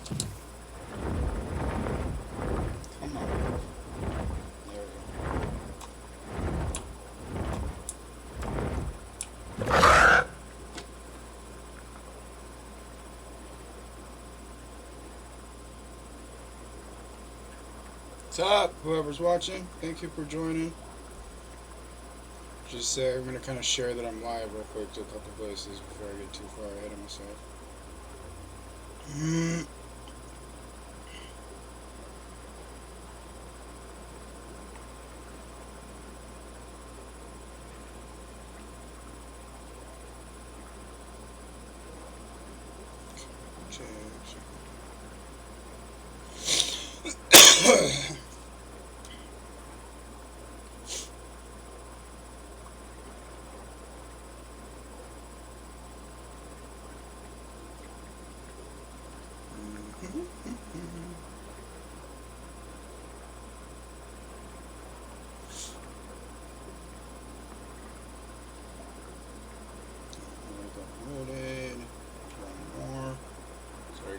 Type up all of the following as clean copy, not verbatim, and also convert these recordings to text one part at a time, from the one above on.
Come on. There we go. What's up, whoever's watching? Thank you for joining. Just I'm gonna kind of share that I'm live real quick to a couple places before I get too far ahead of myself.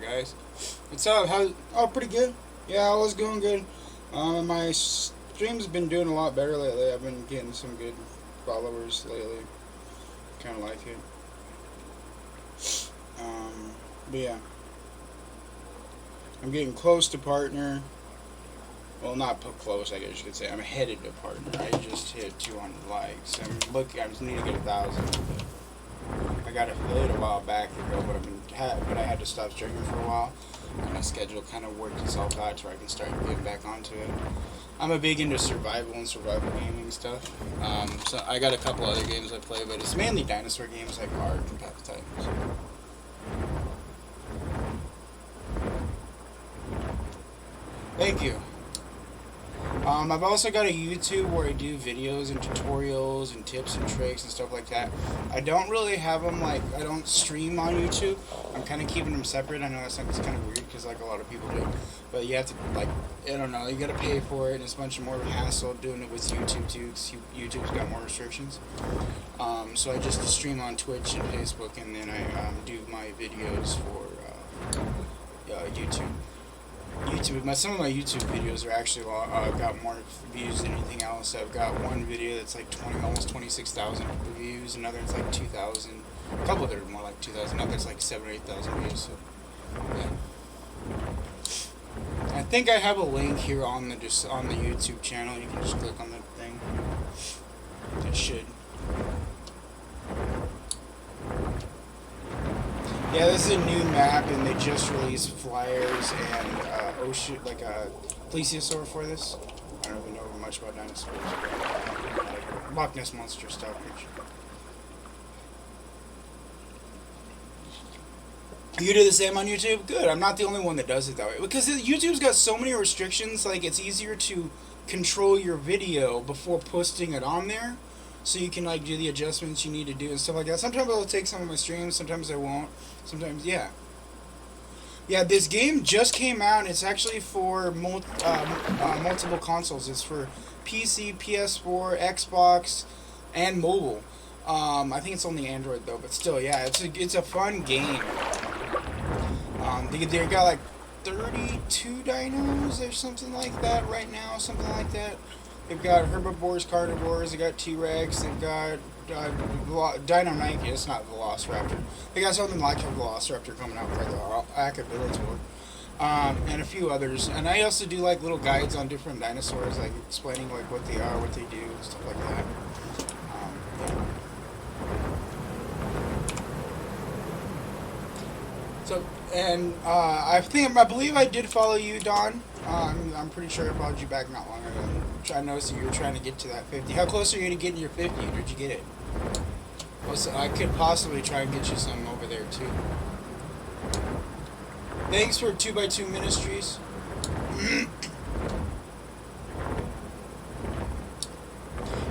Guys, what's up? Oh, pretty good. Yeah, I was going good. My stream's been doing a lot better lately. I've been getting some good followers lately. Kind of like it. But yeah, I'm getting close to partner. Well, not close, I guess you could say. I'm headed to partner. I just hit 200 likes. I just need to get 1,000. I got affiliate a while back ago, but I had to stop streaming for a while. And my schedule kind of worked itself out to where I can start getting back onto it. I'm a big into survival and survival gaming stuff. So I got a couple other games I play, but it's mainly dinosaur games like Ark and Path of Titans. Thank you. I've also got a YouTube where I do videos and tutorials and tips and tricks and stuff like that. I don't really have them, I don't stream on YouTube. I'm kind of keeping them separate. I know that sounds kind of weird because, a lot of people do. But you have to, I don't know, you got to pay for it, and it's much more of a hassle doing it with YouTube, too, because YouTube's got more restrictions. So I just stream on Twitch and Facebook, and then I do my videos for YouTube. Some of my YouTube videos are actually got more views than anything else. I've got one video that's almost 26,000 views. Another it's 2,000. A couple that are more like 2,000. Others 7,000 or 8,000 views. So yeah. I think I have a link here on the YouTube channel. You can just click on the thing. It should. Yeah, this is a new map, and they just released flyers and a plesiosaur for this. I don't really know much about dinosaurs, but Loch Ness Monster stuff. You do the same on YouTube? Good. I'm not the only one that does it that way. Because YouTube's got so many restrictions, it's easier to control your video before posting it on there. So you can do the adjustments you need to do and stuff like that. Sometimes I'll take some of my streams, sometimes I won't. Sometimes, yeah. Yeah, this game just came out, and it's actually for multiple consoles. It's for PC, PS4, Xbox, and mobile. I think it's only Android though, but still, yeah, it's a fun game. They got 32 dinos or something like that right now, something like that. They've got herbivores, carnivores, they got T-Rex, they've got Deinonychus, it's not Velociraptor. They got something like a Velociraptor coming out for the Acabilitor. And a few others. And I also do little guides on different dinosaurs, explaining what they are, what they do, and stuff like that. Yeah. So, and I believe I did follow you, Don. I'm pretty sure I followed you back not long ago. I noticed you were trying to get to that 50. How close are you to getting your 50? Did you get it? Well, so I could possibly try and get you some over there too. Thanks for 2x2 Ministries.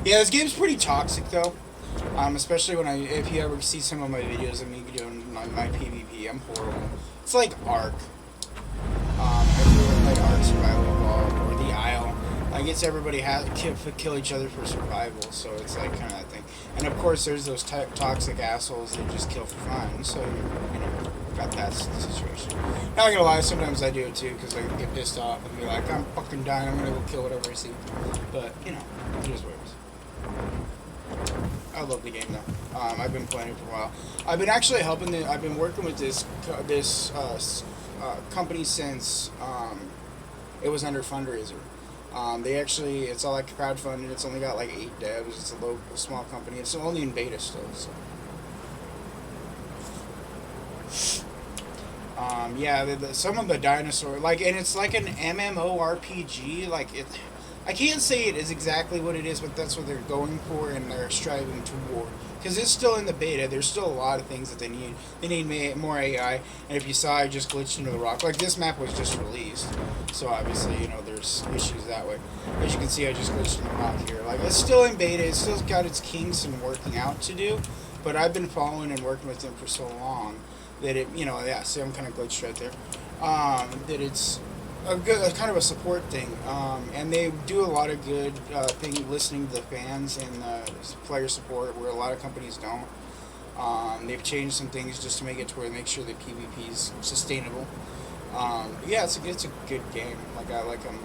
Yeah, this game's pretty toxic though. Especially if you ever see some of my videos of me doing my PvP, I'm horrible. It's like Ark. If you ever played Ark Survival Evolved or The Isle, I guess everybody has kill each other for survival, so it's like kind of that thing. And of course, there's those toxic assholes that just kill for fun. So you know, got that situation. Not gonna lie, sometimes I do it too because I get pissed off and be like, I'm fucking dying. I'm gonna go kill whatever I see. But you know, it is what it is. I love the game though. I've been playing it for a while. I've been actually helping. I've been working with this company since it was under fundraiser. They actually, it's all like crowdfunded. It's only got like 8 devs. It's a local, small company. It's only in beta still. So. Yeah, some of the dinosaur, like, and it's like an MMORPG. Like it, I can't say it is exactly what it is, but that's what they're going for and they're striving toward. Because it's still in the beta, there's still a lot of things that they need. They need more AI, and if you saw, I just glitched into the rock. Like, this map was just released, so obviously, you know, there's issues that way. As you can see, I just glitched in the rock here. Like, it's still in beta, it's still got its kinks and working out to do, but I've been following and working with them for so long that it, you know, yeah, see, I'm kind of glitched right there, that it's a good, kind of a support thing, and they do a lot of good thing listening to the fans and player support where a lot of companies don't. They've changed some things just to make it to where make sure that PvP is sustainable. Yeah, it's a good game. Like I like them.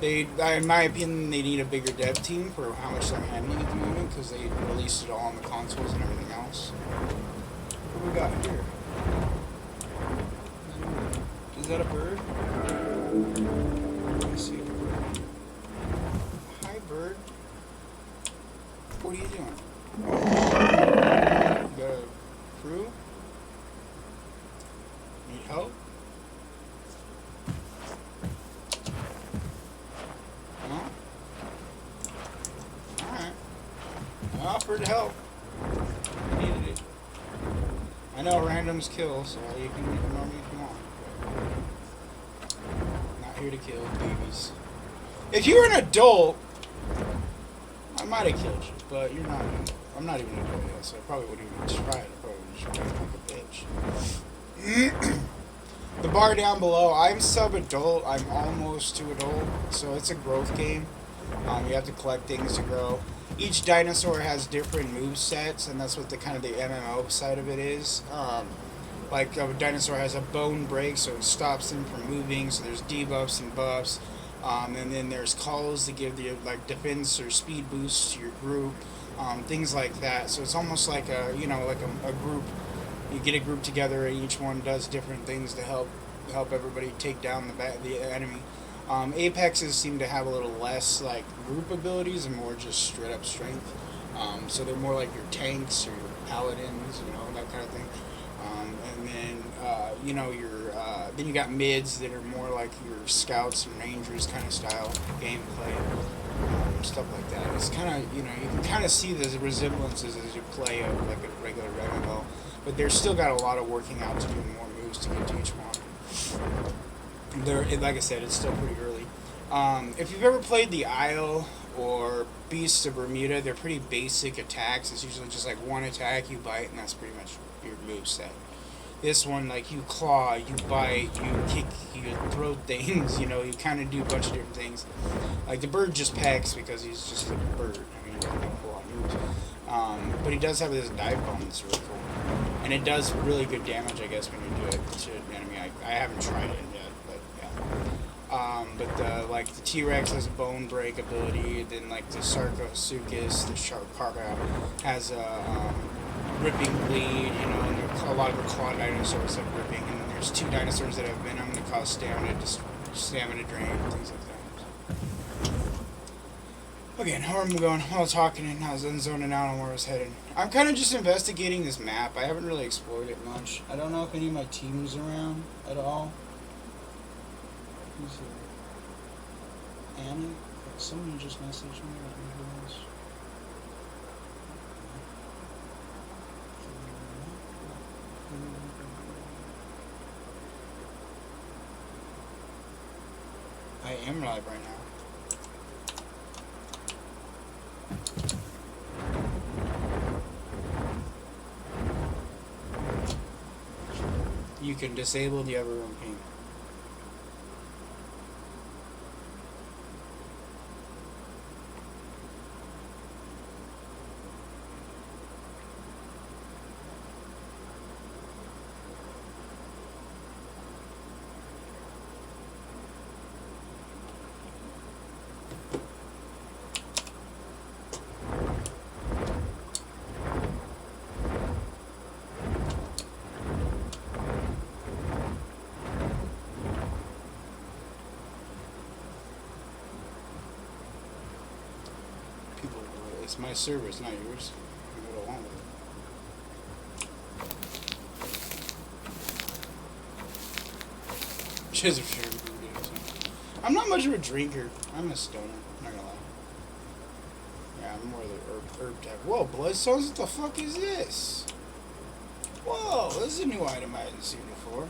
In my opinion, they need a bigger dev team for how much they're handling at the moment because they released it all on the consoles and everything else. What do we got here? Is that a bird? Let me see. Hi, bird. What are you doing? You got a crew? Need help? No? Alright. I offered help. I needed it. I know randoms kill, so you can ignore me if you want. Not here to kill babies. If you were an adult, I might have killed you, but you're not. I'm not even an adult yet, so I probably wouldn't even try it. I probably would just try like a bitch. The bar down below, I'm sub-adult. I'm almost to adult, so it's a growth game. You have to collect things to grow. Each dinosaur has different move sets, and that's what the kind of the MMO side of it is. Like a dinosaur has a bone break, so it stops them from moving. So there's debuffs and buffs, and then there's calls to give the like defense or speed boosts to your group, things like that. So it's almost like a a group. You get a group together, and each one does different things to help everybody take down the enemy. Apexes seem to have a little less like group abilities and more just straight up strength. So they're more like your tanks or your paladins, that kind of thing. And then then you got mids that are more like your scouts and rangers kind of style gameplay, stuff like that. It's kind of you can kind of see the resemblances as you play of like a regular MMO, but they're still got a lot of working out to do, more moves to get to each one. Like I said, it's still pretty early. If you've ever played the Isle or Beasts of Bermuda, they're pretty basic attacks. It's usually just like one attack, you bite, and that's pretty much your move set. This one, like, you claw, you bite, you kick, you throw things, you kind of do a bunch of different things. Like, the bird just pecks because he's just a bird. I mean, he doesn't have a whole lot of moves. But he does have this dive bomb that's really cool. And it does really good damage, I guess, when you do it to an enemy. I haven't tried it yet, but yeah. But the T-Rex has a bone break ability, then like the Sarcosuchus, the shark crocodile, has a ripping bleed, and a lot of the claw dinosaurs have ripping, and then there's 2 dinosaurs that have venom that cause stamina drain, things like that. Okay, now where am I going? I was talking and I was zoning out on where I was headed. I'm kind of just investigating this map. I haven't really explored it much. I don't know if any of my team's around at all. Who's here? Annie? Someone just messaged me. I don't know who it is. I am live right now. You can disable the other room ping. It's my server, it's not yours. You go along with it. Just for sure. I'm not much of a drinker. I'm a stoner. I'm not gonna lie. Yeah, I'm more of the herb type. Whoa, bloodstones? What the fuck is this? Whoa, this is a new item I hadn't seen before.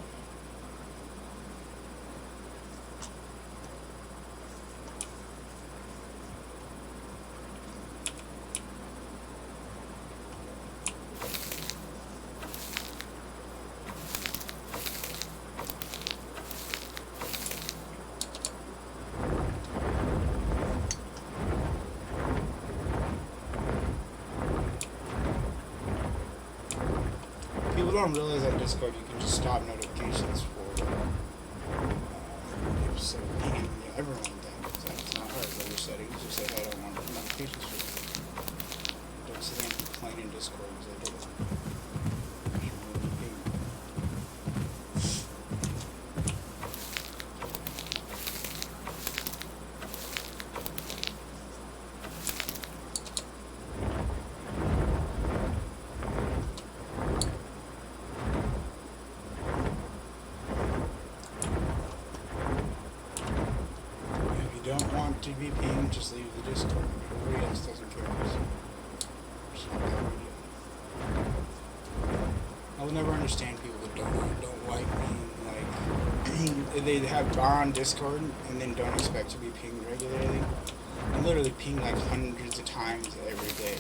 People don't realize on Discord you can just stop notifications for so everyone does. It's not hard. Go to your settings, just say, hey, I don't want notifications for you. Don't sit there and complain in Discord because I do it. Don't want to be pinged, just leave the Discord. Everybody else doesn't care. I will never understand people that don't like being like they have on Discord and then don't expect to be pinged regularly. I'm literally pinged like hundreds of times every day.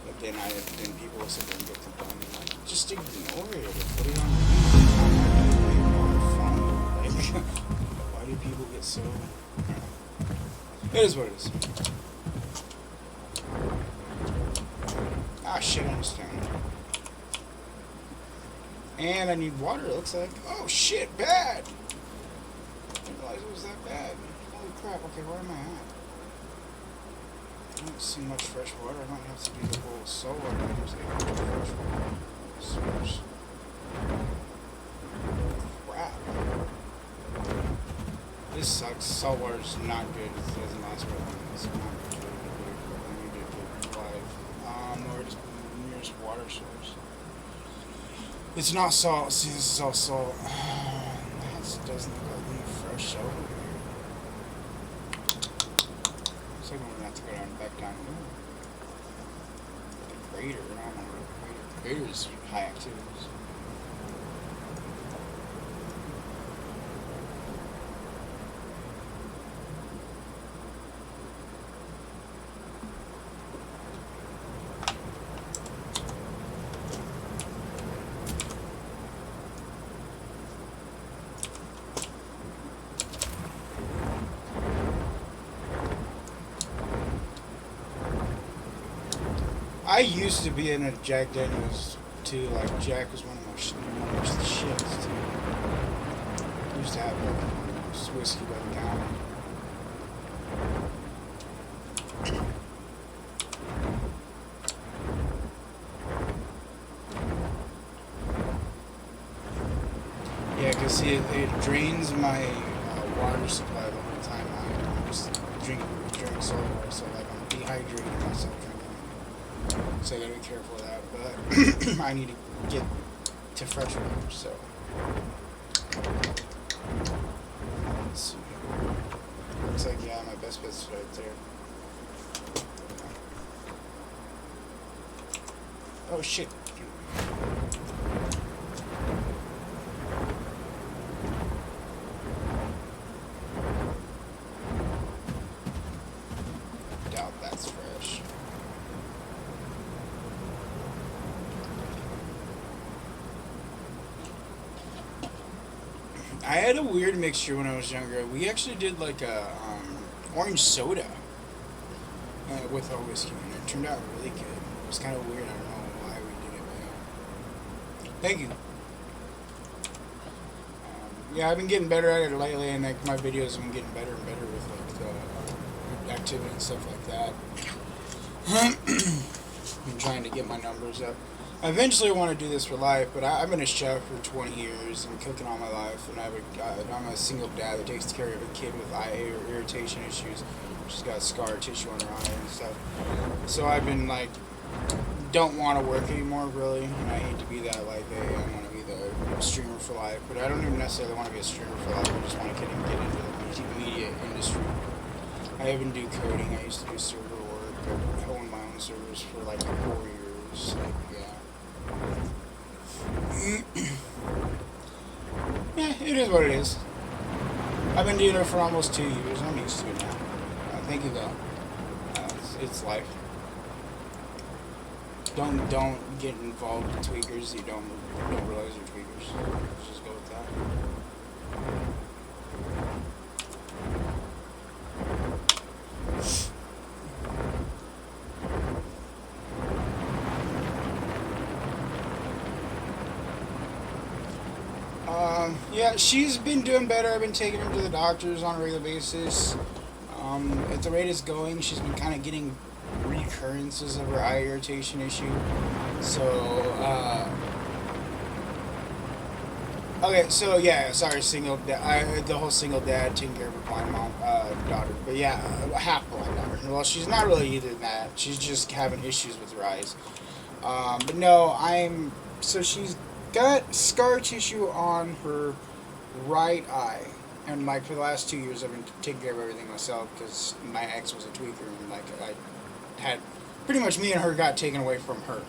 But then people will sit there and get complaining like, just ignore it or put it on your phone. Like, why do people get so? It is what it is. Ah, shit, I understand. And I need water, it looks like. Oh, shit, bad! I didn't realize it was that bad. Holy crap, okay, where am I at? I don't see much fresh water. I might have to do the whole salt water. There's a fresh water source. Crap. This sucks. Salt water's not good. It doesn't last very long. It's not good. I need to do live. Where's the nearest water source? It's not salt. See, this is all salt. That doesn't look like any fresh salt over here. Looks like we're gonna have to go down back down here. The crater. I don't know where the crater is high activities. I used to be in a Jack Daniels too. Like Jack was one of my shits too. I used to have like whiskey by the gallon. Yeah, cause see, it drains my water supply the whole time. I just drink salt water, so like I'm dehydrating myself drinking. So I gotta be careful of that, but I need to get to fresh water, so. Let's see. Looks like, yeah, my best bet's right there. Oh shit. Doubt that's fresh. I had a weird mixture when I was younger. We actually did like a orange soda with a whiskey, and it turned out really good. It was kind of weird. I don't know why we did it, but yeah. Thank you. Yeah, I've been getting better at it lately, and like my videos have been getting better and better with like the activity and stuff like that. Been trying to get my numbers up. I eventually want to do this for life, but I've been a chef for 20 years and cooking all my life, and I'm a single dad that takes care of a kid with eye or irritation issues. She's got scar tissue on her eye and stuff. So I've been like, don't want to work anymore, really, and I hate to be that like, hey, I want to be the streamer for life, but I don't even necessarily want to be a streamer for life. I just want to get into the media industry. I even do coding. I used to do server work. I owned my own servers for like 4 years. Like, yeah, it is what it is. I've been doing it for almost 2 years. I'm used to it now. Thank you, though. It's life. Don't get involved with tweakers. You don't realize you're tweakers. Let's just go with that. Yeah, she's been doing better. I've been taking her to the doctors on a regular basis. At the rate it's going, she's been kind of getting recurrences of her eye irritation issue. So, okay, so yeah, sorry, the whole single dad taking care of a blind mom, daughter. But yeah, a half blind daughter. Well, she's not really either that. She's just having issues with her eyes. But no, so she's got scar tissue on her right eye. And like for the last 2 years, I've been taking care of everything myself because my ex was a tweaker, and like I had pretty much me and her got taken away from her.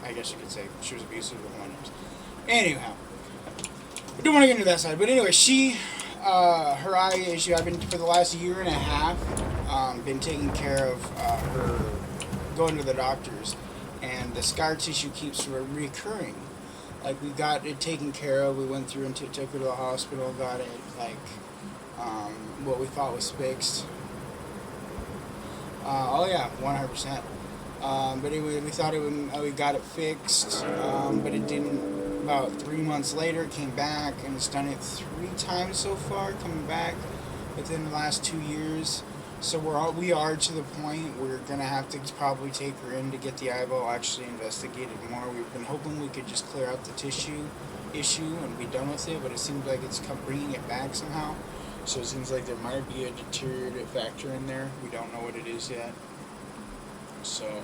I guess you could say she was abusive with one. Anyhow, I don't want to get into that side, but anyway, her eye issue. I've been for the last year and a half, been taking care of her, going to the doctors, and the scar tissue keeps recurring. Like, we got it taken care of. We went through and took her to the hospital, got it, like, what we thought was fixed. Oh, yeah, 100%. But anyway, we thought we got it fixed, but it didn't. About 3 months later, it came back, and it's done it 3 times so far, coming back within the last 2 years. So we are to the point we're gonna have to probably take her in to get the eyeball actually investigated more. We've been hoping we could just clear out the tissue issue and be done with it, but it seems like it's bringing it back somehow. So it seems like there might be a deteriorative factor in there. We don't know what it is yet. So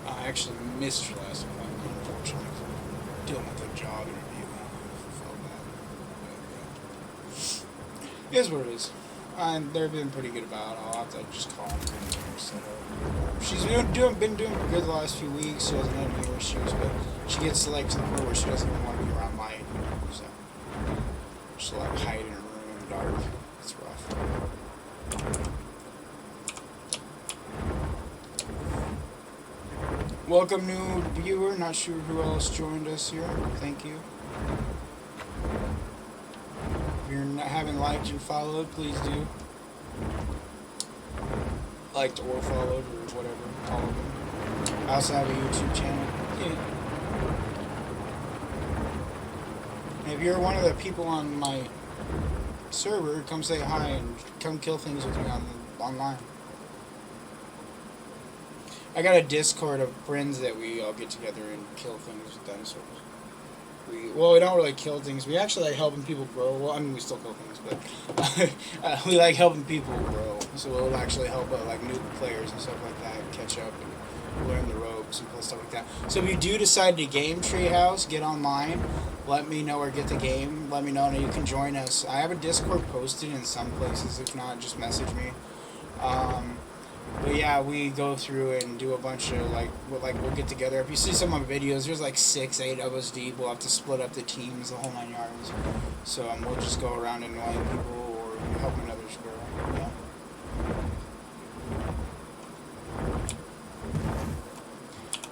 I actually missed her last appointment, unfortunately, for dealing with a job interview. I felt bad. It is what it is. And they've been pretty good about it. I'll have to just call them and set up. She's been doing good the last few weeks. She hasn't had any issues, but she gets like to the point where she doesn't even want to be around light. So she'll like hide in her room in the dark. It's rough. Welcome, new viewer. Not sure who else joined us here. Thank you. If you haven't liked and followed, please do. Liked or followed or whatever, all of them. I also have a YouTube channel. Yeah. And if you're one of the people on my server, come say hi and come kill things with me online. I got a Discord of friends that we all get together and kill things with dinosaurs. We don't really kill things. We actually like helping people grow. Well, I mean, we still kill things, but we like helping people grow. So we'll actually help like new players and stuff like that catch up and learn the ropes and stuff like that. So if you do decide to game Treehouse, get online, let me know or get the game. Let me know and you can join us. I have a Discord posted in some places. If not, just message me. But yeah, we go through and do a bunch of we'll get together. If you see some of my videos, there's like 6, 8 of us deep. We'll have to split up the teams, the whole 9 yards. So we'll just go around annoying people or helping others grow. Yeah.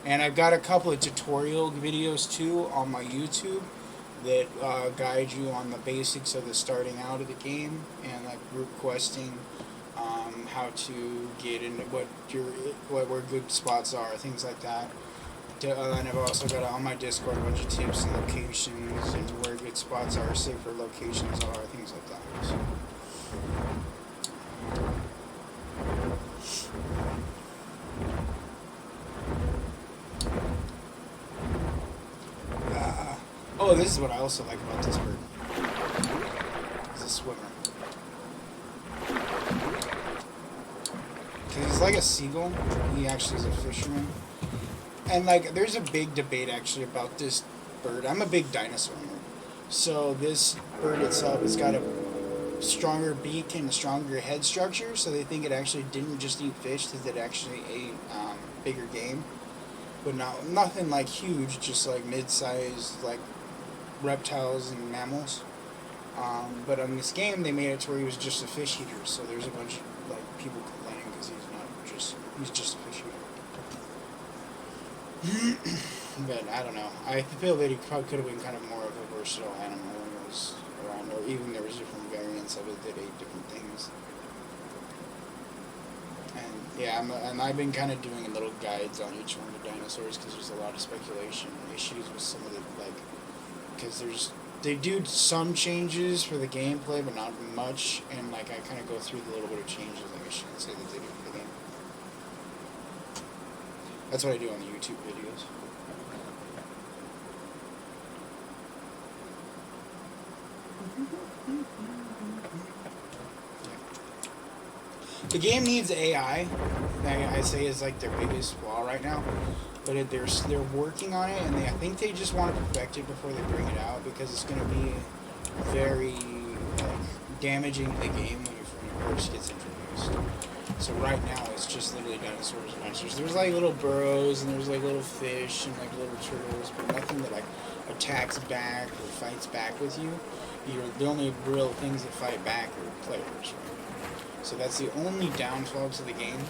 And I've got a couple of tutorial videos too on my YouTube that guide you on the basics of the starting out of the game and like group questing. How to get into where good spots are, things like that. And I've also got on my Discord a bunch of tips and locations and where good spots are, safer locations are, things like that. So. Oh, this is what I also like about this bird. He's a swimmer. Because he's like a seagull. He actually is a fisherman. And, like, there's a big debate, actually, about this bird. I'm a big dinosaur nerd. So this bird itself has got a stronger beak and a stronger head structure. So they think it actually didn't just eat fish, that it actually ate bigger game. But nothing, like, huge, just, like, mid-sized, like, reptiles and mammals. But on this game, they made it to where he was just a fish eater. So there's a bunch of, like, people complaining because he's just a fish eater. But I don't know. I feel that he probably could have been kind of more of a versatile animal when he was around, or even there was different variants of it that ate different things. And yeah, I've been kind of doing little guides on each one of the dinosaurs because there's a lot of speculation and issues with some of the, like, because they do some changes for the gameplay, but not much, and like I kind of go through the little bit of changes, like I shouldn't say that they do for the game. That's what I do on the YouTube videos. The game needs AI. I say is like their biggest flaw right now, but they're working on it, and I think they just want to perfect it before they bring it out because it's going to be very damaging to the game when it first gets introduced. So right now it's just literally dinosaurs and monsters. There's like little burrows and there's like little fish and like little turtles, but nothing that like attacks back or fights back with you. The only real things that fight back are players, right? So that's the only downfall to the game.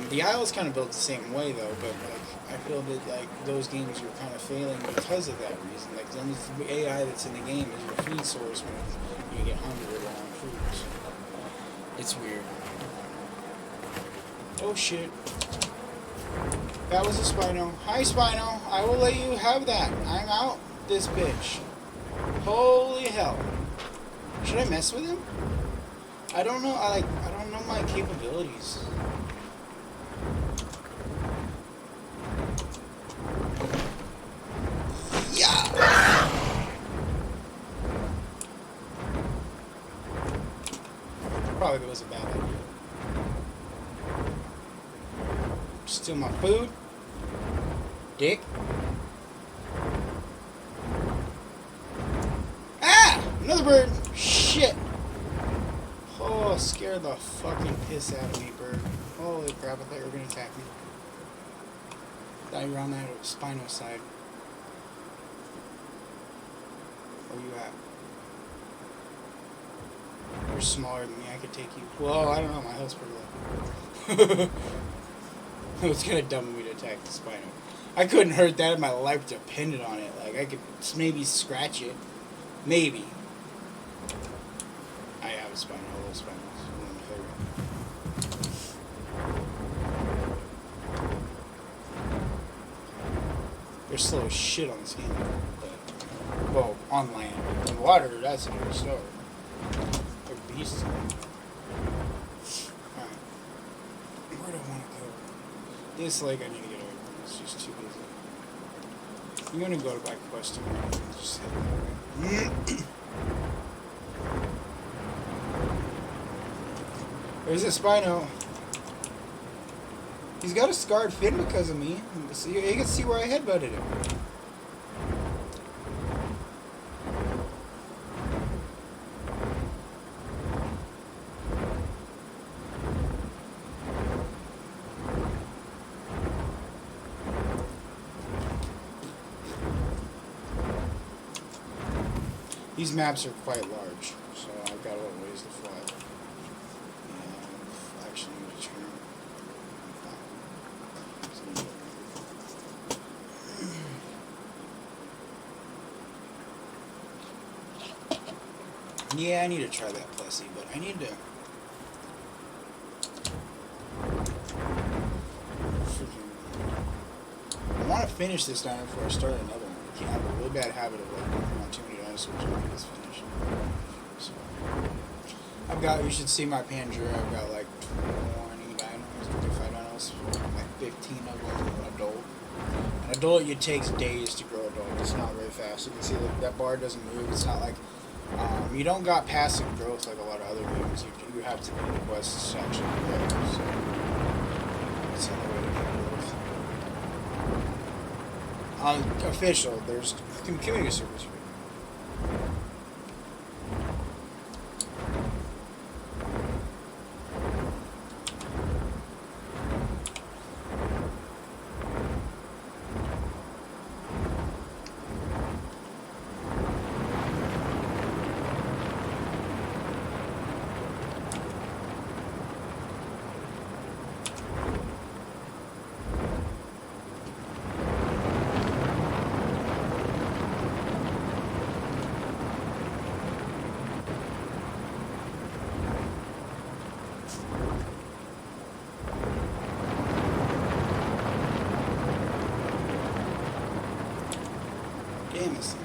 The Isle is kind of built the same way though, but like I feel that like those games are kind of failing because of that reason. Like the only AI that's in the game is your food source when you get hungry or low on food. So it's weird. Oh shit. That was a Spino. Hi Spino, I will let you have that. I'm out this bitch. Holy hell. Should I mess with him? I don't know. I don't know my capabilities. Yeah. Probably was a bad idea. Steal my food. Dick. Ah! Another bird. Shit. Oh, scared the fucking piss out of me, bird. Holy crap, I thought you were going to attack me. Thought you were on that Spino side. Where you at? You're smaller than me, I could take you. Well, I don't know, my health's pretty low. It's kind of dumb of me to attack the Spino. I couldn't hurt that if my life depended on it. Like, I could maybe scratch it. Maybe. I have a Spino, little Spinos. One of my favorite. They're slow as shit on this game. But, well, on land. In water, that's a different story. They're beasts. Alright. Where do I want to go? This lake I need to get over. It's just too busy. I'm going to go back west to where I can just head that way. There's a Spino. He's got a scarred fin because of me. So you can see where I headbutted him. These maps are quite large, so I've got a little ways to fly. And actually need to turn. Yeah, I need to try that Plessy, but I need to. I want to finish this dino before I start another one. I have a really bad habit of like working on too many dinosaurs after this finish. So I've got. You should see my Pandora. I've got like 20 dinos, 25 dinos, like 15 of them are adult. An adult, it takes days to grow adult. It's not very fast. You can see that bar doesn't move. It's not like you don't got passive growth like a lot of other mutants. You have to do the quests to actually grow. So that's the only way to get growth. Official. There's community service. Damn, this thing.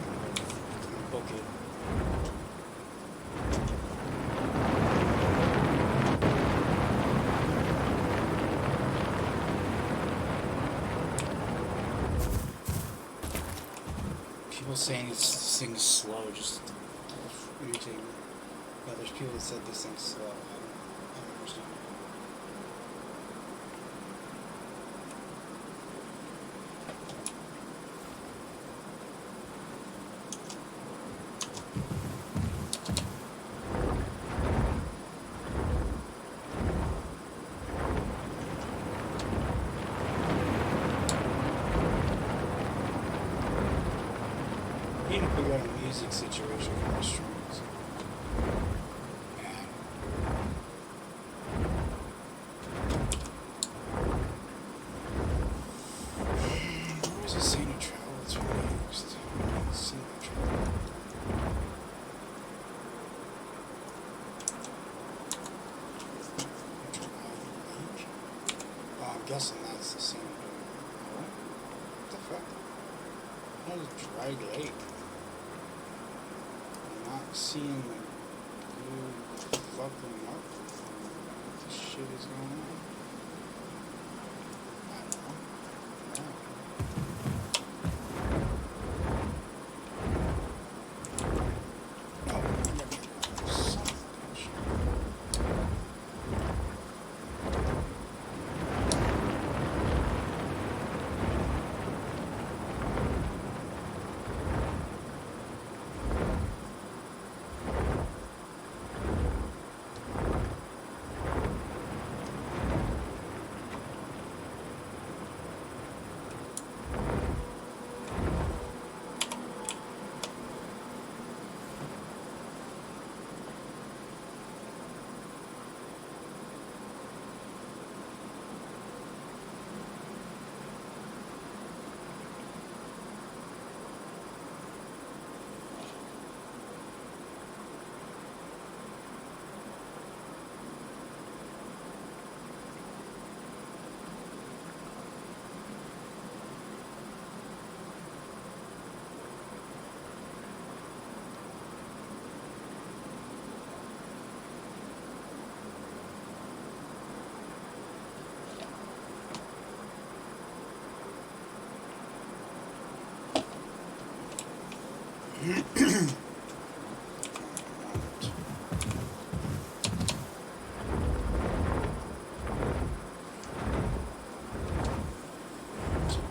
Okay. People saying this thing's slow, just irritating. Yeah, there's people that said this thing's slow. I don't understand. I need to figure out a music situation for my streams. Man. Where was it saying to travel to next? Let's see the travel. Oh, I'm guessing that's the same. What the fuck? That is Dry Lake. I'm not seeing the fucking mark. What the shit is going on? I don't know. No. No, I gotta check out this son of a bitch.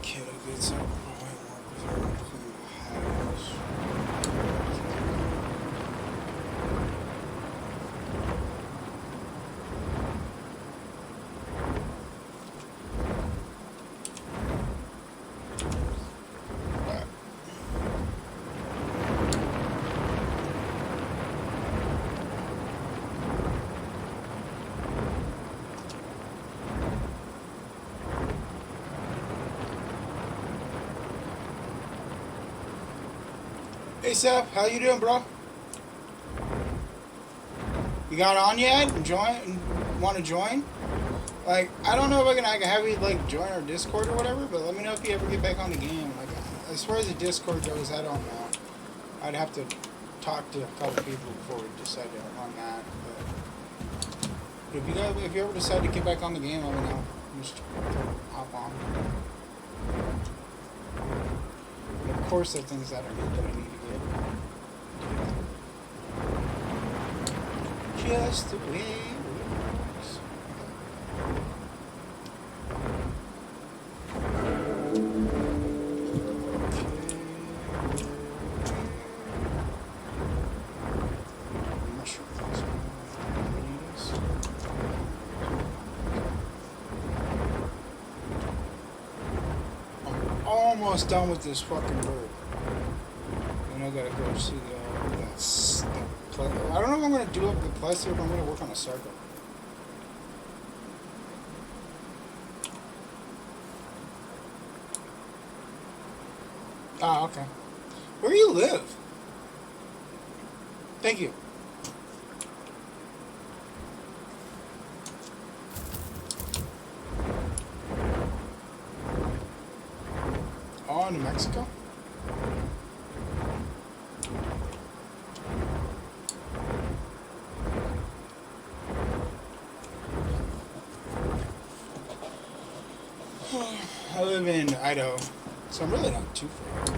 Kid, I get some probably work with her and clean the house. Hey Seth, how you doing, bro? You got on yet? Want to join? Like, I don't know if I can have you like join our Discord or whatever, but let me know if you ever get back on the game. Like, as far as the Discord goes, I don't know. I'd have to talk to a couple people before we decide on that. But if you ever decide to get back on the game, let me know. Just hop on. course, there are things that I need to get. Just the way it works. Almost done with this fucking bird. And I gotta go see the I don't know if I'm gonna do up the plaster or if I'm gonna work on a circle. Ah, okay. Where do you live? Thank you. Oh, New Mexico? I live in Idaho, so I'm really not too far.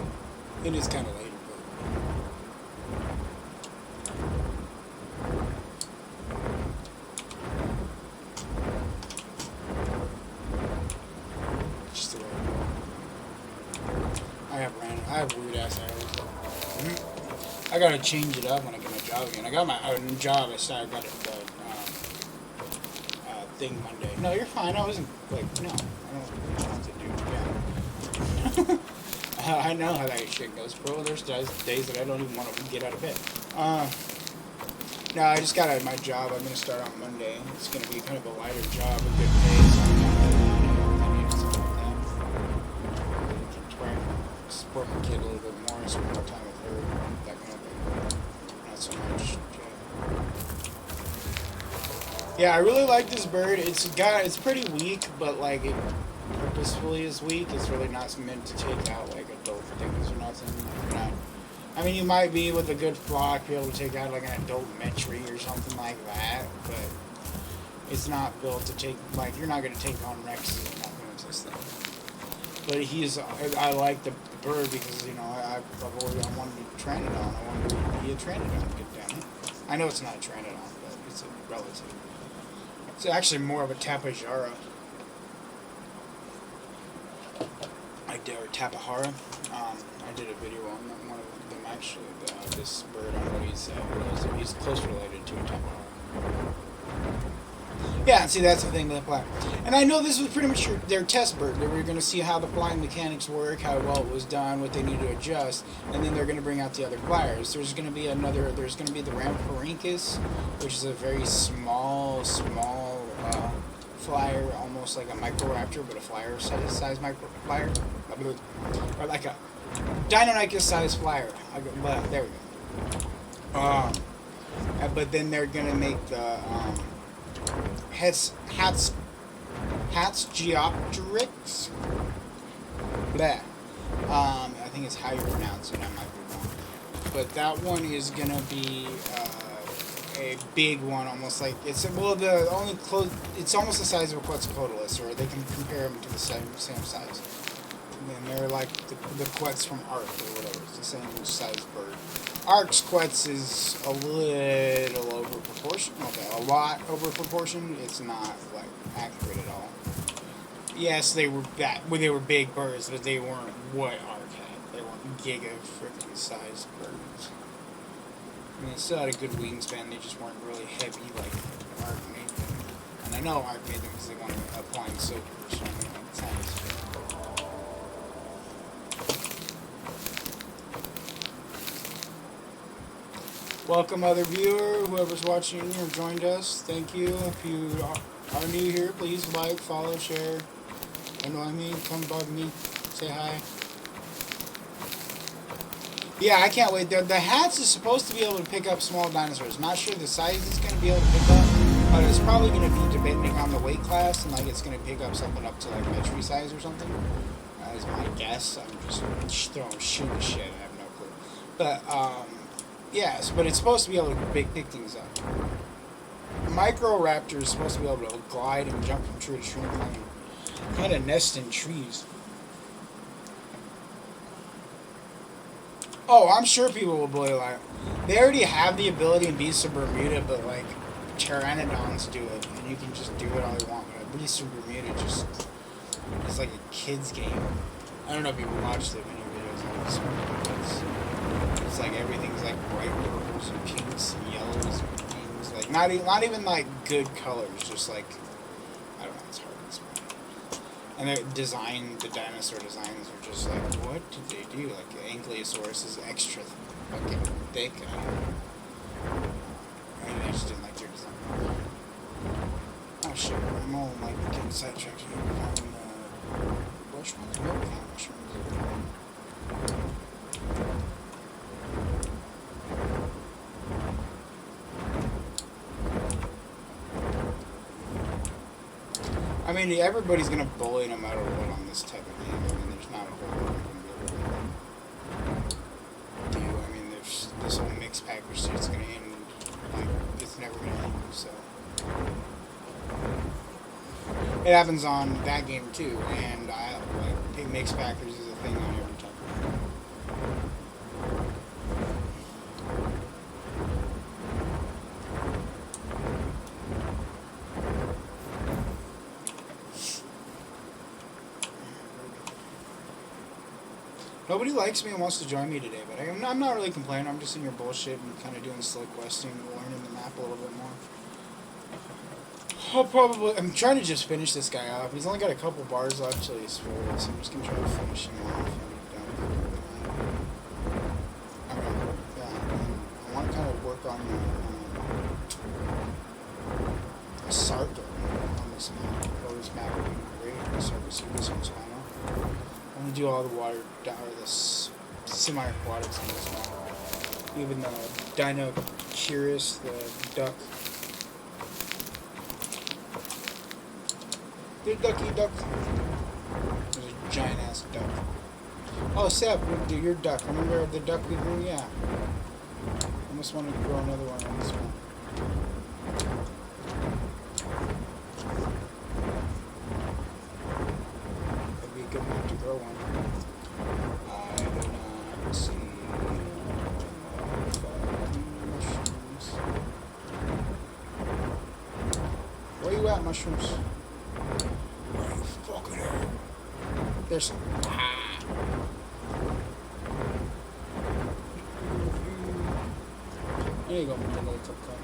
It is kind of late, but just the way I have weird ass hours. I gotta change it up when I get my job again. I got my new job. I got it thing Monday. No, you're fine. I wasn't like no. I don't have to do. Yeah. I know how that shit goes, bro. There's days that I don't even want to get out of bed. No, I just got out of my job. I'm gonna start on Monday. It's gonna be kind of a lighter job, a good pay. Support my kid a little bit more, spend more time with her, that kind of thing. Not so much. Yeah, I really like this bird. It's pretty weak, but like it purposefully is weak. It's really not meant to take out like adult things or nothing. Like, I mean, you might be with a good flock be able to take out like an adult metry or something like that, but it's not built to take, like, you're not going to take on Rexes and not going to this thing. But I like the bird because, you know, I've always wanted to train it on. I wanted to be a Tranodon, get down it. I know it's not a Tranodon, but it's a relative. It's actually more of a Tapajara. Or Tapahara. I did a video on one of them actually, this bird on what he's close related to a Tapahara. Yeah, see, that's the thing with the fly. And I know this was pretty much their test bird. They were going to see how the flying mechanics work, how well it was done, what they need to adjust, and then they're going to bring out the other flyers. There's going to be the Rhamphorhynchus, which is a very small flyer, almost like a Microraptor, but a flyer size flyer. Or like a Deinonychus size flyer. There we go. But then they're going to make the Hatzgeopteryx. Bleh. I think it's how you pronounce it. I might be wrong. But that one is gonna be a big one, almost like it's it's almost the size of a Quetzalcoatlus, or they can compare them to the same size. And they're like the Quetz from Ark or whatever. It's the same size bird. Ark's Quetz is a little over proportion. Okay, a lot over proportion. It's not like accurate at all. Yes, they were big birds, but they weren't what Ark had. They weren't giga freaking sized birds. I mean, they still had a good wingspan. They just weren't really heavy like Ark made them. And I know Ark made them because they wanted a flying silk or something like that. Welcome, other viewer, whoever's watching or joined us. Thank you. If you are new here, please like, follow, share. Annoy me, come bug me, say hi. Yeah, I can't wait. The hats is supposed to be able to pick up small dinosaurs. Not sure the size it's going to be able to pick up, but it's probably going to be depending on the weight class, and like it's going to pick up something up to like metry size or something. That is my guess. I'm just shooting shit. I have no clue. But yes, but it's supposed to be able to pick things up. Microraptor is supposed to be able to glide and jump from tree to tree and kind of nest in trees. Oh, I'm sure people will bully like. They already have the ability in Beasts of Bermuda, but like pteranodons do it, and you can just do it all you want. But Beasts of Bermuda just it's like a kid's game. I don't know if people watch the video videos on this one, but it's like everything's like bright purples and pinks and yellows and greens. Like not even like good colors, just like I don't know. It's hard to explain. And the dinosaur designs are just like, what did they do? Like, the Ankylosaurus is extra fucking thick. I don't know. I just didn't like their design. Oh shit, I'm all like getting sidetracked here. Mushrooms? No, not mushrooms. I mean, everybody's gonna bully no matter what on this type of game. I mean, there's not a whole lot you can be able to do. I mean, there's this whole mixed pack pursuit's gonna end. Like, it's never gonna end. So it happens on that game too, and I like mixed packers is a thing on every time. Nobody likes me and wants to join me today, but I'm not really complaining. I'm just in your bullshit and kind of doing slow questing, learning the map a little bit more. I'm trying to just finish this guy off. He's only got a couple bars left till he's full, so I'm just going to try to finish him off and be done. I mean, yeah, I want to kind of work on the Sarko on this map. Oh, this map would be great. The Sarko series on Spino. I'm going to do all the water, or the semi-aquatics on this map. Even the Dino Curious, the duck. The ducky duck. There's a giant ass duck. Oh, Seth, your duck. Remember the duck we grew? Yeah. I almost wanted to grow another one on this one. That'd be a good map to grow one. I do not see mushrooms. Where you at, mushrooms? Fucking hell. There's some. There you go, my little cup cup.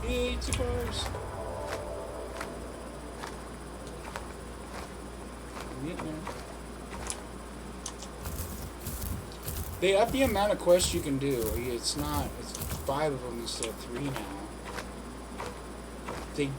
It's a bars. They up the amount of quests you can do. It's 5 of them instead of 3 now. They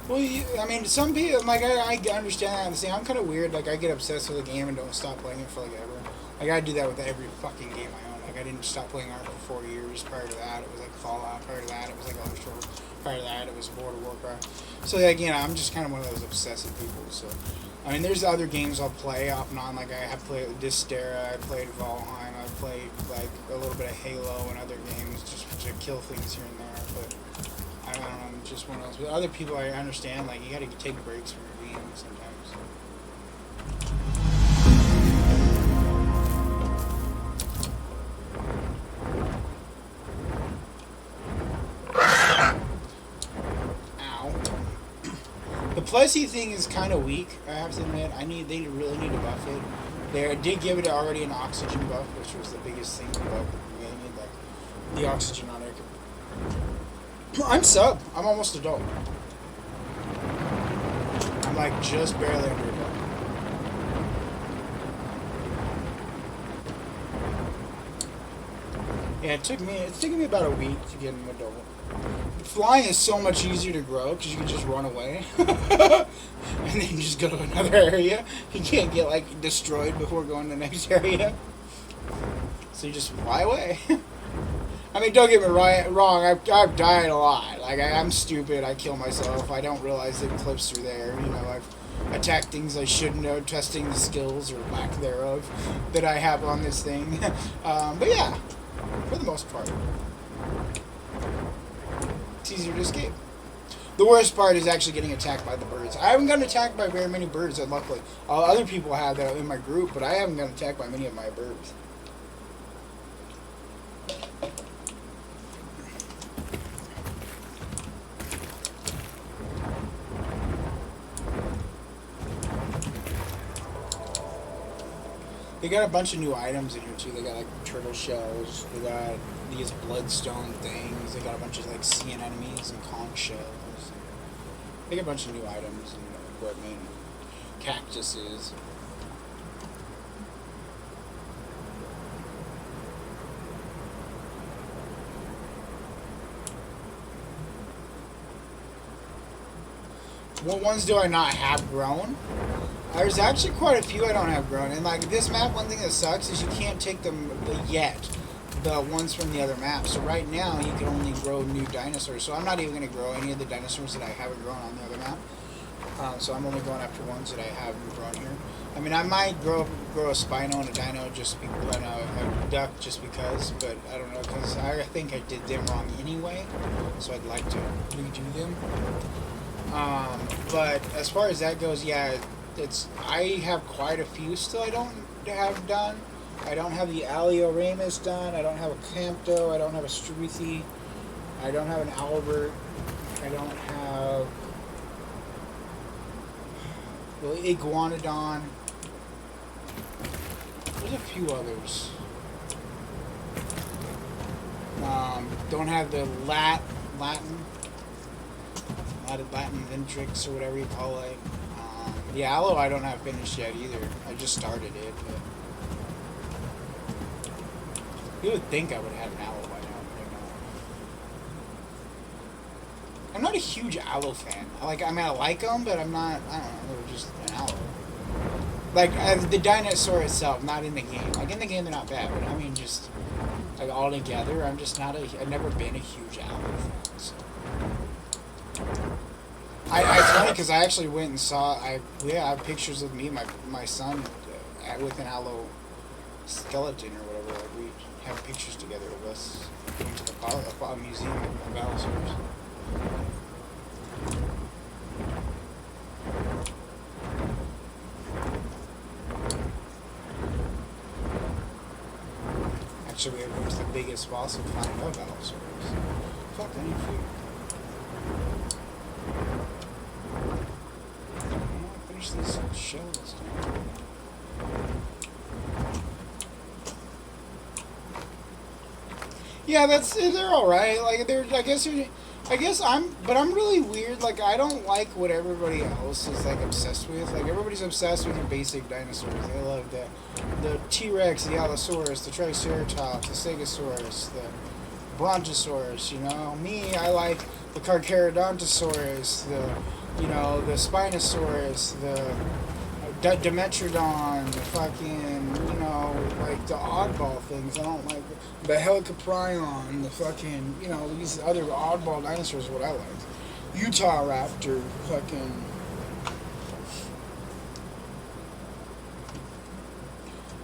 well, I mean, some people like I understand that. See, I'm kind of weird. Like I get obsessed with a game and don't stop playing it for like ever. Like I do that with every fucking game I own. Like I didn't stop playing art for 4 years. Prior to that, it was like Fallout. Prior to that, it was like Elder Scrolls. Prior to that, it was World of Warcraft. So like, you know, I'm just kind of one of those obsessive people. So, I mean, there's other games I'll play off and on. Like I have played Dystera, I played Valheim, I played like a little bit of Halo and other games just to kill things here and there. But I don't know, I'm just one of those. But other people, I understand. Like you got to take breaks from your game sometimes. The Plessy thing is kind of weak, I have to admit. They really need to buff it. They did give it already an oxygen buff, which was the biggest thing about the game. Like the oxygen on it. I'm sub. I'm almost adult. I'm like just barely under adult. Yeah, it's taking me about a week to get an adult. Flying is so much easier to grow because you can just run away and then just go to another area. You can't get like destroyed before going to the next area, so you just fly away. I mean, don't get me wrong. I've died a lot. Like I'm stupid. I kill myself. I don't realize it clips through there. You know, attack things I shouldn't know, testing the skills or lack thereof that I have on this thing. But yeah, for the most part, it's easier to escape. The worst part is actually getting attacked by the birds. I haven't gotten attacked by very many birds, luckily. Other people have that in my group, but I haven't gotten attacked by many of my birds. They got a bunch of new items in here too. They got like turtle shells. They got these bloodstone things. They got a bunch of like sea anemones and conch shells. They got a bunch of new items and equipment, cactuses. What ones do I not have grown? There's actually quite a few I don't have grown. And like this map, one thing that sucks is you can't take them yet. The ones from the other map. So right now you can only grow new dinosaurs. So I'm not even going to grow any of the dinosaurs that I haven't grown on the other map. So I'm only going after ones that I haven't grown here. I mean, I might grow a Spino and a Dino just because, a duck just because, but I don't know, because I think I did them wrong anyway. So I'd like to redo them. But as far as that goes, yeah, I have quite a few still I don't have done. I don't have the Alioramus done. I don't have a Campto. I don't have a Struthi. I don't have an Albert. I don't have the Iguanodon. There's a few others. Don't have the Latin Ventrix or whatever you call it. The Aloe I don't have finished yet either. I just started it. But you would think I would have an Aloe by now, but I'm not a huge Aloe fan. I mean, I like them, but I'm not, I don't know, they're just an Aloe. Like, the dinosaur itself, not in the game. Like, in the game, they're not bad, but I mean, just, like, all together, I'm just not I've never been a huge Aloe fan, so. It's funny because I actually went and saw, I have pictures of me and my son with an Aloe skeleton or whatever. Like we have pictures together of us going to the museum of Allosaurus. Actually, we went to the biggest fossil find of Allosaurus. Fuck, I need food. Finish these shells. Yeah, they're all right. Like but I'm really weird. Like I don't like what everybody else is like obsessed with. Like everybody's obsessed with your basic dinosaurs. They love the T-Rex, the Allosaurus, the Triceratops, the Stegosaurus, the Brontosaurus. You know, me, I like the Carcharodontosaurus, the Spinosaurus, the Dimetrodon, the fucking, like the oddball things. I don't like the Helicoprion, the fucking, these other oddball dinosaurs is what I like. Utah Raptor, fucking.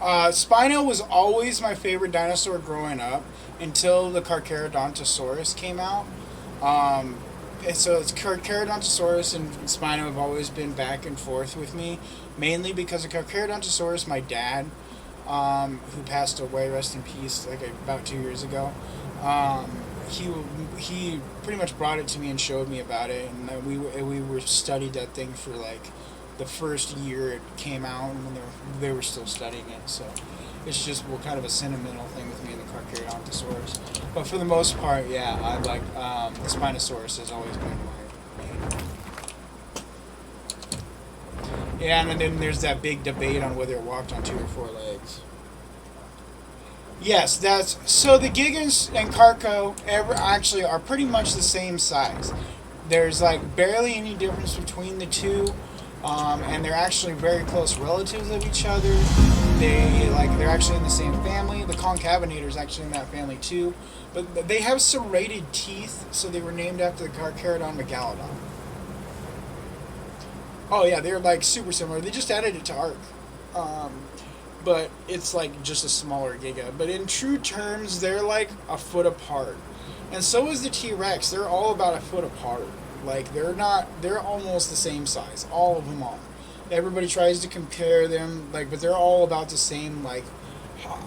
Spino was always my favorite dinosaur growing up until the Carcharodontosaurus came out. So it's Carcharodontosaurus and Spino have always been back and forth with me, mainly because of Carcharodontosaurus, my dad, who passed away, rest in peace, like about 2 years ago. He pretty much brought it to me and showed me about it, and we were studied that thing for like the first year it came out, and when they were still studying it. So it's just kind of a sentimental thing with me and the Carcharodontosaurus. But for the most part, yeah, I like the Spinosaurus has always been my main. Yeah, and then there's that big debate on whether it walked on 2 or 4 legs. Yes, so the Gigas and Carco actually are pretty much the same size. There's like barely any difference between the two. And they're actually very close relatives of each other. They're actually in the same family. The Concavenator is actually in that family too. But they have serrated teeth, so they were named after the Carcharodon megalodon. Oh yeah, they're like super similar. They just added it to Arc. Um, but it's like just a smaller Giga. But in true terms, they're like a foot apart. And so is the T Rex. They're all about a foot apart. Like they're not. They're almost the same size. All of them are. Everybody tries to compare them, like, but they're all about the same like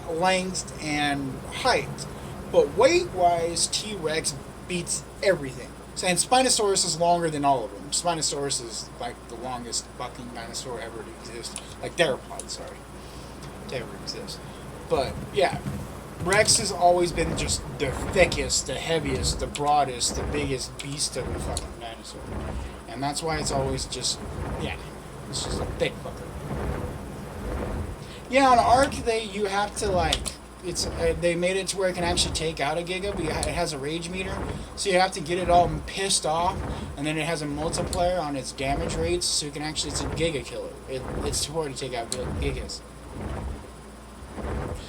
length and height. But weight wise, T Rex beats everything. And Spinosaurus is longer than all of them. Spinosaurus is like the longest bucking dinosaur ever to exist. Like theropod, sorry, to ever exist. But yeah, Rex has always been just the thickest, the heaviest, the broadest, the biggest beast of a fucking dinosaur. And that's why it's always just, yeah, it's just a thick fucker. Yeah, on Arc, you have to like, they made it to where it can actually take out a Giga, but it has a rage meter, so you have to get it all pissed off, and then it has a multiplier on its damage rates, so you can actually, it's a Giga killer. It's supported to take out Gigas.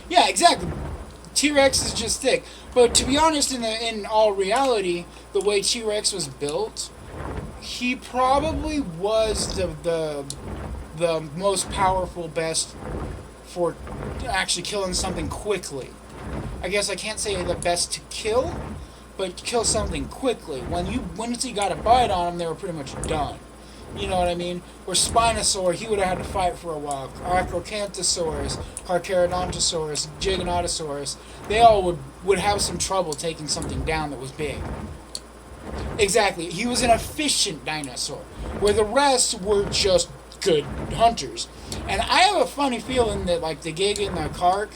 Yeah, exactly. T-Rex is just thick, but to be honest, in all reality, the way T-Rex was built, he probably was the most powerful, best for actually killing something quickly. I guess I can't say the best to kill, but kill something quickly. Once you got a bite on them, they were pretty much done. You know what I mean? Or Spinosaur, he would have had to fight for a while. Acrocanthosaurus, Carcharodontosaurus, Giganotosaurus, they all would have some trouble taking something down that was big. Exactly. He was an efficient dinosaur, where the rest were just good hunters. And I have a funny feeling that like the Giga and the Kark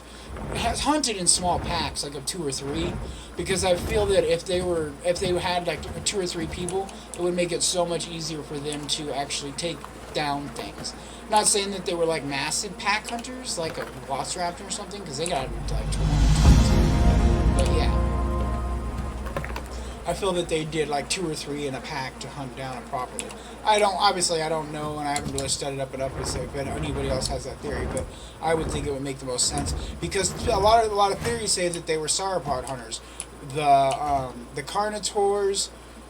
has hunted in small packs, like of 2 or 3, because I feel that if they had like 2 or 3 people, it would make it so much easier for them to actually take down things. Not saying that they were like massive pack hunters, like a Velociraptor or something, because they got like 20 tons. But yeah, I feel that they did like 2 or 3 in a pack to hunt down it properly. I don't know, and I haven't really studied up enough to say if anybody else has that theory, but I would think it would make the most sense because a lot of theories say that they were sauropod hunters. The Carnotaurs,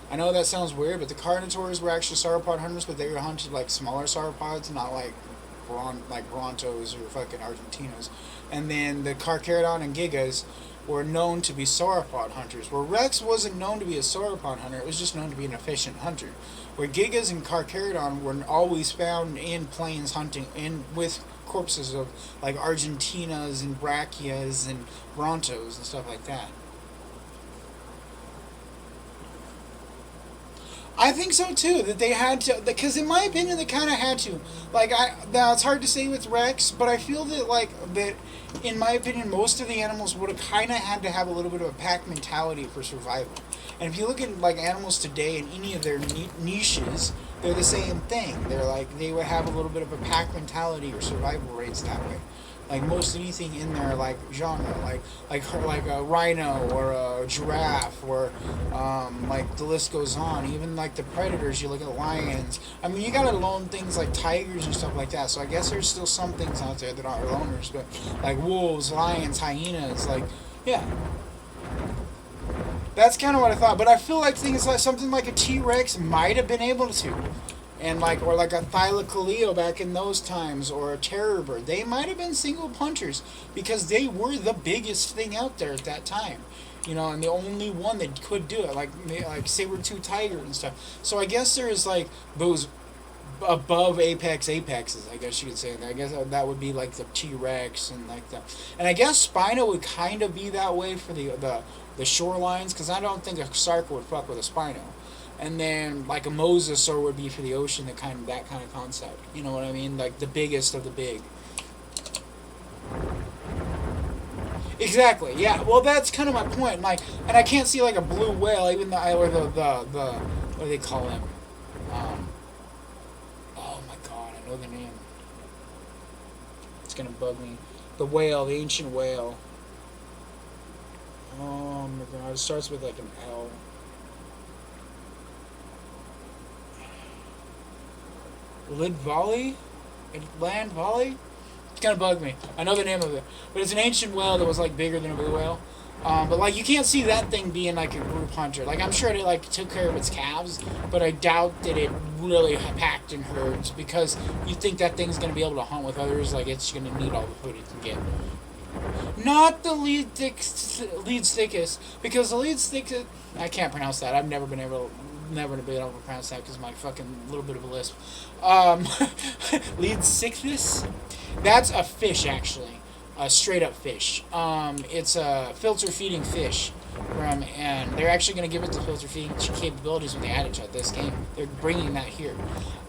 I know that sounds weird, but the Carnotaurs were actually sauropod hunters, but they were hunted like smaller sauropods, not like Brontos or fucking Argentinos. And then the Carcharodon and Gigas were known to be sauropod hunters, where Rex wasn't known to be a sauropod hunter, it was just known to be an efficient hunter. Where Gigas and Carcharodon were always found in plains hunting with corpses of like Argentinas and Brachias and Brontos and stuff like that. I think so too. That they had to, because in my opinion, they kind of had to. Like now it's hard to say with Rex, but I feel that in my opinion, most of the animals would have kind of had to have a little bit of a pack mentality for survival. And if you look at like animals today in any of their niches, they're the same thing. They would have a little bit of a pack mentality or survival rates that way. Like most anything in their like genre, like a rhino or a giraffe, or like the list goes on. Even like the predators, you look at lions. I mean, you gotta loan things like tigers and stuff like that. So I guess there's still some things out there that aren't loners, but like wolves, lions, hyenas, like yeah. That's kind of what I thought, but I feel like things like something like a T-Rex might have been able to. And or like a Thylacoleo back in those times, or a terror bird. They might have been single punchers because they were the biggest thing out there at that time. You know, and the only one that could do it, like saber-tooth tiger and stuff. So I guess there's like those above apexes, I guess you could say. And I guess that would be like the T-Rex and like that. And I guess Spino would kind of be that way for the shorelines, because I don't think a Sarco would fuck with a Spino. And then like a Mosasaur would be for the ocean, that kind of concept. You know what I mean? Like the biggest of the big. Exactly. Yeah. Well, that's kind of my point. Like, and I can't see like a blue whale, even or the what do they call him? Oh my god, I know the name. It's gonna bug me. The whale, the ancient whale. Oh my god, it starts with like an L. Land volley? It's gonna bug me. I know the name of it, but it's an ancient whale that was like bigger than a blue whale. But like you can't see that thing being like a group hunter. Like I'm sure it like took care of its calves, but I doubt that it really packed in herds because you think that thing's gonna be able to hunt with others. Like it's gonna need all the food it can get. Not the lead thickest because the lead thickest. I can't pronounce that. I've never been able to pronounce that because my fucking little bit of a lisp. Lead thickness. That's a fish actually. A straight up fish. It's a filter feeding fish and they're actually going to give it the filter feeding capabilities when they add it to this game. They're bringing that here.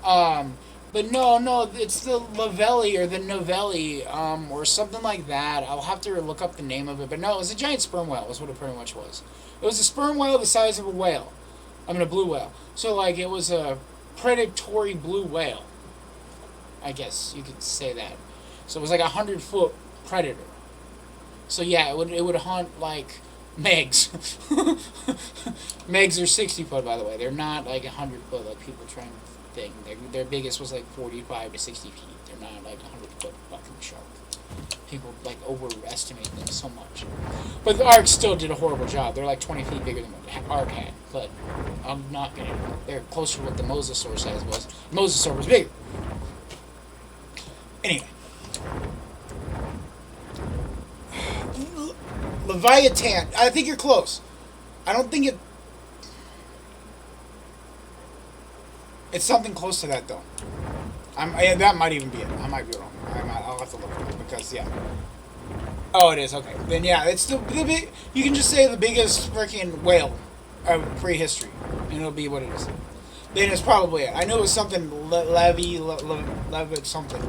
But no, it's the Lavelli or the Novelli, or something like that. I'll have to look up the name of it. But no, it was a giant sperm whale, is what it pretty much was. It was a sperm whale the size of a whale. I mean, a blue whale. So, like, it was a predatory blue whale. I guess you could say that. So it was like a 100-foot predator. So yeah, it would hunt like Megs. Megs are 60 foot, by the way. They're not like 100 foot like people try and think. Their biggest was like 45 to 60 feet. They're not like 100 foot fucking shark. People like overestimate them so much. But the Ark still did a horrible job. They're like 20 feet bigger than what the Ark had. But I'm not gonna. They're closer to what the Mosasaur size was. Mosasaur was bigger. Anyway. Leviathan. I think you're close. I don't think it's something close to that, though. That might even be it. I might be wrong. I'll have to look at it because, yeah. Oh, it is. Okay. Then, yeah, it's the big... You can just say the biggest freaking whale of prehistory, and it'll be what it is. Then it's probably it. I knew it was something Levy something.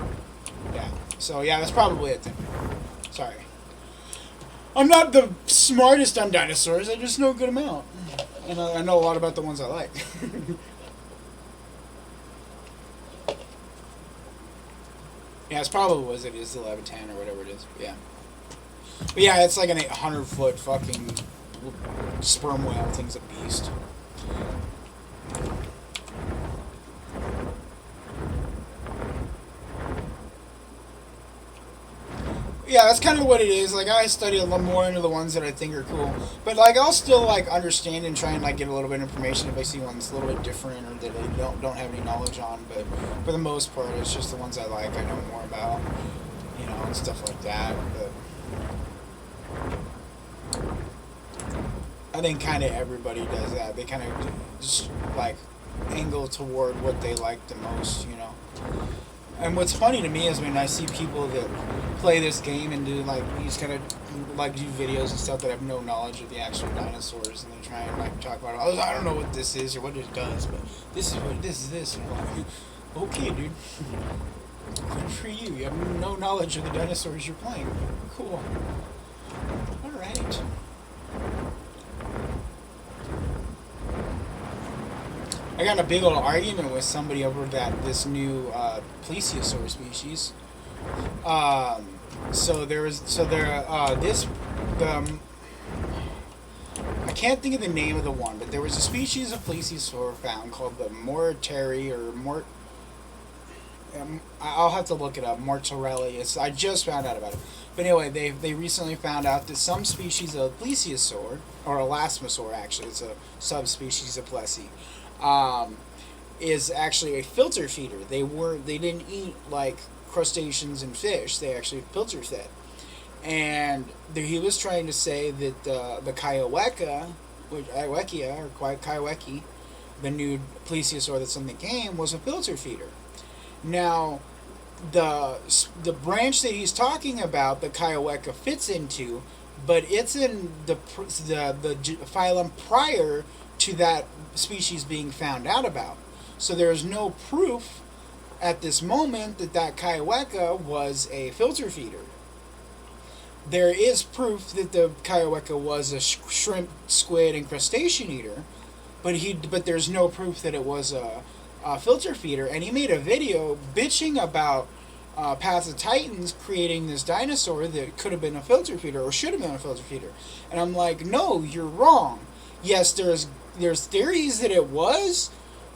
Yeah. So, yeah, that's probably it then. Sorry. I'm not the smartest on dinosaurs. I just know a good amount. And I know a lot about the ones I like. Yeah, it's probably what it is, the Leviathan or whatever it is. Yeah. But yeah, it's like an 800-foot fucking sperm whale. Thing's a beast. Yeah, that's kind of what it is. Like, I study a little more into the ones that I think are cool. But, like, I'll still, like, understand and try and, like, get a little bit of information if I see one that's a little bit different or that I don't have any knowledge on. But for the most part, it's just the ones I like, I know more about, you know, and stuff like that. But I think kind of everybody does that. They kind of just, like, angle toward what they like the most, you know. And what's funny to me is when I see people that play this game and do like these kind of like do videos and stuff that have no knowledge of the actual dinosaurs, and they try and like talk about, oh, I don't know what this is or what it does, but this is what this is this. And I'm like, okay, dude, good for you. You have no knowledge of the dinosaurs you're playing. Cool. All right. I got in a big old argument with somebody over this new plesiosaur species. I can't think of the name of the one, but there was a species of plesiosaur found called the Moritari or I'll have to look it up. Mortarelli. I just found out about it. But anyway, they recently found out that some species of plesiosaur, or elasmosaur actually, it's a subspecies of plesi, is actually a filter feeder. They didn't eat like crustaceans and fish. They actually filter fed. And he was trying to say that the Kaioweka, the new plesiosaur that's in the game, was a filter feeder. Now, the branch that he's talking about, the Kaioweka fits into, but it's in the phylum prior to that species being found out about. So there is no proof at this moment that Kaioweka was a filter feeder. There is proof that the Kaioweka was a shrimp, squid, and crustacean eater, but there's no proof that it was a filter feeder. And he made a video bitching about Path of Titans creating this dinosaur that could have been a filter feeder or should have been a filter feeder. And I'm like, no, you're wrong. Yes, there's theories that it was,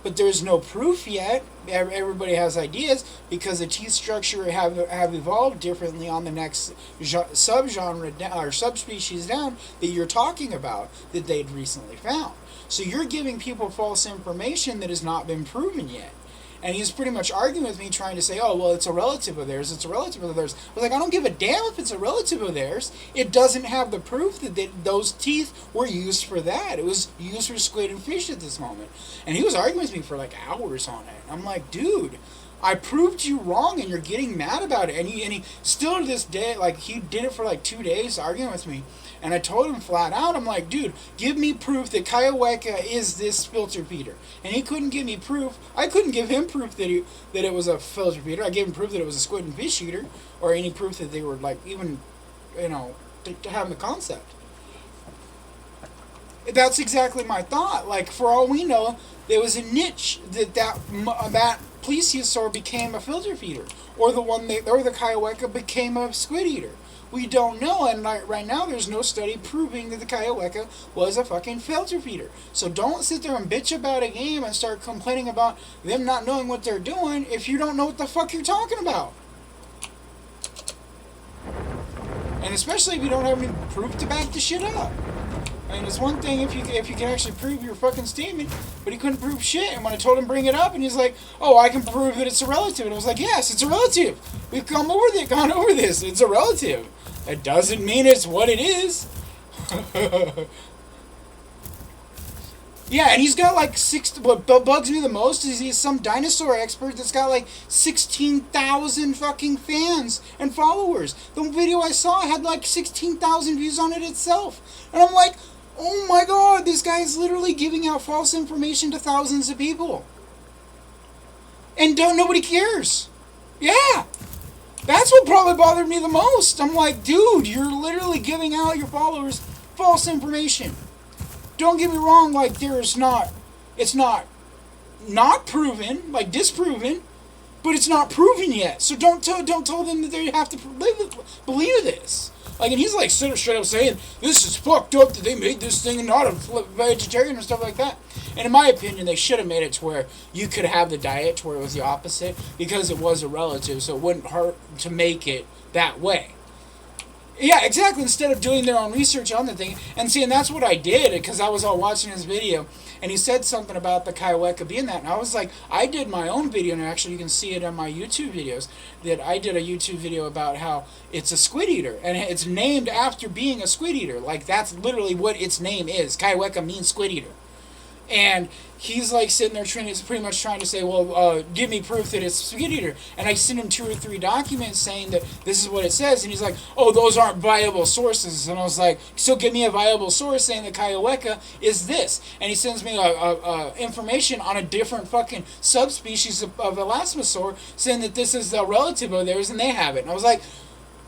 but there's no proof yet. Everybody has ideas because the teeth structure have evolved differently on the next subgenre or subspecies down that you're talking about that they'd recently found. So you're giving people false information that has not been proven yet. And he's pretty much arguing with me, trying to say, oh, well, it's a relative of theirs, it's a relative of theirs. I was like, I don't give a damn if it's a relative of theirs. It doesn't have the proof that those teeth were used for that. It was used for squid and fish at this moment. And he was arguing with me for like hours on it. I'm like, dude, I proved you wrong and you're getting mad about it. And he still to this day, like, he did it for like 2 days arguing with me. And I told him flat out, I'm like, dude, give me proof that Kaioweka is this filter feeder. And he couldn't give me proof. I couldn't give him proof that it was a filter feeder. I gave him proof that it was a squid and fish eater, or any proof that they were, like, even, to have the concept. That's exactly my thought. Like, for all we know, there was a niche that plesiosaur became a filter feeder, or the Kaioweka became a squid eater. We don't know, and right now there's no study proving that the Kaioweka was a fucking filter feeder. So don't sit there and bitch about a game and start complaining about them not knowing what they're doing if you don't know what the fuck you're talking about. And especially if you don't have any proof to back the shit up. I mean, it's one thing if you can actually prove your fucking statement, but he couldn't prove shit. And when I told him bring it up, and he's like, "Oh, I can prove that it's a relative," and I was like, "Yes, it's a relative. We've gone over this. It's a relative. That doesn't mean it's what it is." Yeah, and he's got like what bugs me the most is he's some dinosaur expert that's got like 16,000 fucking fans and followers. The video I saw had like 16,000 views on it itself, and I'm like, oh my god, this guy is literally giving out false information to thousands of people, and nobody cares. Yeah, that's what probably bothered me the most. I'm like, dude, you're literally giving out your followers false information. Don't get me wrong, like, it's not proven, like, disproven, but it's not proven yet. So don't tell them that they have to believe this. Like, and he's like straight up saying, this is fucked up that they made this thing and not a vegetarian and stuff like that. And in my opinion, they should have made it to where you could have the diet to where it was the opposite, because it was a relative, so it wouldn't hurt to make it that way. Yeah, exactly. Instead of doing their own research on the thing. And see, and that's what I did, because I was all watching his video, and he said something about the Kaioweka being that. And I was like, I did my own video, and actually you can see it on my YouTube videos, that I did a YouTube video about how it's a squid eater. And it's named after being a squid eater. Like, that's literally what its name is. Kaioweka means squid eater. And he's like sitting there pretty much trying to say, well, give me proof that it's squid eater. And I sent him 2 or 3 documents saying that this is what it says. And he's like, oh, those aren't viable sources. And I was like, so give me a viable source saying that Kaioweka is this. And he sends me information on a different fucking subspecies of Elasmosaur saying that this is a relative of theirs and they have it. And I was like,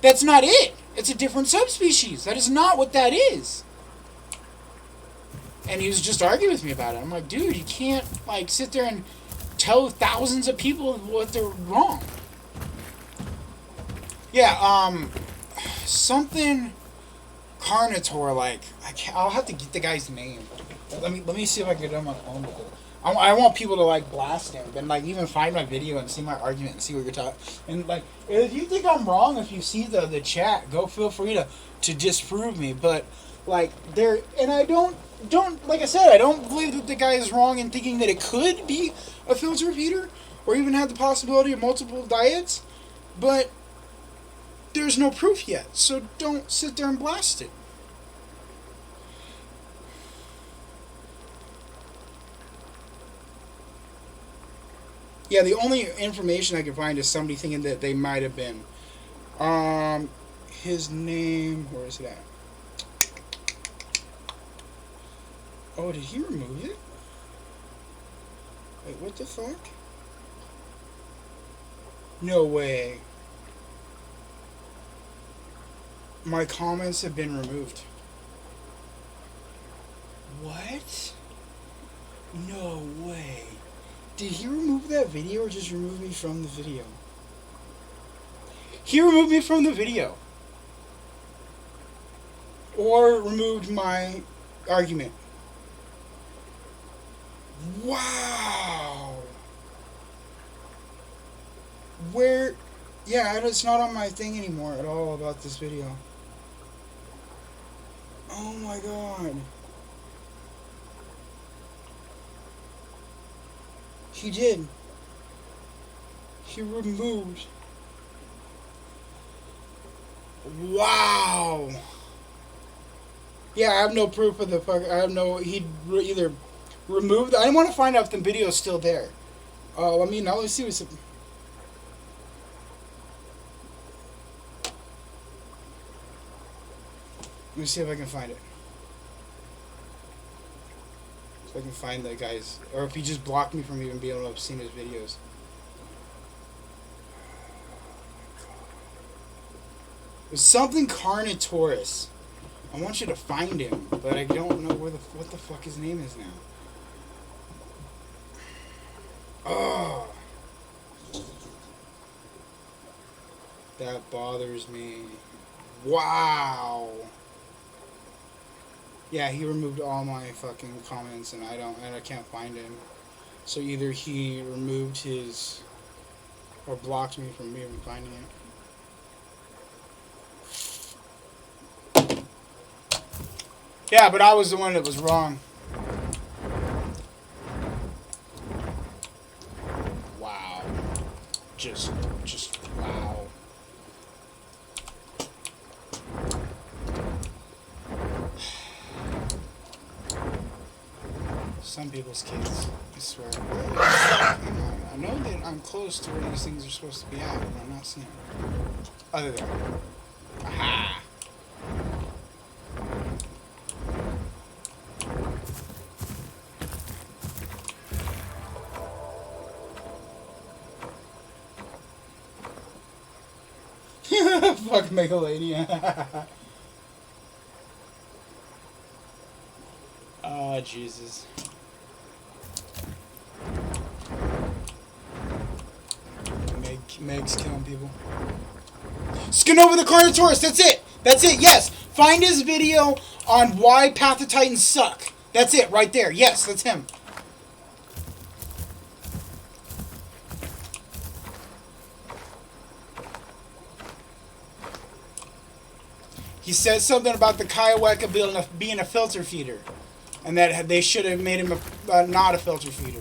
that's not it. It's a different subspecies. That is not what that is. And he was just arguing with me about it. I'm like, dude, you can't, like, sit there and tell thousands of people what they're wrong. Yeah, something Carnotaur, like, I'll have to get the guy's name. Let me see if I can get it on my phone. I want people to, like, blast him and, like, even find my video and see my argument and see what you're talking. And, like, if you think I'm wrong, if you see the chat, go feel free to disprove me. But, like, and I don't, like I said, I don't believe that the guy is wrong in thinking that it could be a filter feeder or even have the possibility of multiple diets, but there's no proof yet, so don't sit there and blast it. Yeah, the only information I can find is somebody thinking that they might have been. His name, where is it at? Oh, did he remove it? Wait, what the fuck? No way. My comments have been removed. What? No way. Did he remove that video or just remove me from the video? He removed me from the video. Or removed my argument. Wow. Where? Yeah, it's not on my thing anymore at all about this video. Oh my god. He did. He removed. Wow. Yeah, I have no proof of the fuck. I have no. He either removed. I want to find out if the video is still there. Let me know. Let's see what's. Let me see if I can find it. If I can find that guy's, or if he just blocked me from even being able to have seen his videos. There's something Carnotaurus. I want you to find him, but I don't know what the fuck his name is now. Oh, that bothers me. Wow. Yeah, he removed all my fucking comments, and I can't find him. So either he removed his, or blocked me from even finding it. Yeah, but I was the one that was wrong. Wow. Just wow. Some people's kids, I swear. I know that I'm close to where these things are supposed to be at, but I'm not seeing it. Other than, aha! Fuck Megalania. Oh, Jesus. Meg's killing people. Skin over the Carnotaurus, that's it! That's it, yes! Find his video on why Path of Titans suck. That's it, right there. Yes, that's him. He says something about the Kaioweka being a filter feeder. And that they should have made him not a filter feeder.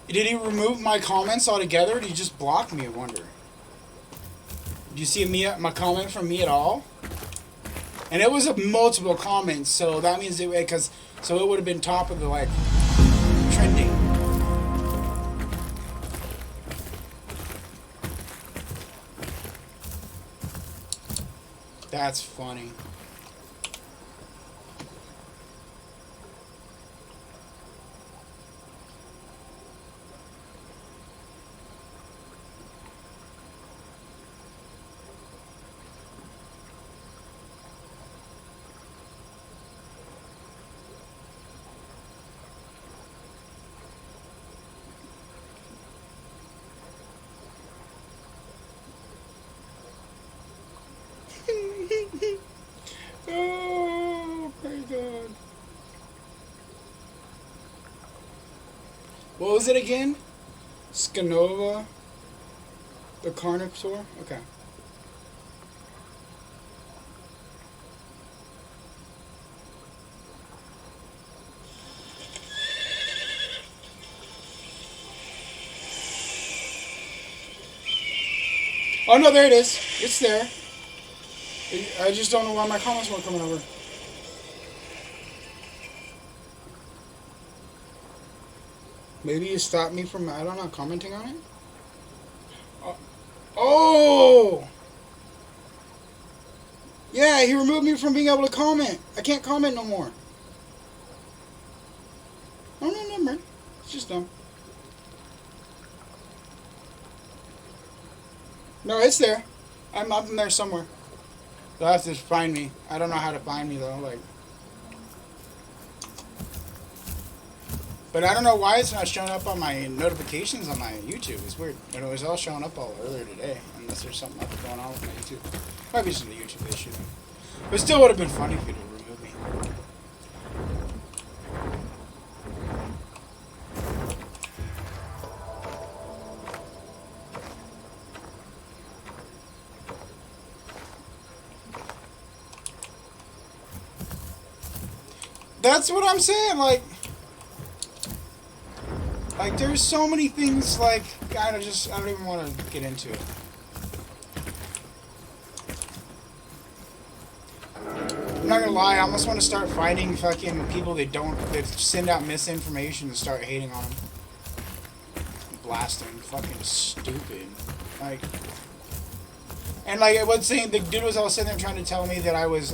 Did he remove my comments altogether? Or did he just block me, I wonder? Do you see my comment from me at all? And it was a multiple comments, so that means it so it would have been top of the like trending. That's funny. Oh my god. What was it again? Scanova? The Carnotaur? Okay. Oh no, there it is. It's there. I just don't know why my comments weren't coming over. Maybe you stopped me from, I don't know, commenting on it? Oh! Yeah, he removed me from being able to comment. I can't comment no more. Oh, no, never mind. It's just dumb. No, it's there. I'm up in there somewhere. They'll have to find me. I don't know how to find me, though. Like, But I don't know why it's not showing up on my notifications on my YouTube. It's weird. It was all showing up all earlier today, unless there's something else going on with my YouTube. Might be just a YouTube issue. But it still would have been funny if you to remove me. That's what I'm saying, like there's so many things, like, I don't even want to get into it. I'm not gonna lie, I almost want to start finding fucking people that send out misinformation and start hating on them. Blasting, fucking stupid. Like, and like, I was saying, the dude was all sitting there trying to tell me that I was,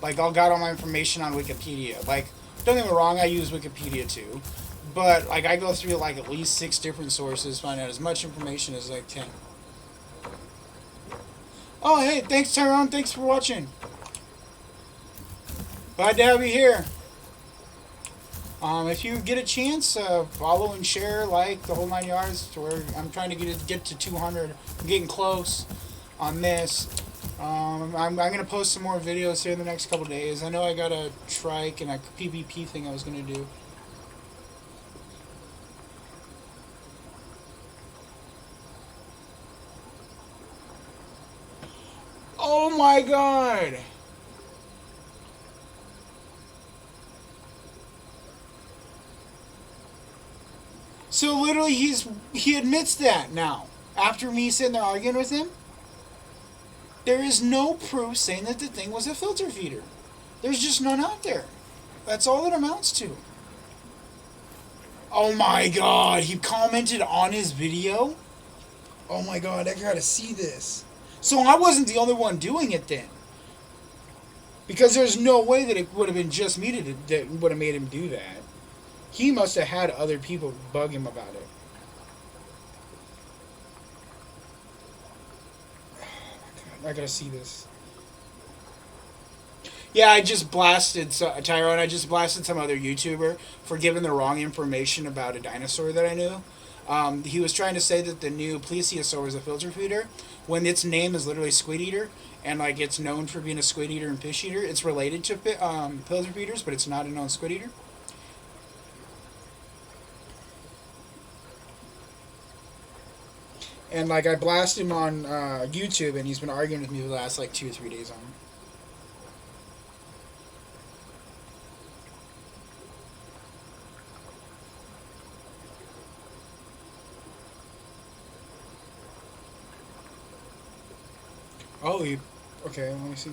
like, I got all my information on Wikipedia. Like, don't get me wrong, I use Wikipedia too. But, like, I go through, like, at least 6 different sources, find out as much information as I can. Oh, hey, thanks, Tyrone. Thanks for watching. Glad to have you here. If you get a chance, follow and share, like, the whole 9 yards. To where I'm trying to get to 200. I'm getting close on this. I'm going to post some more videos here in the next couple days. I know I got a trike and a PvP thing I was going to do. Oh my god! So literally he admits that now. After me sitting there arguing with him, there is no proof saying that the thing was a filter feeder. There's just none out there. That's all it amounts to. Oh my god, he commented on his video? Oh my god, I gotta see this. So I wasn't the only one doing it then. Because there's no way that it would have been just me that would have made him do that. He must have had other people bug him about it. Oh my god, I gotta see this. Yeah, I just blasted Tyrone. I just blasted some other YouTuber for giving the wrong information about a dinosaur that I knew. He was trying to say that the new plesiosaur is a filter feeder, when its name is literally squid eater, and like it's known for being a squid eater and fish eater. It's related to filter feeders, but it's not a known squid eater. And like I blasted him on YouTube, and he's been arguing with me for the last like 2 or 3 days on it. Oh, okay, let me see.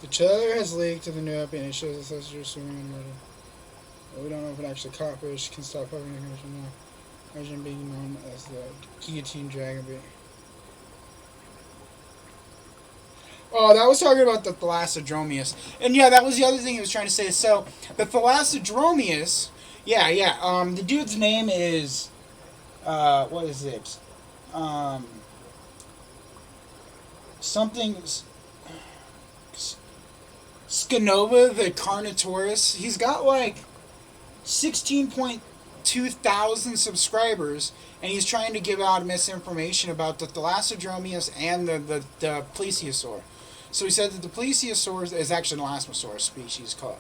The trailer has leaked to the new update and it shows the sensor swimming ready. But we don't know if it actually caught fish, can stop hovering the condition now. Imagine being known as the guillotine dragonbait. Oh, that was talking about the Thalassodromeus. And yeah, that was the other thing he was trying to say. So, the Thalassodromeus, yeah, the dude's name is... what is it? Something... Scanova the Carnotaurus. He's got like 16.2 thousand subscribers, and he's trying to give out misinformation about the Thalassodromeus and the plesiosaur. So he said that the plesiosaur is actually an elasmosaurus species called...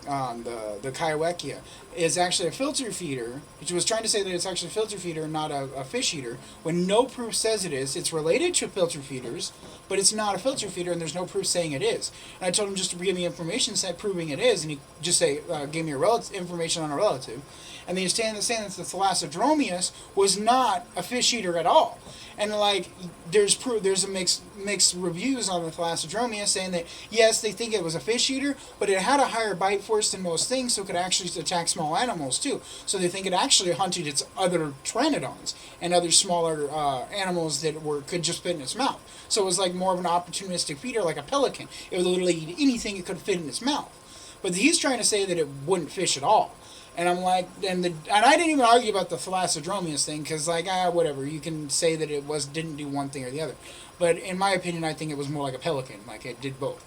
the Kaiwekia is actually a filter feeder, which was trying to say that it's actually a filter feeder, not a fish eater, when no proof says it is. It's related to filter feeders, but it's not a filter feeder, and there's no proof saying it is. And I told him just to give me information proving it is, and he just gave me information on a relative. And then he's saying that the Thalassodromeus was not a fish eater at all. And like, there's a mixed reviews on the Thalassodromeus saying that yes, they think it was a fish eater, but it had a higher bite force than most things, so it could actually attack small animals too. So they think it actually hunted its other pteranodons and other smaller animals that could just fit in its mouth. So it was like more of an opportunistic feeder, like a pelican. It would literally eat anything it could fit in its mouth. But he's trying to say that it wouldn't fish at all. And I'm like, and I didn't even argue about the Thalassodromeus thing, because like, whatever, you can say that it didn't do one thing or the other. But in my opinion, I think it was more like a pelican, like it did both.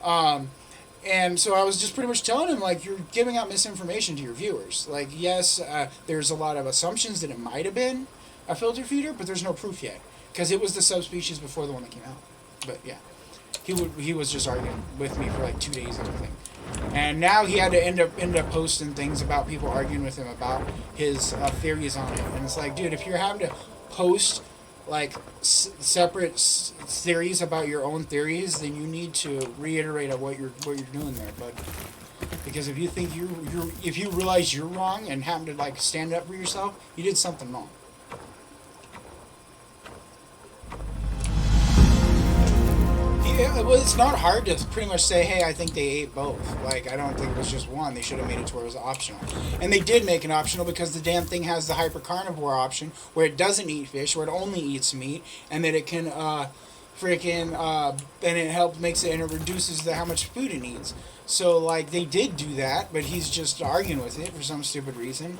And so I was just pretty much telling him, like, you're giving out misinformation to your viewers. Like, yes, there's a lot of assumptions that it might have been a filter feeder, but there's no proof yet. Because it was the subspecies before the one that came out. But, yeah. He was just arguing with me for, like, 2 days or something. And now he had to end up posting things about people arguing with him about his theories on it. And it's like, dude, if you're having to post like separate theories about your own theories, then you need to reiterate what you're doing there, bud. Because if you think if you realize you're wrong and happen to like stand up for yourself, you did something wrong. Yeah, well, it's not hard to pretty much say, hey, I think they ate both. Like, I don't think it was just one. They should have made it to where it was optional. And they did make it optional because the damn thing has the hypercarnivore option where it doesn't eat fish, where it only eats meat, and that it can, and it makes it, and it reduces how much food it needs. So, like, they did do that, but he's just arguing with it for some stupid reason.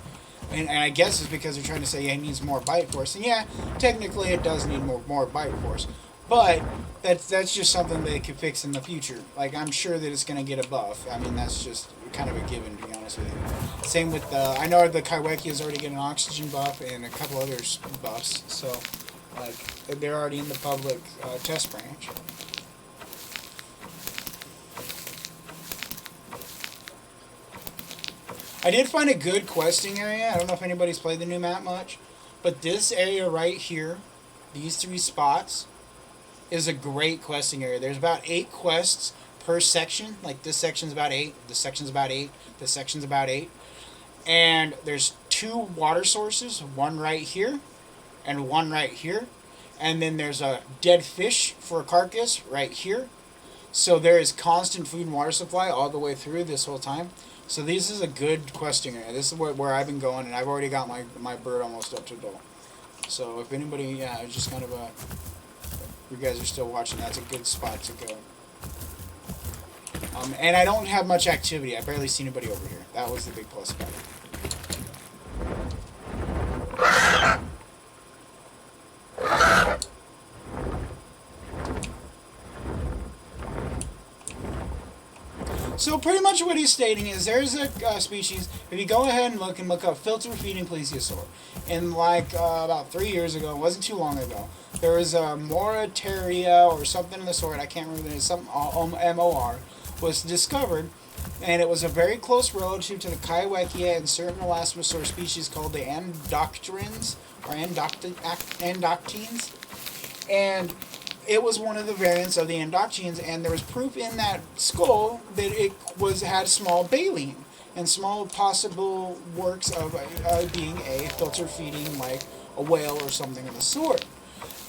And I guess it's because they're trying to say, yeah, it needs more bite force. And yeah, technically it does need more bite force. But that's just something they could fix in the future. Like, I'm sure that it's going to get a buff. I mean, that's just kind of a given, to be honest with you. Same with I know the Kaiweki is already getting an oxygen buff and a couple other buffs. So, like, they're already in the public test branch. I did find a good questing area. I don't know if anybody's played the new map much. But this area right here, these 3 spots, is a great questing area. There's about 8 quests per section. Like, this section's about 8, this section's about 8, this section's about 8. And there's 2 water sources, one right here and one right here. And then there's a dead fish for a carcass right here. So there is constant food and water supply all the way through this whole time. So this is a good questing area. This is where I've been going, and I've already got my bird almost up to adult. So if anybody, yeah, it's just kind of a... you guys are still watching, that's a good spot to go. And I don't have much activity. I barely see anybody over here. That was the big plus about it. So pretty much what he's stating is there's a species, if you go ahead and look up filter feeding plesiosaur, and like about 3 years ago, it wasn't too long ago, there was a Moritaria or something of the sort, I can't remember, some MOR, was discovered, and it was a very close relative to the Kaiwekia and certain elasmosaur species called the Andoctrines, or Andoctines, and it was one of the variants of the Andoctines, and there was proof in that skull that it had small baleen and small possible works of being a filter feeding like a whale or something of the sort.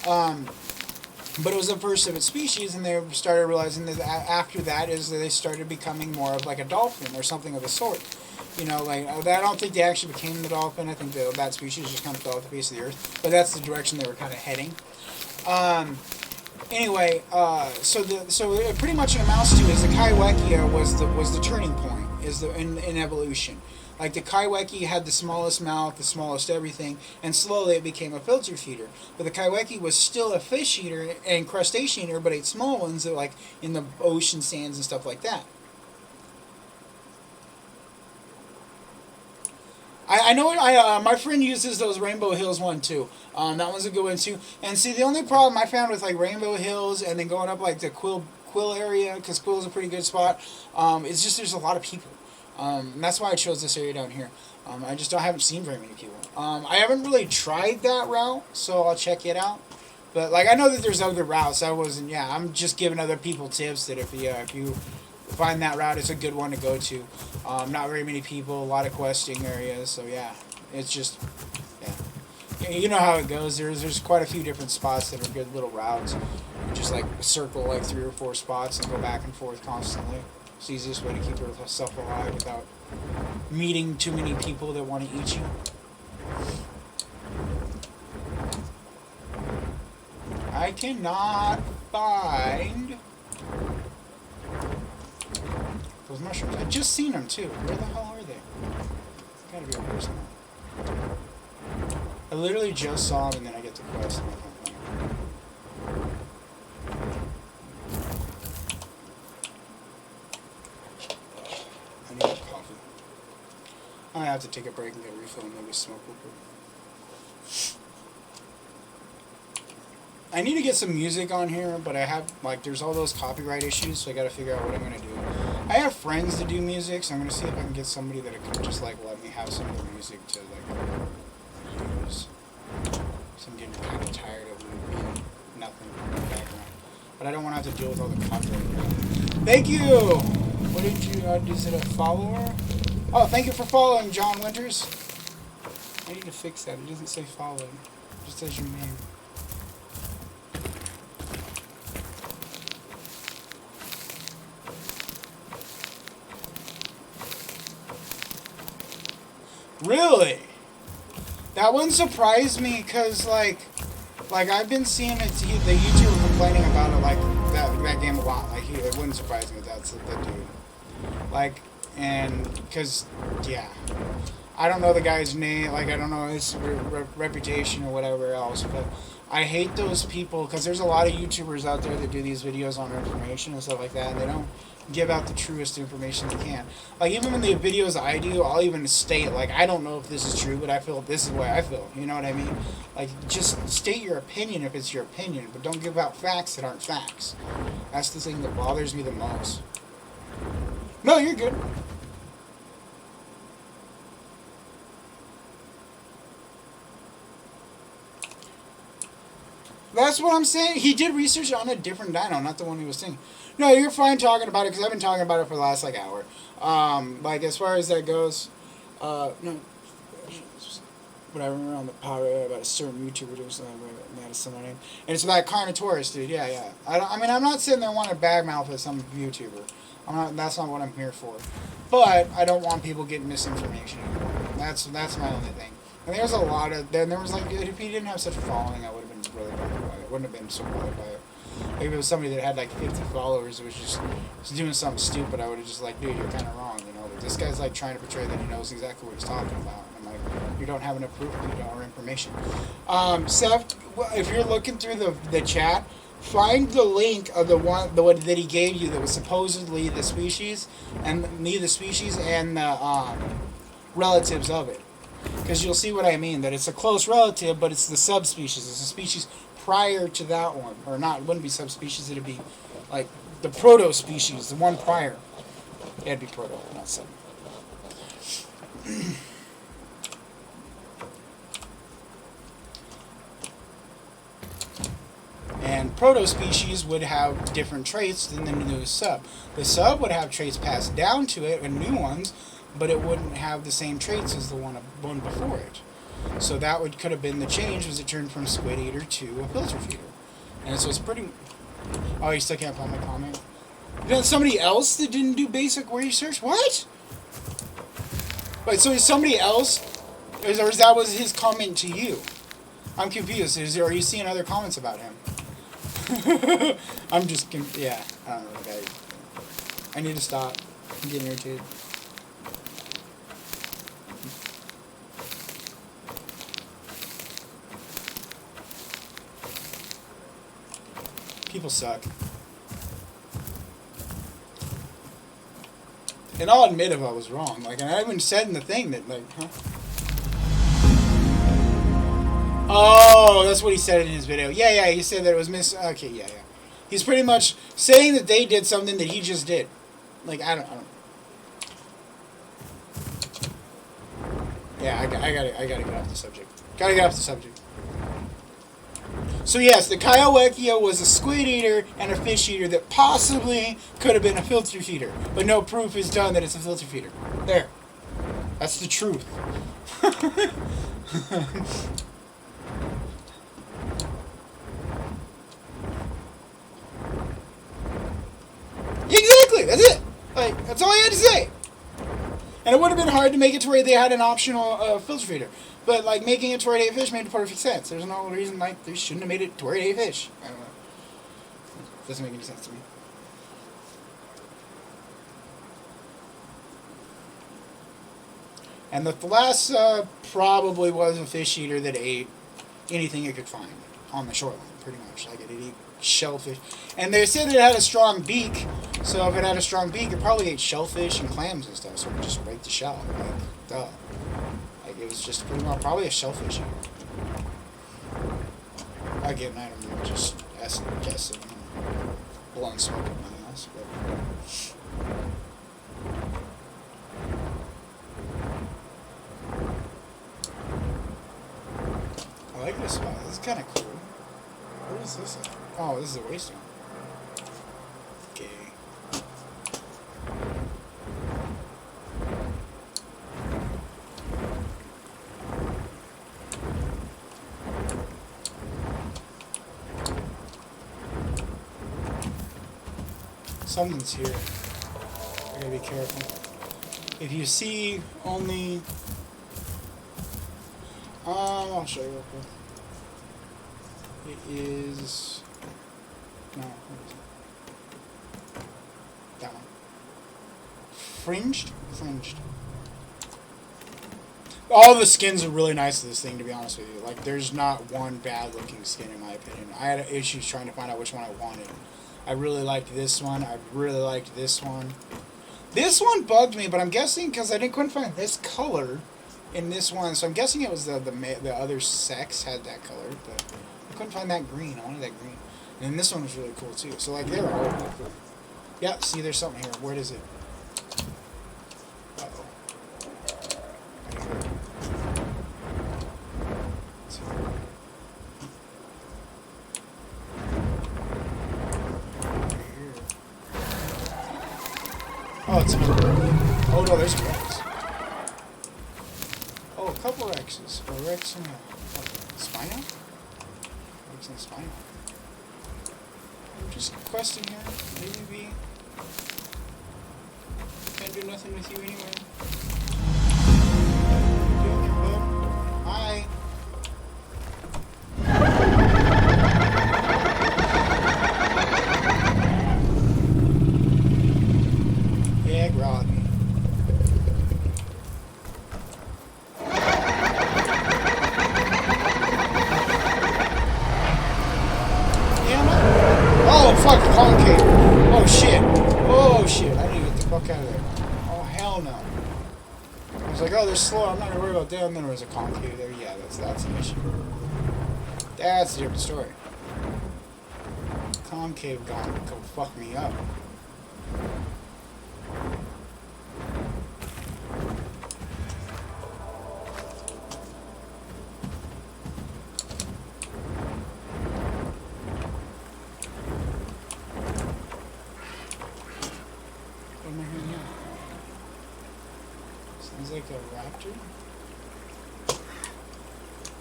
But it was the first of its species, and they started realizing that after that they started becoming more of like a dolphin or something of the sort. You know, like, I don't think they actually became the dolphin. I think that species just kind of fell off the face of the earth. But that's the direction they were kind of heading. Anyway, so it pretty much amounts to is the Kaiwekia was the turning point in evolution. Like, the Kaiweki had the smallest mouth, the smallest everything, and slowly it became a filter feeder. But the Kaiweki was still a fish eater and crustacean eater, but ate small ones that, like, in the ocean sands and stuff like that. I know my friend uses those Rainbow Hills one too. That one's a good one too. And see, the only problem I found with like Rainbow Hills and then going up like the Quill area, because Quill is a pretty good spot, it's just there's a lot of people. And that's why I chose this area down here. I haven't seen very many people. I haven't really tried that route, so I'll check it out. But like, I know that there's other routes. I'm just giving other people tips that if you find that route, it's a good one to go to. Not very many people, a lot of questing areas, so yeah, it's just, yeah. You know how it goes. There's quite a few different spots that are good little routes. Just like circle like 3 or 4 spots and go back and forth constantly. It's the easiest way to keep yourself alive without meeting too many people that want to eat you. I cannot find those mushrooms. I just seen them too. Where the hell are they? Gotta be over somewhere. I literally just saw them and then I get the quest and I can't find them. have to take a break and get a refill and maybe smoke real quick. I need to get some music on here, but I have, like, there's all those copyright issues, so I gotta figure out what I'm gonna do. I have friends that do music, so I'm gonna see if I can get somebody that can just, like, let me have some of their music to, like, use. So I'm getting kind of tired of it being nothing in the background. But I don't want to have to deal with all the copyright. Thank you! What did you, is it a follower? Oh, thank you for following, John Winters. I need to fix that. It doesn't say follow. It just says your name. Really? That wouldn't surprise me, because, like I've been seeing the YouTuber complaining about it, like, that game a lot. Like, it wouldn't surprise me if that's the dude. Like, and, because, yeah. I don't know the guy's name, like, I don't know his reputation or whatever else, but I hate those people, because there's a lot of YouTubers out there that do these videos on information and stuff like that, and they don't give out the truest information they can. Like, even in the videos I do, I'll even state, like, I don't know if this is true, but I feel this is the way I feel. You know what I mean? Like, just state your opinion if it's your opinion, but don't give out facts that aren't facts. That's the thing that bothers me the most. No, you're good. That's what I'm saying. He did research on a different dino, not the one he was saying. No, you're fine talking about it, because I've been talking about it for the last, like, hour. Like, as far as that goes, no, but I remember on the power about a certain YouTuber doing something that is someone name, and it's about Carnotaurus, dude. Yeah. I mean, I'm not sitting there wanting to badmouth at some YouTuber. That's not what I'm here for. But I don't want people getting misinformation anymore. That's my only thing. And there's a lot of, then there was, like, if he didn't have such a following, I would have been really bothered by it. Wouldn't have been so bothered by it. If it was somebody that had, like, 50 followers, it was just doing something stupid, I would have just, like, dude, you're kind of wrong, you know. This guy's, like, trying to portray that he knows exactly what he's talking about. And I'm like, you don't have enough proof, you don't have information. Seth, if you're looking through the chat, find the link of the one that he gave you that was supposedly the species, and the relatives of it. Because you'll see what I mean, that it's a close relative, but it's the subspecies. It's a species prior to that one. Or not, it wouldn't be subspecies, it'd be like the proto-species, the one prior. It'd be proto, not sub. And proto-species would have different traits than the new sub. The sub would have traits passed down to it, and new ones, but it wouldn't have the same traits as the one before it. So that could have been the change, was it turned from squid eater to a filter feeder. And so it's pretty... Oh, you still can't find my comment? Then somebody else that didn't do basic research? What? Wait, so is somebody else, or that was his comment to you? I'm confused. Are you seeing other comments about him? I'm just, yeah, I don't know, okay. I need to stop. I'm getting irritated. People suck. And I'll admit if I was wrong. Like, and I even said in the thing that, like, huh? Oh, that's what he said in his video. Yeah, he said that it was okay, yeah. He's pretty much saying that they did something that he just did. Like, I don't. Yeah, I gotta get off the subject. Gotta get off the subject. So yes, the Kyoekio was a squid eater and a fish eater that possibly could have been a filter feeder, but no proof is done that it's a filter feeder. There. That's the truth. Exactly, that's it. Like, that's all I had to say. And it would have been hard to make it to where they had an optional filter feeder. But, like, making it to where it ate fish made perfect sense. There's no reason, like, they shouldn't have made it to where it ate fish. I don't know. It doesn't make any sense to me. And the Thalassa probably was a fish eater that ate anything it could find on the shoreline, pretty much. Like, it ate shellfish. And they said that it had a strong beak, so if it had a strong beak, it probably ate shellfish and clams and stuff, so it would just break the shell. Like, duh. it was just pretty much probably a shellfish here. Again, I don't know, just guessing. Blowing smoke at my ass, but. I like this spot. This is kind of cool. What is this at? Oh, this is a wasteland. Okay. Something's here. I gotta be careful. If you see only... I'll show you real quick. It is... No, what is it? That one. Fringed? Fringed. All the skins are really nice to this thing, to be honest with you. Like, there's not one bad looking skin in my opinion. I had issues trying to find out which one I wanted. I really liked this one. I really liked this one. This one bugged me, but I'm guessing because I couldn't find this color in this one, so I'm guessing it was the other sex had that color, but I couldn't find that green. I wanted that green. And then this one was really cool too. So like they're all really cool. Yeah, see, there's something here. Where is it? Uh-oh. Oh, it's another. Oh no, there's a Rex. Oh, a couple Rexes. A Rex and a Spino? Rex and a Spino. I'm just questing here. Maybe. Can't do nothing with you anyway. Doing there, bud? Hi. Fuck, concave. Oh shit. Oh shit. I need to get the fuck out of there. Oh hell no. I was like, oh, they're slow. I'm not gonna worry about them. And then there was a concave there. Yeah, that's an issue. That's a different story. Concave gone. Go fuck me up. Sounds like a raptor.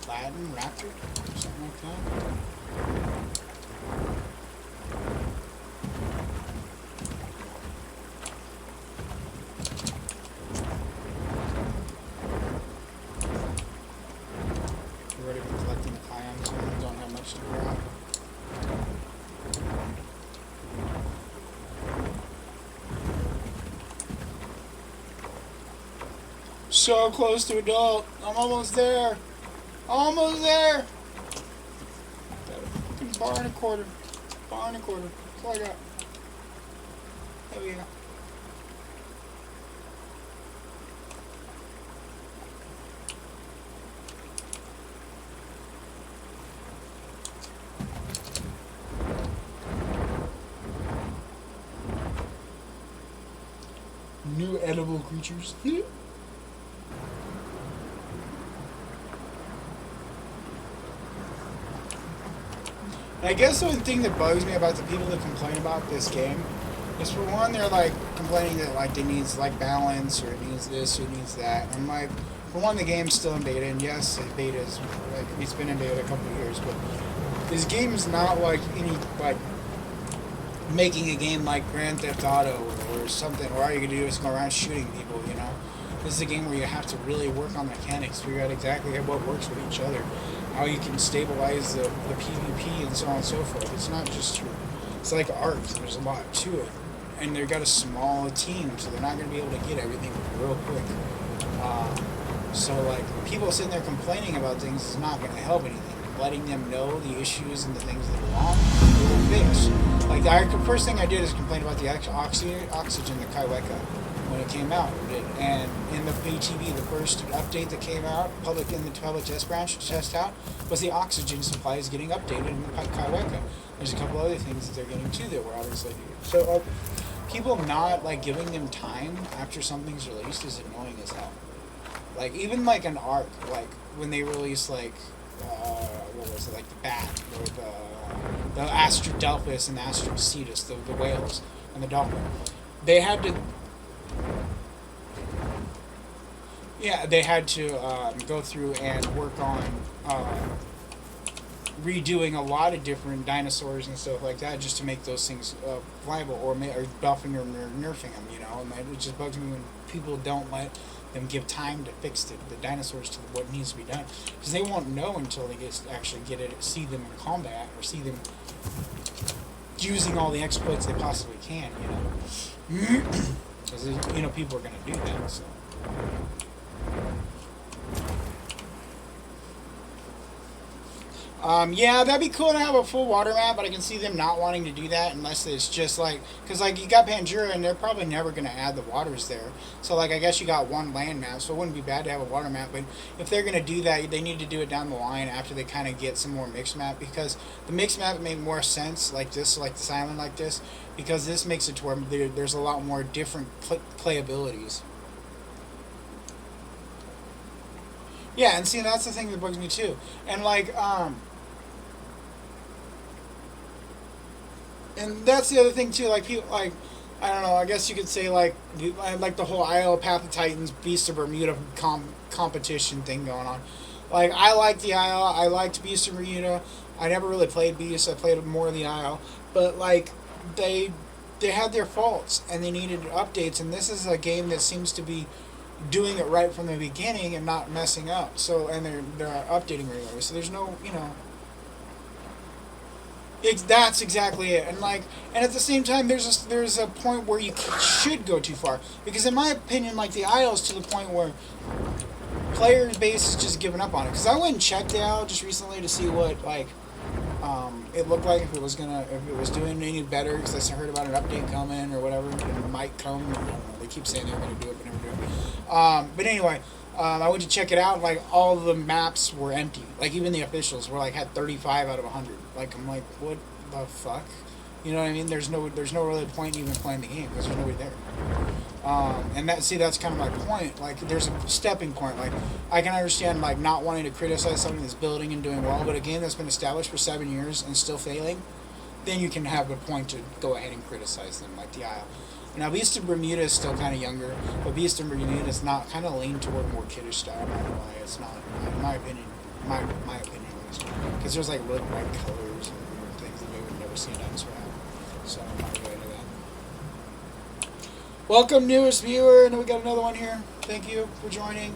Latin raptor? Something like that. We've already been collecting the clams and we don't have much to grab. So close to adult. I'm almost there. Almost there. Got a fucking bar and a quarter. Bar and a quarter. That's all I got. Hell yeah. New edible creatures. I guess the one thing that bugs me about the people that complain about this game is, for one, they're like complaining that like it needs like balance, or it needs this, or it needs that. And I'm like, for one, the game's still in beta, and yes, beta is like, it's been in beta a couple of years, but this game is not like any like making a game like Grand Theft Auto or something where all you can do is go around shooting people. You know, this is a game where you have to really work on mechanics, figure out exactly what works with each other, how you can stabilize the PvP and so on and so forth. It's not just it's like art. There's a lot to it, and they've got a small team, so they're not going to be able to get everything real quick. So like people sitting there complaining about things is not going to help anything. Letting them know the issues and the things that are wrong, they will fix. Like the first thing I did is complain about the oxygen, the Kaiweka. when it came out. And in the ATV, the first update that came out, in the public test branch to test out, was the oxygen supply is getting updated in the Kaiweka. There's a couple other things that they're getting too that were obviously so. People not like giving them time after something's released is annoying as hell. Like even like an arc, like when they released like what was it, like the bat or the Astrodelphus and the Astrocetus, the whales and the dolphin. They had to go through and work on redoing a lot of different dinosaurs and stuff like that just to make those things viable, or buffing or nerfing them, you know. And it just bugs me when people don't let them give time to fix the dinosaurs to what needs to be done, because they won't know until they see them in combat or see them using all the exploits they possibly can, you know. Because you know people are going to do that. So. Yeah, that'd be cool to have a full water map, but I can see them not wanting to do that unless it's just like, because like you got Pangea and they're probably never going to add the waters there. So like I guess you got one land map, so it wouldn't be bad to have a water map. But if they're going to do that, they need to do it down the line after they kind of get some more mixed map, because the mixed map make more sense like this, like this island like this, because this makes it to where there's a lot more different playabilities. Yeah, and see, that's the thing that bugs me too. And like, and that's the other thing too. Like people, like I don't know. I guess you could say like the whole Isle of Path of Titans, Beast of Bermuda competition thing going on. Like I like the Isle. I liked Beast of Bermuda. I never really played Beast. I played more of the Isle. But like they had their faults and they needed updates. And this is a game that seems to be doing it right from the beginning and not messing up. So and they're updating regularly. So there's no, you know. That's exactly it, and at the same time, there's a point where you should go too far, because in my opinion, like the Isle's to the point where player base is just giving up on it. Because I went and checked the Isle just recently to see what it looked like, if it was doing any better, because I heard about an update coming or whatever, it might come. I don't know. They keep saying they're going to do it, but never do it. But anyway. I went to check it out, and like all the maps were empty. Like even the officials were like had 35 out of 100. Like I'm like, what the fuck? You know what I mean? There's no really point in even playing the game because there's nobody there. And that's kind of my point. Like there's a stepping point. Like I can understand like not wanting to criticize something that's building and doing well, but a game that's been established for 7 years and still failing, then you can have a point to go ahead and criticize them, like the Isle. Now, Beast of Bermuda is still kind of younger, but Beast of Bermuda is not kind of leaned toward more kiddish style. I don't know why. It's not, in my opinion, because there's like really bright colors and things that we would never see in dinosaur have. So I'm not really into that. Welcome, newest viewer, and we got another one here. Thank you for joining.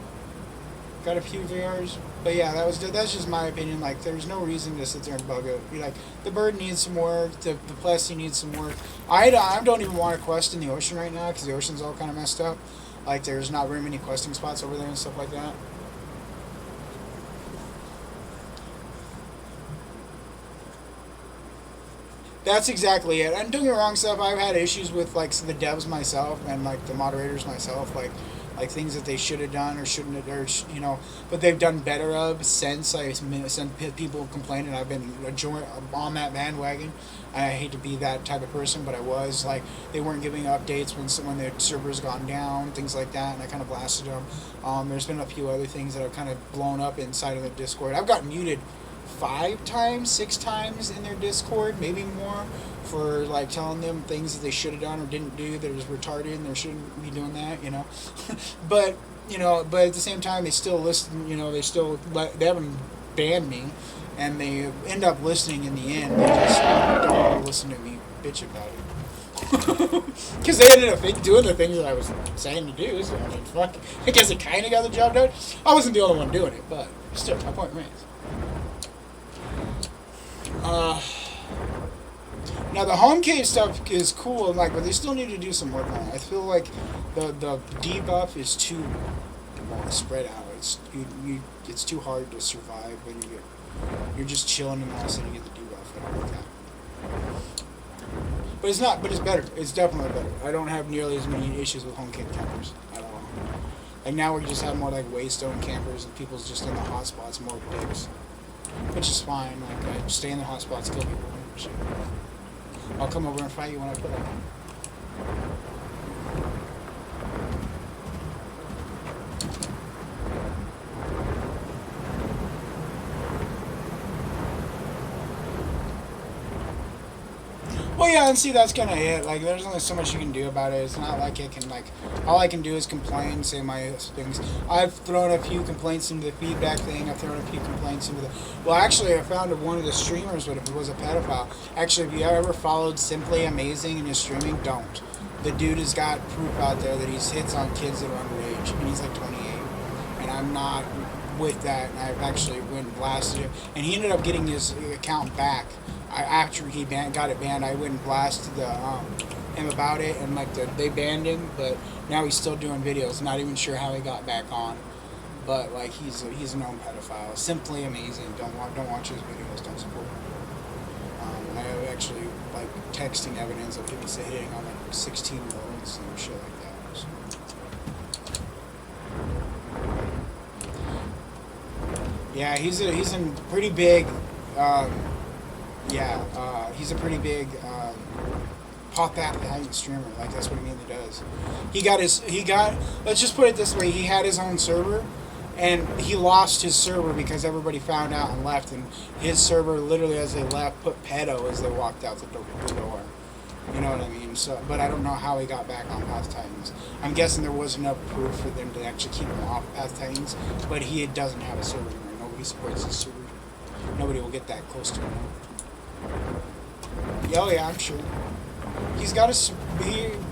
Got a few viewers. But yeah, that's just my opinion. Like, there's no reason to sit there and bug it. Be like, the bird needs some work. The Plessy needs some work. I don't even want to quest in the ocean right now because the ocean's all kind of messed up. Like, there's not very many questing spots over there and stuff like that. That's exactly it. And don't get me wrong, stuff. I've had issues with like the devs myself and like the moderators myself. Like things that they should have done or shouldn't have, or you know, but they've done better of since people complaining. I've been on that bandwagon. I hate to be that type of person, but I was. Like, they weren't giving updates when the server's gone down, things like that, and I kind of blasted them. There's been a few other things that have kind of blown up inside of the Discord. I've got muted 5 times, 6 times in their Discord, maybe more, for like telling them things that they should have done or didn't do that was retarded and they shouldn't be doing that, you know. but at the same time, they still listen. You know, they haven't banned me, and they end up listening in the end. They just don't want to listen to me bitch about it. Because they ended up doing the things that I was saying to do. So I mean, fuck. I guess it kind of got the job done. I wasn't the only one doing it, but still, my point remains. Now the home cave stuff is cool, but they still need to do some work on it. I feel like the debuff is too spread out. It's too hard to survive when you're just chilling and all of a sudden you get the debuff. I don't like that. But it's not. But it's better. It's definitely better. I don't have nearly as many issues with home camp campers at all. Like now we just have more like waystone campers and people's just in the hot spots, more dicks, which is fine. Like I stay in the hot spots, kill people. Shit. I'll come over and fight you when I put up. Well, yeah, and see, that's kind of it. Like, there's only so much you can do about it. It's not like it can, like, all I can do is complain, say my things. I've thrown a few complaints into the feedback thing. I've thrown a few complaints into the... Well, actually, I found one of the streamers, but if it was a pedophile. Actually, if you ever followed Simply Amazing in his streaming, don't. The dude has got proof out there that he's hits on kids that are underage, and he's like 28. And I'm not with that, and I've actually went and blasted him. And he ended up getting his account back. After he got it banned, I went and blasted him about it, and like they banned him, but now he's still doing videos. Not even sure how he got back on, but like he's a known pedophile. Simply Amazing. Don't watch his videos. Don't support him. I have actually like texting evidence of him hitting on like 16-year-olds and shit like that. So. Yeah, he's a pretty big. He's a pretty big pop-app streamer. Like, that's what he mainly does. Let's just put it this way, he had his own server, and he lost his server because everybody found out and left, and his server, literally as they left, put pedo as they walked out the door. You know what I mean? So, but I don't know how he got back on Path Titans. I'm guessing there was enough proof for them to actually keep him off Path Titans, but he doesn't have a server anymore. Nobody supports his server. Nobody will get that close to him. Oh yeah, I'm sure. He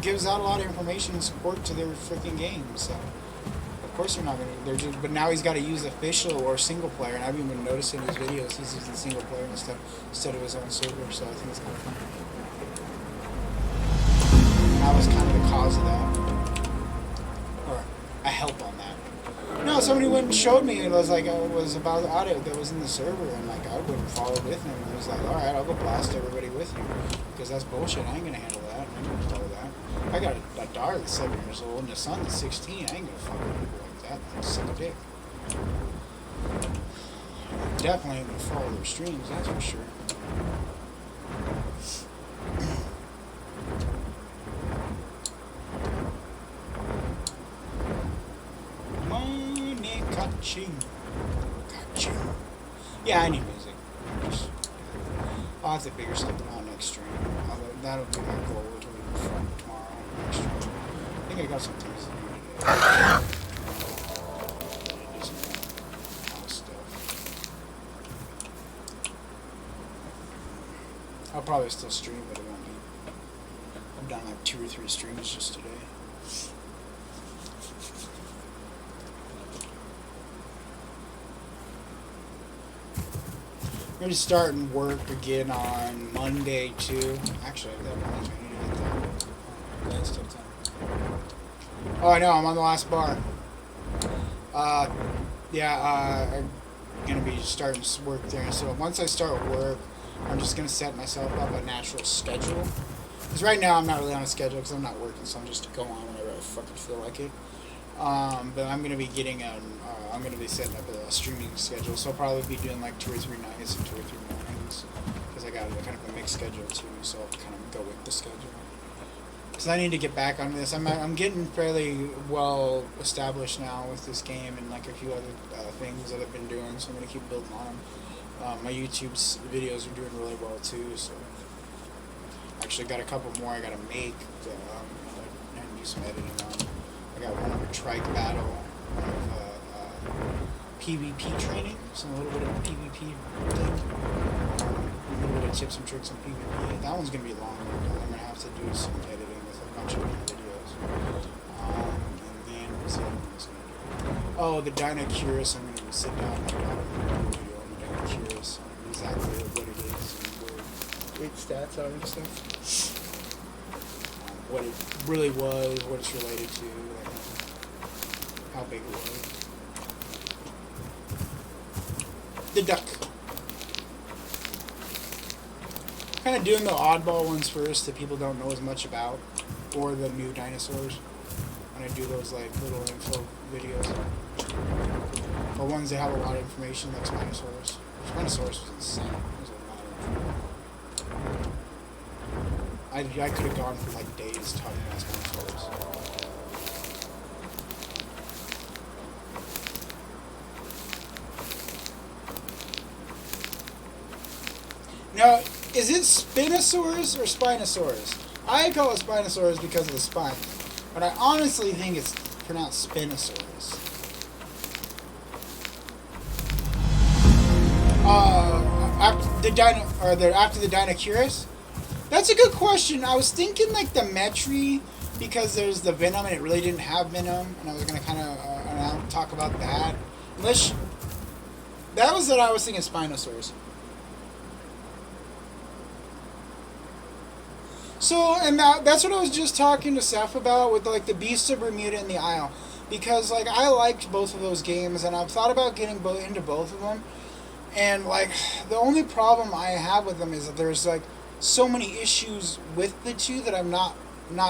gives out a lot of information and support to their freaking games. So of course they're not gonna. But now he's got to use official or single player, and I've even been noticing in his videos he's using single player and stuff instead of his own server. So I think it's kind of fun. And I was kind of the cause of that, or a help on that. No, somebody went and showed me. It was like it was about the audit that was in the server, and like I wouldn't follow with him. I was like, all right, I'll go blast everybody with you, because that's bullshit. I ain't gonna handle that. I ain't gonna follow that. I got a daughter that's 7 years old and a son that's 16. I ain't gonna fuck with people like that. That's suck a dick. Definitely ain't gonna follow their streams. That's for sure. Yeah, I need music. I'll have to figure something out next stream. That'll be my goal to leave from tomorrow. Next stream. I think I got some things to do today. Do some house stuff. I'll probably still stream, but it won't be. I've done like 2 or 3 streams just today. I'm going to start and work again on Monday too. Actually, that reminds me, I need to get that. That's still time. Oh, I know, I'm on the last bar. I'm going to be starting work there. So once I start work, I'm just going to set myself up a natural schedule. Because right now I'm not really on a schedule because I'm not working, so I'm just going on whenever I fucking feel like it. But I'm going to be getting I'm going to be setting up a streaming schedule, so I'll probably be doing like 2 or 3 nights and 2 or 3 mornings, because I got kind of a mixed schedule too, so I'll kind of go with the schedule. Because I need to get back on this. I'm getting fairly well established now with this game and like a few other things that I've been doing, so I'm going to keep building on them. My YouTube videos are doing really well too, so actually got a couple more I got to make that I can do some editing on. I got one of a trike battle, one of PvP training, so a little bit of a PvP thing, a little bit of tips and tricks on PvP. That one's going to be long, I'm going to have to do some editing with a bunch of different videos. And then what's the other one I was going to do? Oh, the Dinosaur, I'm going to sit down and do a video on the Dinosaur, on exactly what it is and where its stats are and stuff. What it really was, what it's related to, how big it was. The duck. kind of doing the oddball ones first that people don't know as much about, or the new dinosaurs. When I do those like little info videos, or ones that have a lot of information, like Spinosaurus. Spinosaurus was insane. It was a lot. I could have gone for like days talking about Spinosaurus. Now, is it Spinosaurus or Spinosaurus? I call it Spinosaurus because of the spine, but I honestly think it's pronounced Spinosaurus. After the Dinosaurus? That's a good question. I was thinking like the Metri, because there's the Venom and it really didn't have Venom, and I was gonna kind of talk about that. That was what I was thinking. Spinosaurus. So, and that's what I was just talking to Seth about with like the Beast of Bermuda and the Isle, because like I liked both of those games and I've thought about getting into both of them, and like the only problem I have with them is that there's like so many issues with the two that I'm not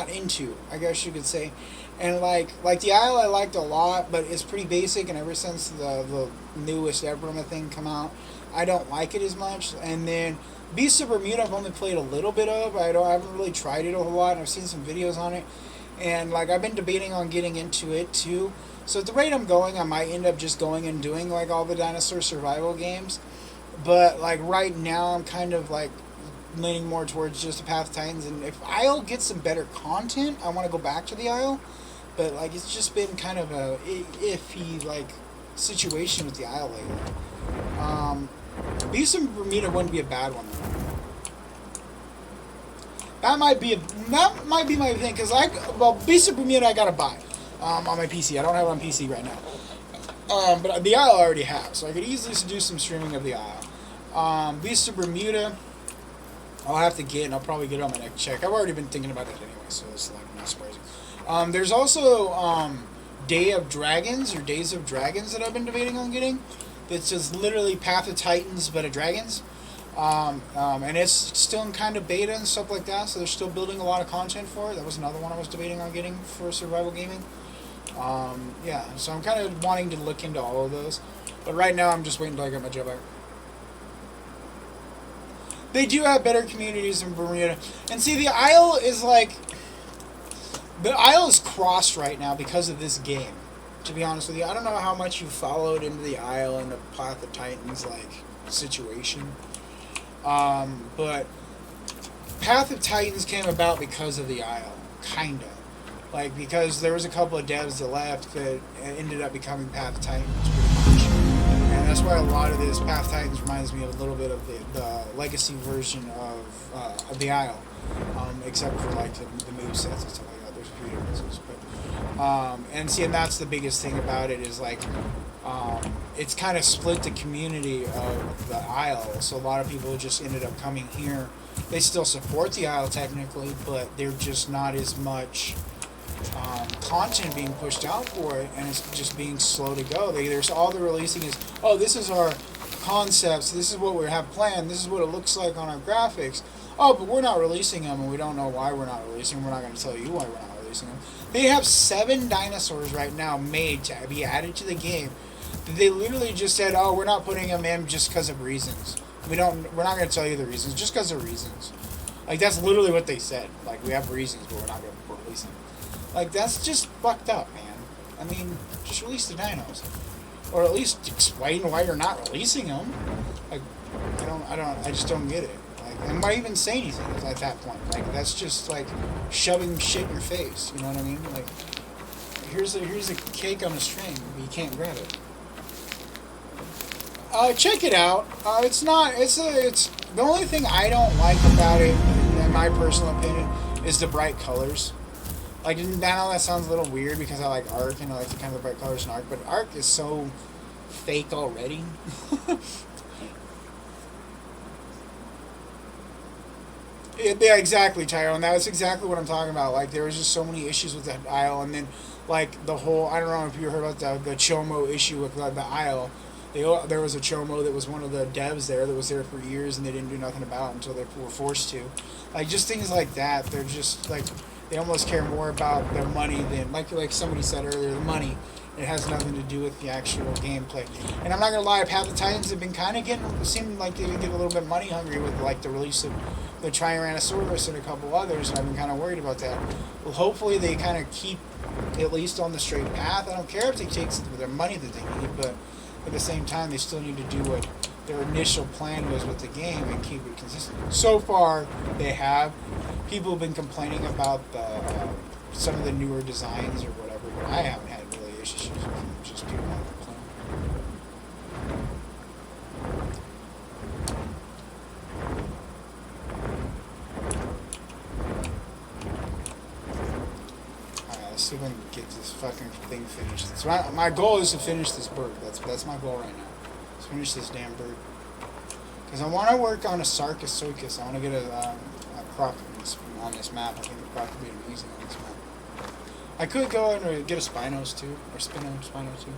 into, I guess you could say. And like the Isle I liked a lot, but it's pretty basic, and ever since the newest Ebrima thing come out, I don't like it as much. And then Beast of Bermuda I've only played a little bit of. I haven't really tried it a whole lot, and I've seen some videos on it. And like I've been debating on getting into it too. So at the rate I'm going, I might end up just going and doing like all the dinosaur survival games. But like right now I'm kind of like leaning more towards just the Path of Titans, and if Isle gets some better content, I want to go back to the Isle. But like it's just been kind of a iffy like situation with the Isle lately. Beast of Bermuda wouldn't be a bad one though. That might be my thing, because Beast of Bermuda I gotta buy on my PC. I don't have it on PC right now. But the Isle I already have, so I could easily do some streaming of the Isle. Beast of Bermuda I'll have to get, and I'll probably get it on my next check. I've already been thinking about it anyway, so it's like not surprising. There's also Days of Dragons that I've been debating on getting. It's just literally Path of Titans, but of dragons. And it's still in kind of beta and stuff like that, so they're still building a lot of content for it. That was another one I was debating on getting for survival gaming. Yeah, so I'm kind of wanting to look into all of those. But right now I'm just waiting until I get my job back. They do have better communities in Bermuda. And see, the Isle is like... The Isle is crossed right now because of this game. To be honest with you, I don't know how much you followed into the Isle and the Path of Titans like situation, but Path of Titans came about because of the Isle, kinda, like because there was a couple of devs that left that ended up becoming Path of Titans pretty much, and that's why a lot of this Path of Titans reminds me of a little bit of the legacy version of the Isle, except for like the movesets and stuff like that. There's a few differences, but. And that's the biggest thing about it is like it's kind of split the community of the Isle, so a lot of people just ended up coming here. They still support the Isle technically, but they're just not as much content being pushed out for it, and it's just being slow to go. There's all they're releasing is, oh, this is our concepts, this is what we have planned, this is what it looks like on our graphics. Oh, but we're not releasing them, and we don't know why we're not releasing them. We're not going to tell you why we're not releasing them. They have 7 dinosaurs right now made to be added to the game. They literally just said, "Oh, we're not putting them in just because of reasons. We're not going to tell you the reasons, just because of reasons." Like that's literally what they said. Like we have reasons, but we're not going to release them. Like that's just fucked up, man. I mean, just release the dinos, or at least explain why you're not releasing them. Like I just don't get it. And why even say anything at that point? Like that's just like shoving shit in your face. You know what I mean? Like here's a cake on a string, but you can't grab it. Check it out. It's the only thing I don't like about it, in my personal opinion, is the bright colors. Like now that sounds a little weird because I like Ark and I like the kind of bright colors in Ark, but Ark is so fake already. Yeah, exactly, Tyrone. That's exactly what I'm talking about. Like, there was just so many issues with that Isle, and then, like, the whole, I don't know if you heard about the Chomo issue with the Isle. There was a chomo that was one of the devs there that was there for years, and they didn't do nothing about it until they were forced to. Like, just things like that. They're just like, they almost care more about their money than, like somebody said earlier, the money. It has nothing to do with the actual gameplay. And I'm not gonna lie, Path of Titans have been kind of seemed like they get a little bit money hungry with like the release of the Tyrannosaurus and a couple others, and I've been kind of worried about that. Well, hopefully they kind of keep at least on the straight path. I don't care if they take their money that they need, but at the same time, they still need to do what their initial plan was with the game and keep it consistent. So far, they have. People have been complaining about some of the newer designs or whatever, but I haven't had really issues with them. Just people want to complain. Alright, let's see if I can get this fucking thing finished. So my goal is to finish this bird. That's my goal right now. Let's finish this damn bird. Because I want to work on a Sarcosuchus. I want to get a croc on this map. I think the croc would be amazing on this map. I could go and get a Spinos too, or Spino too.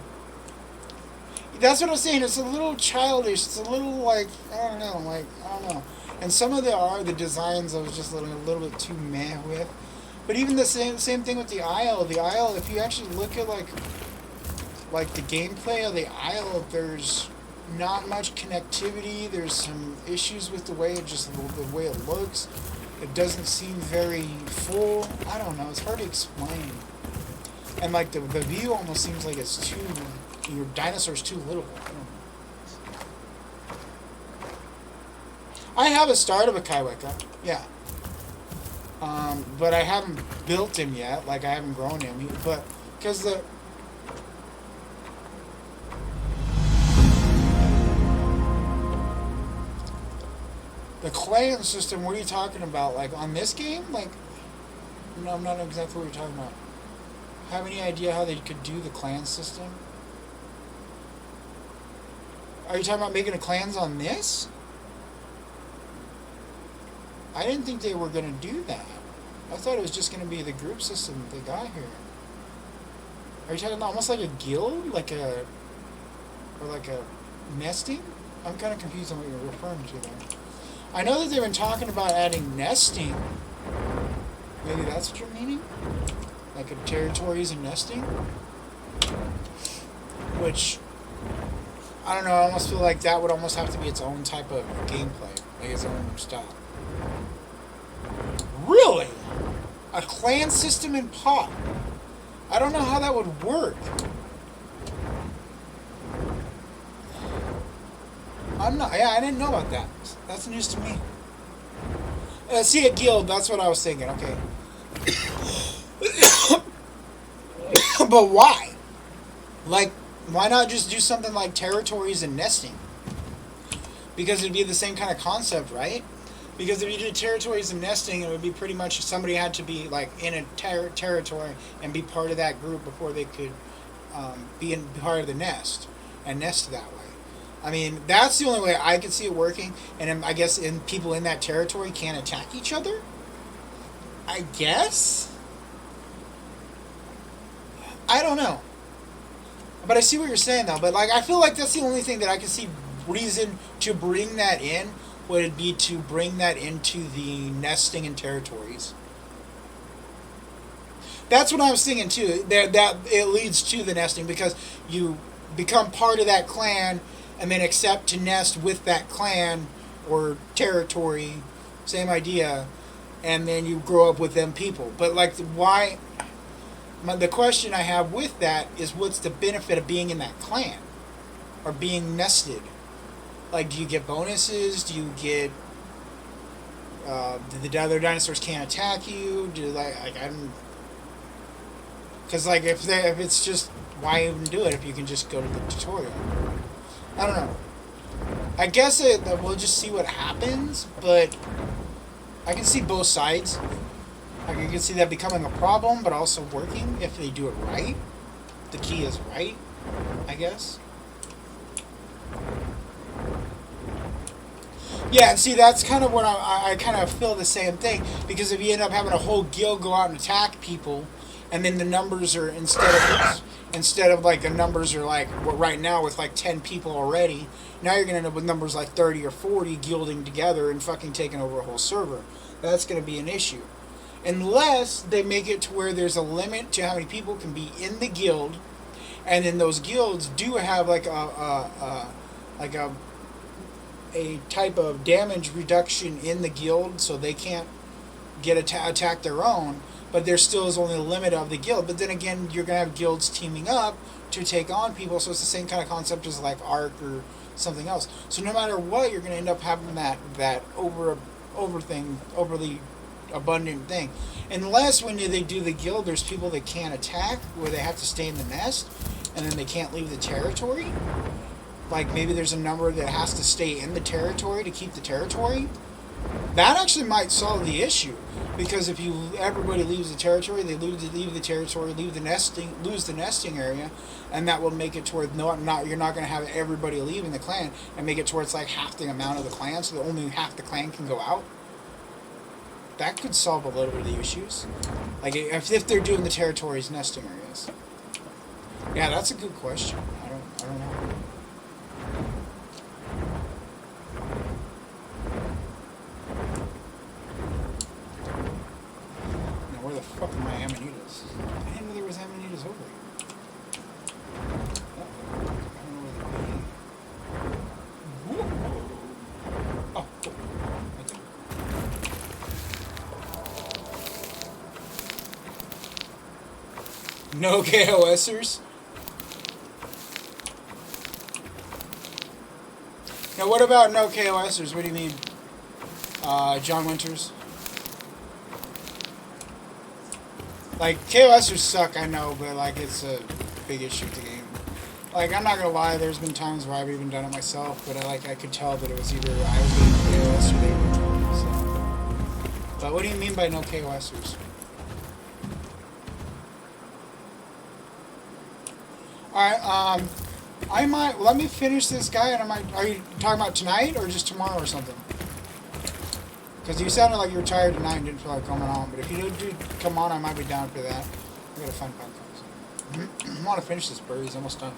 That's what I'm saying. It's a little childish. It's a little like I don't know. And some of the designs I was just a little bit too meh with. But even the same thing with the Isle. The Isle, if you actually look at like the gameplay of the Isle, there's not much connectivity. There's some issues with the way it looks. It doesn't seem very full. I don't know. It's hard to explain. And like the view almost seems like it's too. Your dinosaur's too little. I have a start of a Kaiweka. Yeah. But I haven't built him yet. Like I haven't grown him. But because the clan system, what are you talking about? Like, on this game? Like, no, I'm not exactly what you're talking about. Have any idea how they could do the clan system? Are you talking about making a clans on this? I didn't think they were going to do that. I thought it was just going to be the group system that they got here. Are you talking about almost like a guild? Like a nesting? I'm kind of confused on what you're referring to there. I know that they've been talking about adding nesting. Maybe that's what you're meaning? Like a territories and nesting? Which, I don't know, I almost feel like that would almost have to be its own type of gameplay. Like its own style. Really? A clan system in Pop? I don't know how that would work. I didn't know about that. That's news to me. See, a guild, that's what I was thinking, okay. But why? Like, why not just do something like territories and nesting? Because it'd be the same kind of concept, right? Because if you did territories and nesting, it would be pretty much somebody had to be like in a territory and be part of that group before they could be part of the nest and nest that way. I mean, that's the only way I could see it working. And I guess people in that territory can't attack each other? I guess? I don't know. But I see what you're saying, though. But like, I feel like that's the only thing that I can see reason to bring that in would it be to bring that into the nesting and territories. That's what I was thinking, too. That it leads to the nesting because you become part of that clan and then accept to nest with that clan or territory, same idea, and then you grow up with them people. But like, why? The question I have with that is, what's the benefit of being in that clan or being nested? Like, do you get bonuses? Do you get the other dinosaurs can't attack you? Because like if it's just, why even do it if you can just go to the tutorial? I don't know. I guess we'll just see what happens, but I can see both sides. I can see that becoming a problem, but also working if they do it right. The key is right, I guess. Yeah, and see, that's kind of what I kind of feel the same thing, because if you end up having a whole guild go out and attack people, and then the numbers are instead instead of like the numbers are like right now with like 10 people already. Now you're gonna end up with numbers like 30 or 40 guilding together and fucking taking over a whole server. That's gonna be an issue, unless they make it to where there's a limit to how many people can be in the guild, and then those guilds do have like a type of damage reduction in the guild, so they can't get attack their own, but there still is only a limit of the guild. But then again, you're going to have guilds teaming up to take on people, so it's the same kind of concept as like Ark or something else. So no matter what, you're going to end up having that overly abundant thing. Unless when they do the guild, there's people that can't attack, where they have to stay in the nest, and then they can't leave the territory. Like maybe there's a number that has to stay in the territory to keep the territory. That actually might solve the issue, because if everybody leaves the territory, they leave the territory, lose the nesting area, and that will make it toward you're not going to have everybody leaving the clan, and make it towards like half the amount of the clan, so that only half the clan can go out. That could solve a little bit of the issues, like if they're doing the territory's nesting areas. Yeah, that's a good question. I don't know. Where the fuck are my amanitas? I didn't know there was amanitas over here. I don't know where they're being. Oh, cool. Okay. No KOSers? Now what about no KOSers? What do you mean? John Winters? Like, KOSers suck, I know, but, like, it's a big issue with the game. Like, I'm not gonna lie, there's been times where I've even done it myself, but I could tell that it was either I was getting KOS or they were, so. But what do you mean by no KOSers? Alright, I might, let me finish this guy, and are you talking about tonight, or just tomorrow or something? Because you sounded like you were tired tonight and didn't feel like coming on. But if you do come on, I might be down for that. I gotta find podcasts. I want to finish this bird. He's almost done.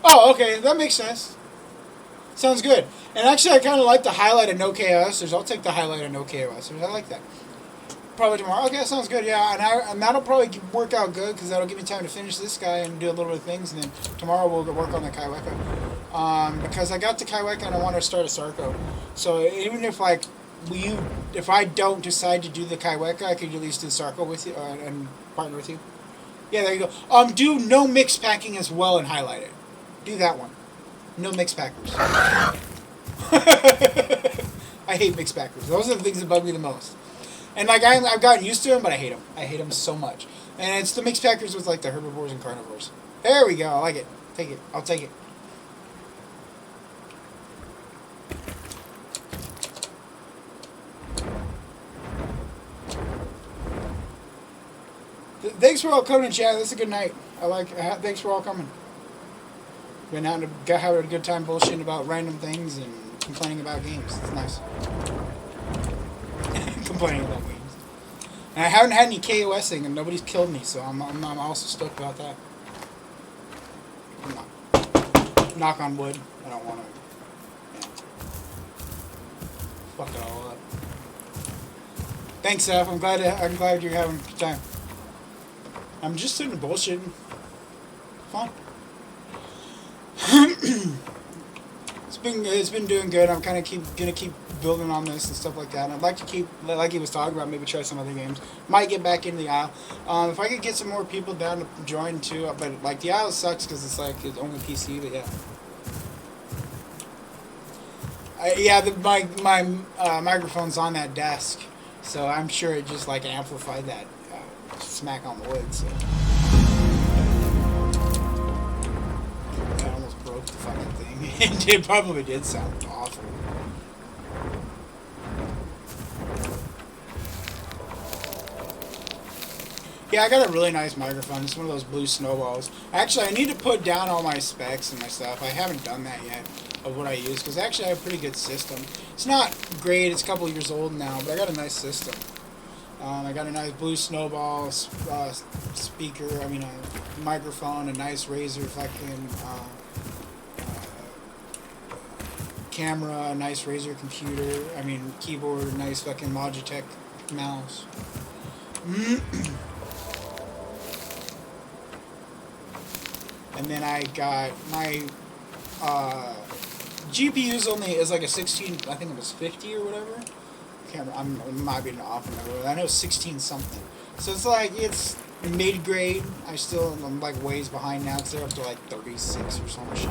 Oh, okay. That makes sense. Sounds good. And actually, I kind of like the highlight of no KOSers. I'll take the highlight of no KOSers. I like that. Probably tomorrow. Okay, that sounds good. Yeah, and that'll probably work out good, because that'll give me time to finish this guy and do a little bit of things. And then tomorrow we'll work on the Kaiweka. Because I got the Kaiweka and I want to start a Sarko. So even if if I don't decide to do the Kaiweka, I could at least do Sarko with you and partner with you. Yeah, there you go. Do no mix packing as well and highlight it. Do that one. No mix packers. I hate mix packers. Those are the things that bug me the most. And like I've gotten used to them, but I hate them. I hate them so much. And it's the mixed packers with like the herbivores and carnivores. There we go. I like it. Take it. I'll take it. Thanks for all coming, chat. This is a good night. Thanks for all coming. Been out having a good time bullshitting about random things and complaining about games. It's nice. Complaining about games. And I haven't had any KOSing and nobody's killed me, so I'm also stoked about that. Knock on wood. I don't want to. Fuck it all up. Thanks, Seth. I'm glad you're having a good time. I'm just sitting bullshitting. Fun. It's been doing good. I'm kind of gonna keep building on this and stuff like that. And I'd like to keep, like he was talking about, maybe try some other games. Might get back into the Isle. If I could get some more people down to join too, but like the Isle sucks because it's like it's only PC. But yeah. My microphone's on that desk, so I'm sure it just like amplified that smack on the wood. So I almost broke the fucking thing. It probably did sound awful. Yeah, I got a really nice microphone. It's one of those blue snowballs. Actually, I need to put down all my specs and my stuff. I haven't done that yet of what I use, because actually I have a pretty good system. It's not great. It's a couple years old now, but I got a nice system. I got a nice blue snowball speaker. I mean, a microphone, a nice Razer fucking camera, a nice Razer computer. I mean, keyboard, a nice fucking Logitech mouse. And then I got my GPU's only is like a 16. I think it was 50 or whatever. Can't remember, I might be off number. I know 16 something. So it's like it's mid grade. I'm like ways behind now because they're up to like 36 or some shit.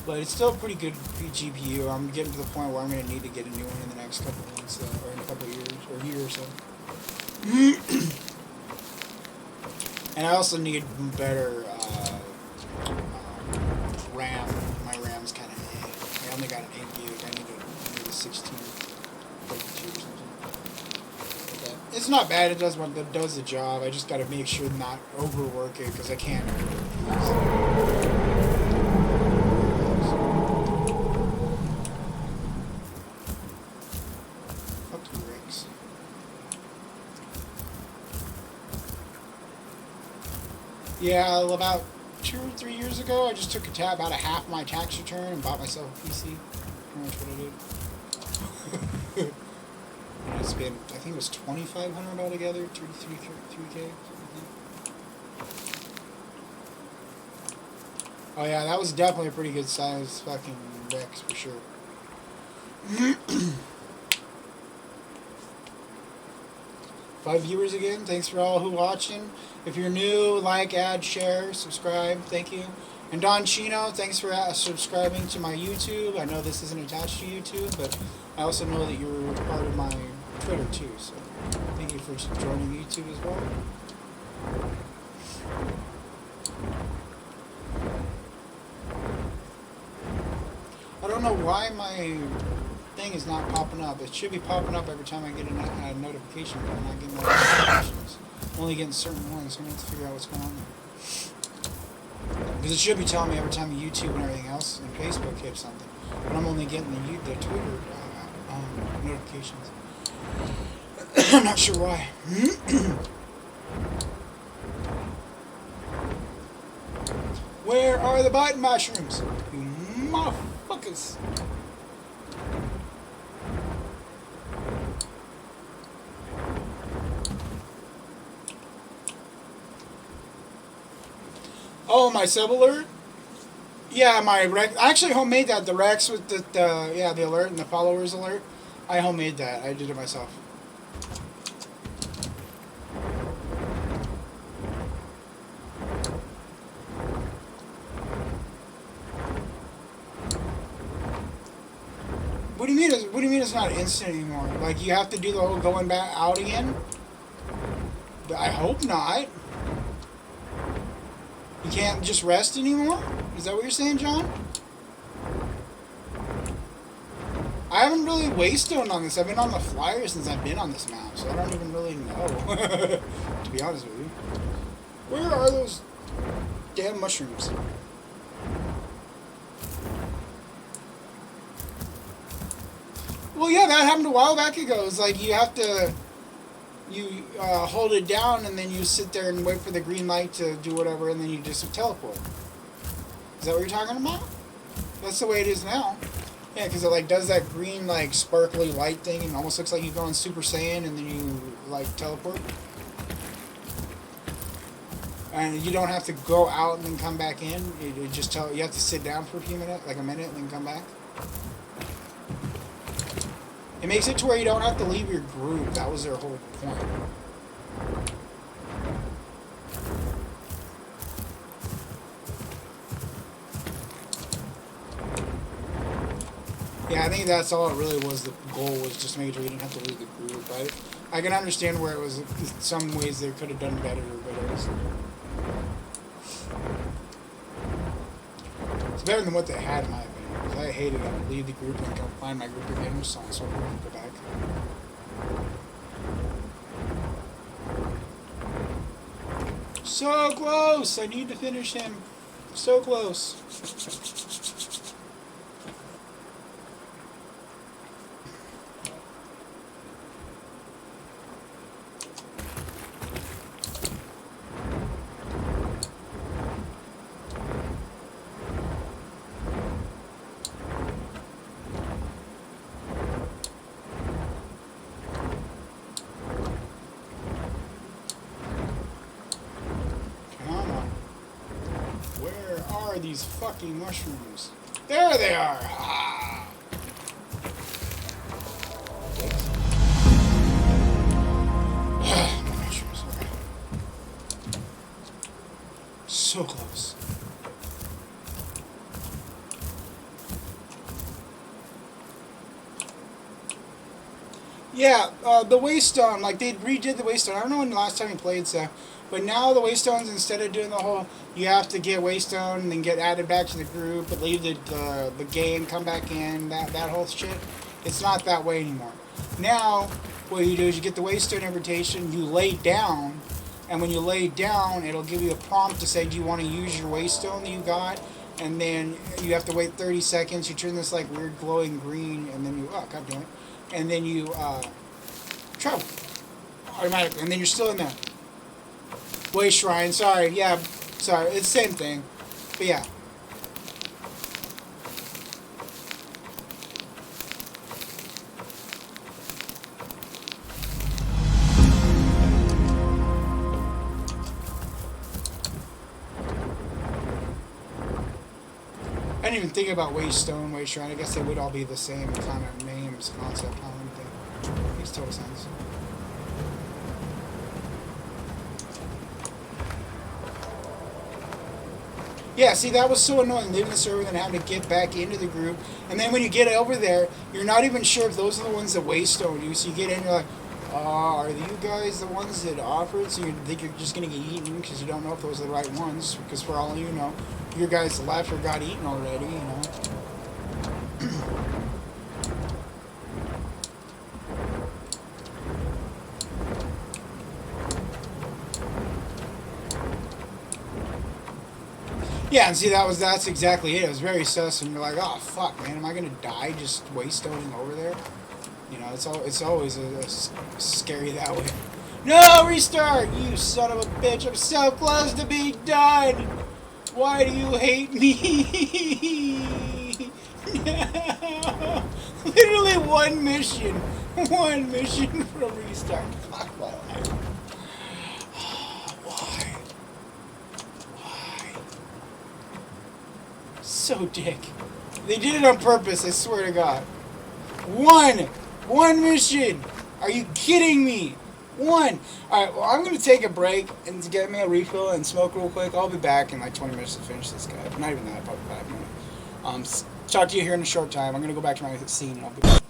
But it's still a pretty good GPU. I'm getting to the point where I'm gonna need to get a new one in the next couple of months or in a couple of years or a year or so. And I also need better RAM. My RAM's kind of. I only got an 8 gig. I need a 16. Or something. Okay. It's not bad. It does the job. I just got to make sure not overwork it because I can't. Up to the rigs. Yeah, about 2 or 3 years ago, I just took about a half my tax return and bought myself a PC. Pretty much what I did. I spent, I think it was $2,500 altogether, 3K. Oh yeah, that was definitely a pretty good size fucking Rex for sure. 5 viewers again. Thanks for all who watching. If you're new, like, add, share, subscribe. Thank you. And Don Chino, thanks for subscribing to my YouTube. I know this isn't attached to YouTube, but I also know that you're part of my Twitter too. So thank you for joining YouTube as well. I don't know why my thing is not popping up. It should be popping up every time I get a notification, but I'm not getting notifications. I'm only getting certain ones, so I need to figure out what's going on there. Because it should be telling me every time YouTube and everything else and Facebook hit something. But I'm only getting the Twitter notifications. I'm not sure why. Where are the bite mushrooms? You motherfuckers. Oh, my sub alert? Yeah, my Rex. I actually homemade that. The Rex with the alert and the followers alert. I homemade that. I did it myself. What do you mean? What do you mean it's not instant anymore? Like you have to do the whole going back out again? I hope not. You can't just rest anymore? Is that what you're saying, John? I haven't really waystoned on this. I've been on the flyer since I've been on this map, so I don't even really know. To be honest with you. Where are those damn mushrooms? Well, yeah, that happened a while back ago. It's like you have to... You hold it down and then you sit there and wait for the green light to do whatever and then you just teleport. Is that what you're talking about? That's the way it is now. Yeah, because it like does that green like sparkly light thing and almost looks like you go on Super Saiyan and then you like teleport. And you don't have to go out and then come back in. You just you have to sit down for a few minutes, like a minute, and then come back. It makes it to where you don't have to leave your group. That was their whole point. Yeah, I think that's all it really was. The goal was just making sure you didn't have to leave the group. I can understand where it was. In some ways they could have done better, but it was... It's better than what they had, in my opinion. Because I hated it. Leave the group and go find my group again or something, so I can go back. So close! I need to finish him. So close. are these fucking mushrooms? There they are! Ah. Mushrooms, okay. So close. Yeah, the Waystone, like they redid the Waystone. I don't know when the last time you played so, but now the Waystones, instead of doing the whole, you have to get Waystone and then get added back to the group, but leave the game, come back in, that whole shit. It's not that way anymore. Now, what you do is you get the Waystone invitation, you lay down, and when you lay down, it'll give you a prompt to say, do you want to use your Waystone that you got? And then you have to wait 30 seconds. You turn this like weird glowing green, and then you, oh, god damn it. And then you travel automatically, and then you're still in there. Way Shrine, sorry, yeah, sorry, it's the same thing, but yeah. I didn't even think about Waystone, Way Shrine. I guess they would all be the same kind of names, concept, I don't think. Makes total sense. Yeah, see, that was so annoying, leaving the server and then having to get back into the group. And then when you get over there, you're not even sure if those are the ones that Waystone you. So you get in, you're like, are you guys the ones that offered? So you think you're just going to get eaten because you don't know if those are the right ones. Because for all you know, your guys left or got eaten already, you know. Yeah, and see, that's exactly it. It was very sus, and you're like, oh, fuck, man, am I going to die just Waystoning over there? You know, it's always a scary that way. No, restart! You son of a bitch, I'm so close to being done! Why do you hate me? No! Literally one mission. One mission for a restart. Fuck my life. So dick. They did it on purpose, I swear to God. One mission! Are you kidding me? One! Alright, well, I'm going to take a break and to get me a refill and smoke real quick. I'll be back in like 20 minutes to finish this guy. Not even that, probably 5 minutes. Talk to you here in a short time. I'm going to go back to my scene and I'll be back.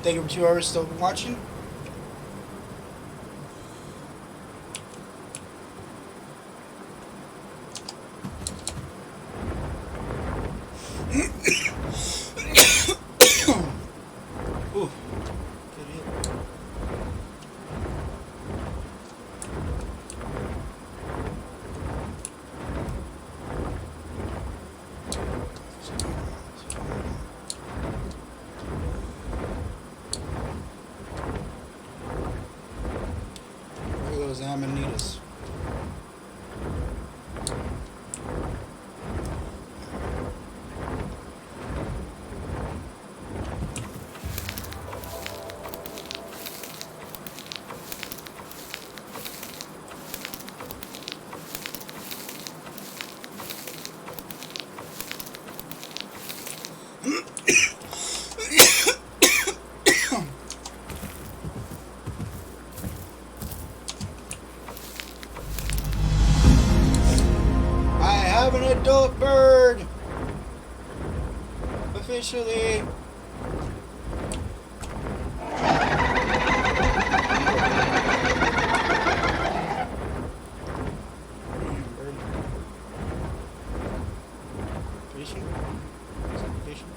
Thank you for 2 hours still watching. Ooh, good hit. Look at those amanitas. I have an adult bird! Officially! Fishing? Is that fishing?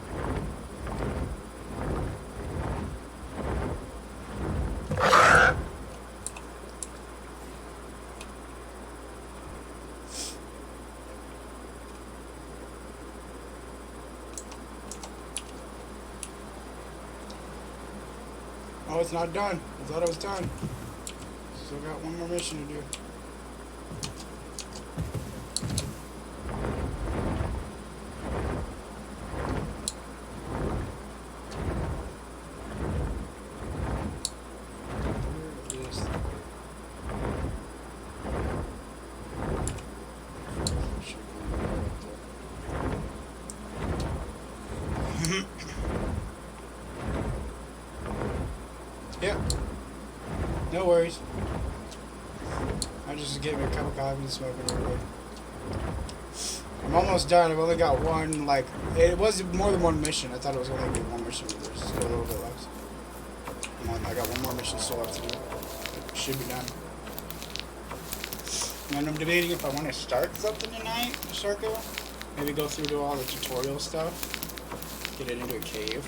Oh, it's not done. I thought it was done. Still got one more mission to do. Where is the... Should be right there. Yep. No worries. I just get me a cup of coffee and smoke it real quick. I'm almost done. I've only got one, like, it was more than one mission. I thought it was only going to be one mission, but there's still a little bit left. I got one more mission still left to do. It should be done. And I'm debating if I want to start something tonight, maybe go through to all the tutorial stuff. Get it into a cave.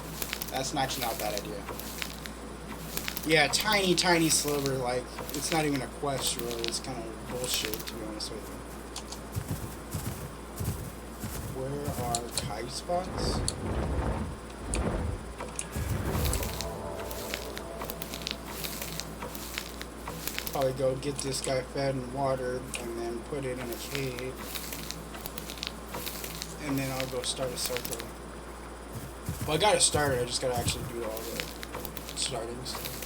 That's actually not a bad idea. Yeah, tiny sliver, like, it's not even a quest, really. It's kind of bullshit, to be honest with you. Where are kite spots? Probably go get this guy fed and watered, and then put it in a cave. And then I'll go start a circle. Well, I got it started, I just gotta actually do all the starting stuff.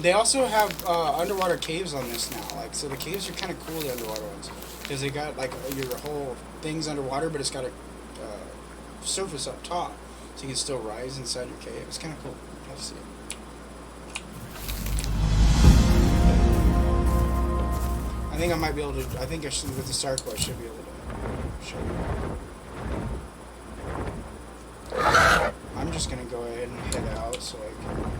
They also have underwater caves on this now. Like, so the caves are kind of cool, the underwater ones, because they got like your whole thing's underwater, but it's got a surface up top, so you can still rise inside your cave. It's kind of cool. Let's see. I think I might be able to. I think I should, with the circle, I should be able to show you. I'm just gonna go ahead and head out so I can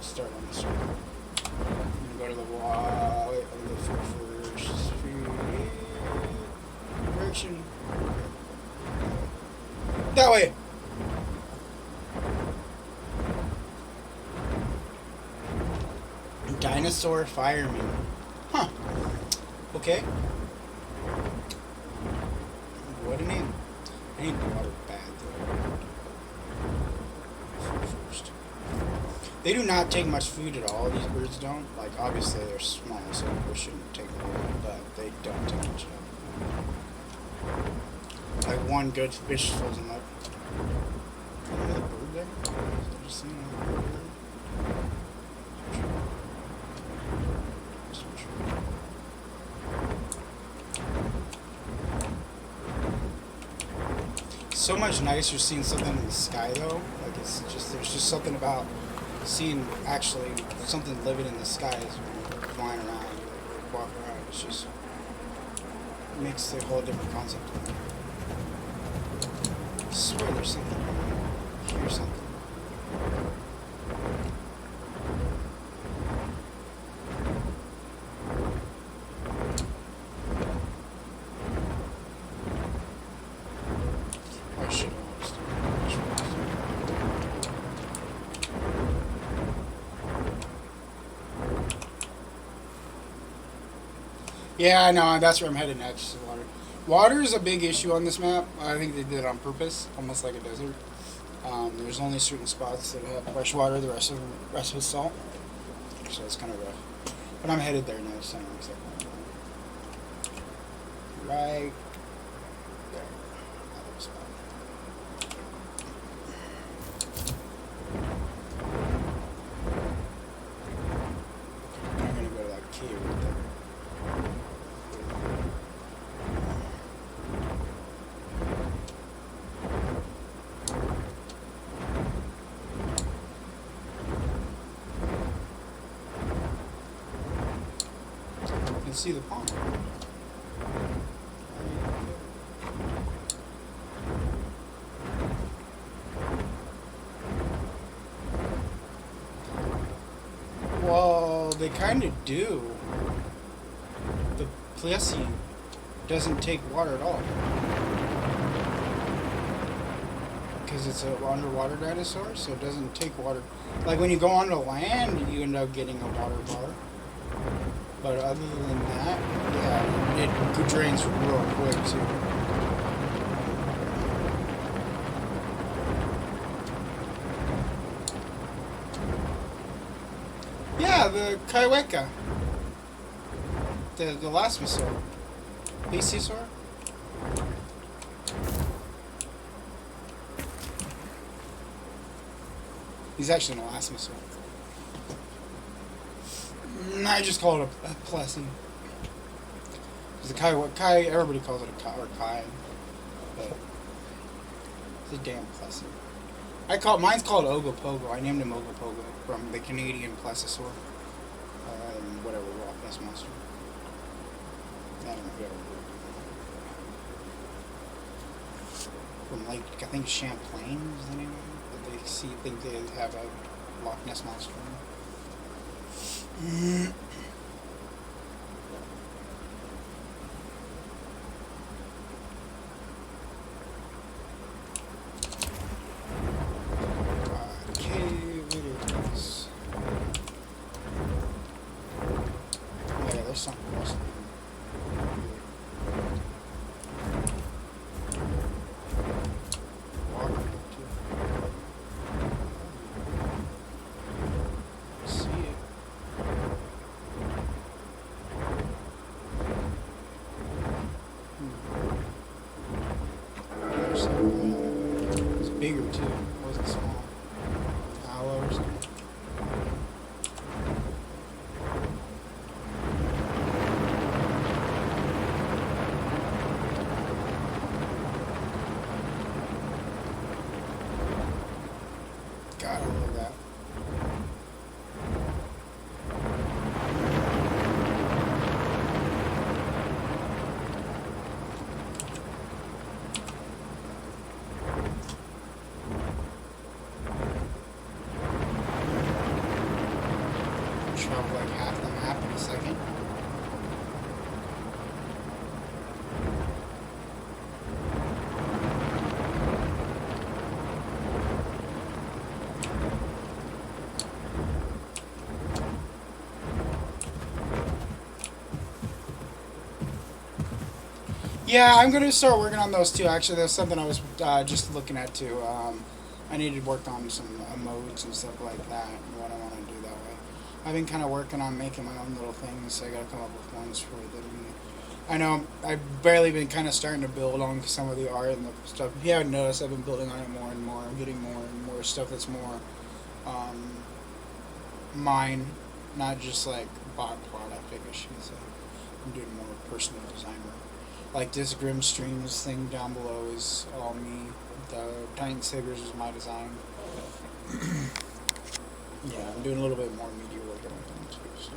start on the circle. I'm gonna go to the wall. Wait, I'm gonna look for first direction. That way. Dinosaur fireman. Huh. Okay. What a name. I need water bad though. First. They do not take much food at all, these birds don't. Like, obviously they're small, so they shouldn't take a lot, but they don't take much at all. Like, one good fish fills them up. Another bird there? Is there just another bird? So much nicer seeing something in the sky though. Like, it's just, there's just something about seeing actually something living in the skies when you're flying around or walking around. It's just, it makes a whole different concept of it. swear there's something. Here's something. I should have noticed. Yeah, I know. That's where I'm headed next. To water. Water is a big issue on this map. I think they did it on purpose, almost like a desert. There's only certain spots that have fresh water. The rest is salt. So it's kind of rough. But I'm headed there now. So I know exactly where I'm going. Right there. That little spot. I'm gonna go to that cave right there. You can see the pond. Well, they kind of do. The Plessy doesn't take water at all. Because it's an underwater dinosaur, so it doesn't take water. Like when you go onto land, you end up getting a water bar. But other than that, yeah, it drains real quick too. Yeah, the Kaiweka. The last missile. Plesiosaur? He's actually an elasmosaur. I just call it a Plessy. The Kai, everybody calls it a Kai, or Kai. But it's a damn Plessy. Mine's called Ogopogo. I named him Ogopogo from the Canadian Plesiosaur. Whatever, Rock Nest Monster. I don't know if you ever heard of it. From like, I think Champlain is the name of it. But they think they have a Loch Ness Monster. Cave videos. Oh yeah, there's something else. Water too. See it. It's bigger too. It wasn't small. Hollow or something. God, I love that. Travel like half the map in a second. Yeah, I'm gonna start working on those too. Actually, that's something I was just looking at too. I need to work on some modes and stuff like that. And what I want to do that way. I've been kind of working on making my own little things. So I gotta come up with ones for them. I know I've barely been kind of starting to build on some of the art and the stuff. If you haven't noticed, I've been building on it more and more. I'm getting more and more stuff that's more mine, not just like bought product. I guess you could say. I'm doing more personal design work. Like this Grim Streams thing down below is all me. The Titan Sabers is my design. Yeah, I'm doing a little bit more media work on them too. So.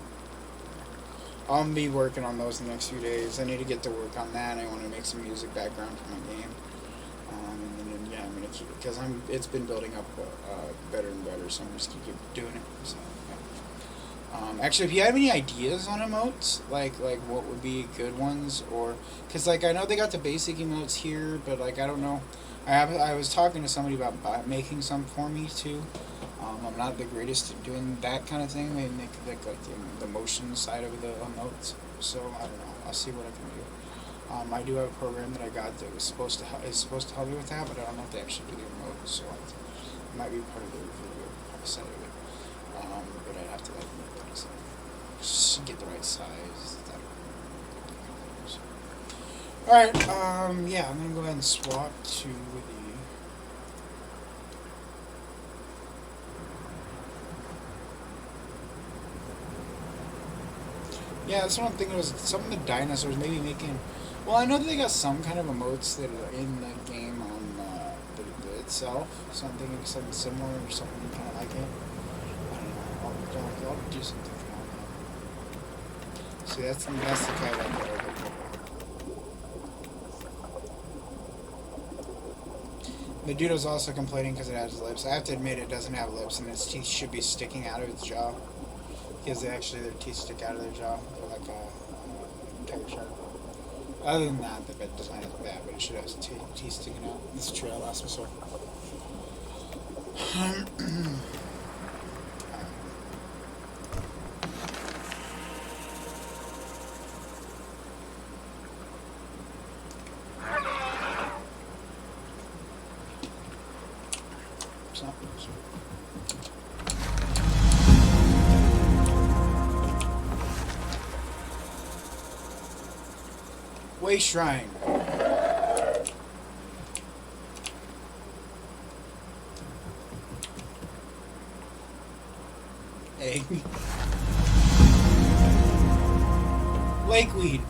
I'll be working on those in the next few days. I need to get to work on that. I want to make some music background for my game. And then, yeah, I'm gonna keep it because it's been building up better and better, so I'm just gonna keep doing it. So, yeah. Actually, if you have any ideas on emotes, like what would be good ones, or because like I know they got the basic emotes here, but like I don't know. I was talking to somebody about making some for me too. I'm not the greatest at doing that kind of thing. Maybe make like the motion side of the emotes. So I don't know. I'll see what I can do. I do have a program that I got that was supposed to help me with that, but I don't know if they actually do the remote, so it might be part of the video side of it. But I'd have to like just get the right size. All right. Yeah, I'm gonna go ahead and swap to the. Yeah, that's what I'm thinking. Was some of the dinosaurs maybe making. Well, I know that they got some kind of emotes that are in the game on itself. So I'm thinking something similar or something kind of like it. I don't know. I'll do something for that. See, that's the kind of like that I look for. The dude was also complaining because it has lips. I have to admit it doesn't have lips, and its teeth should be sticking out of its jaw. Because their teeth stick out of their jaw. They're like a tiger shark. Other than that, the design is bad, but it should have teeth sticking out. This is true, I lost my sword. Way Shrine. Egg. Lakeweed.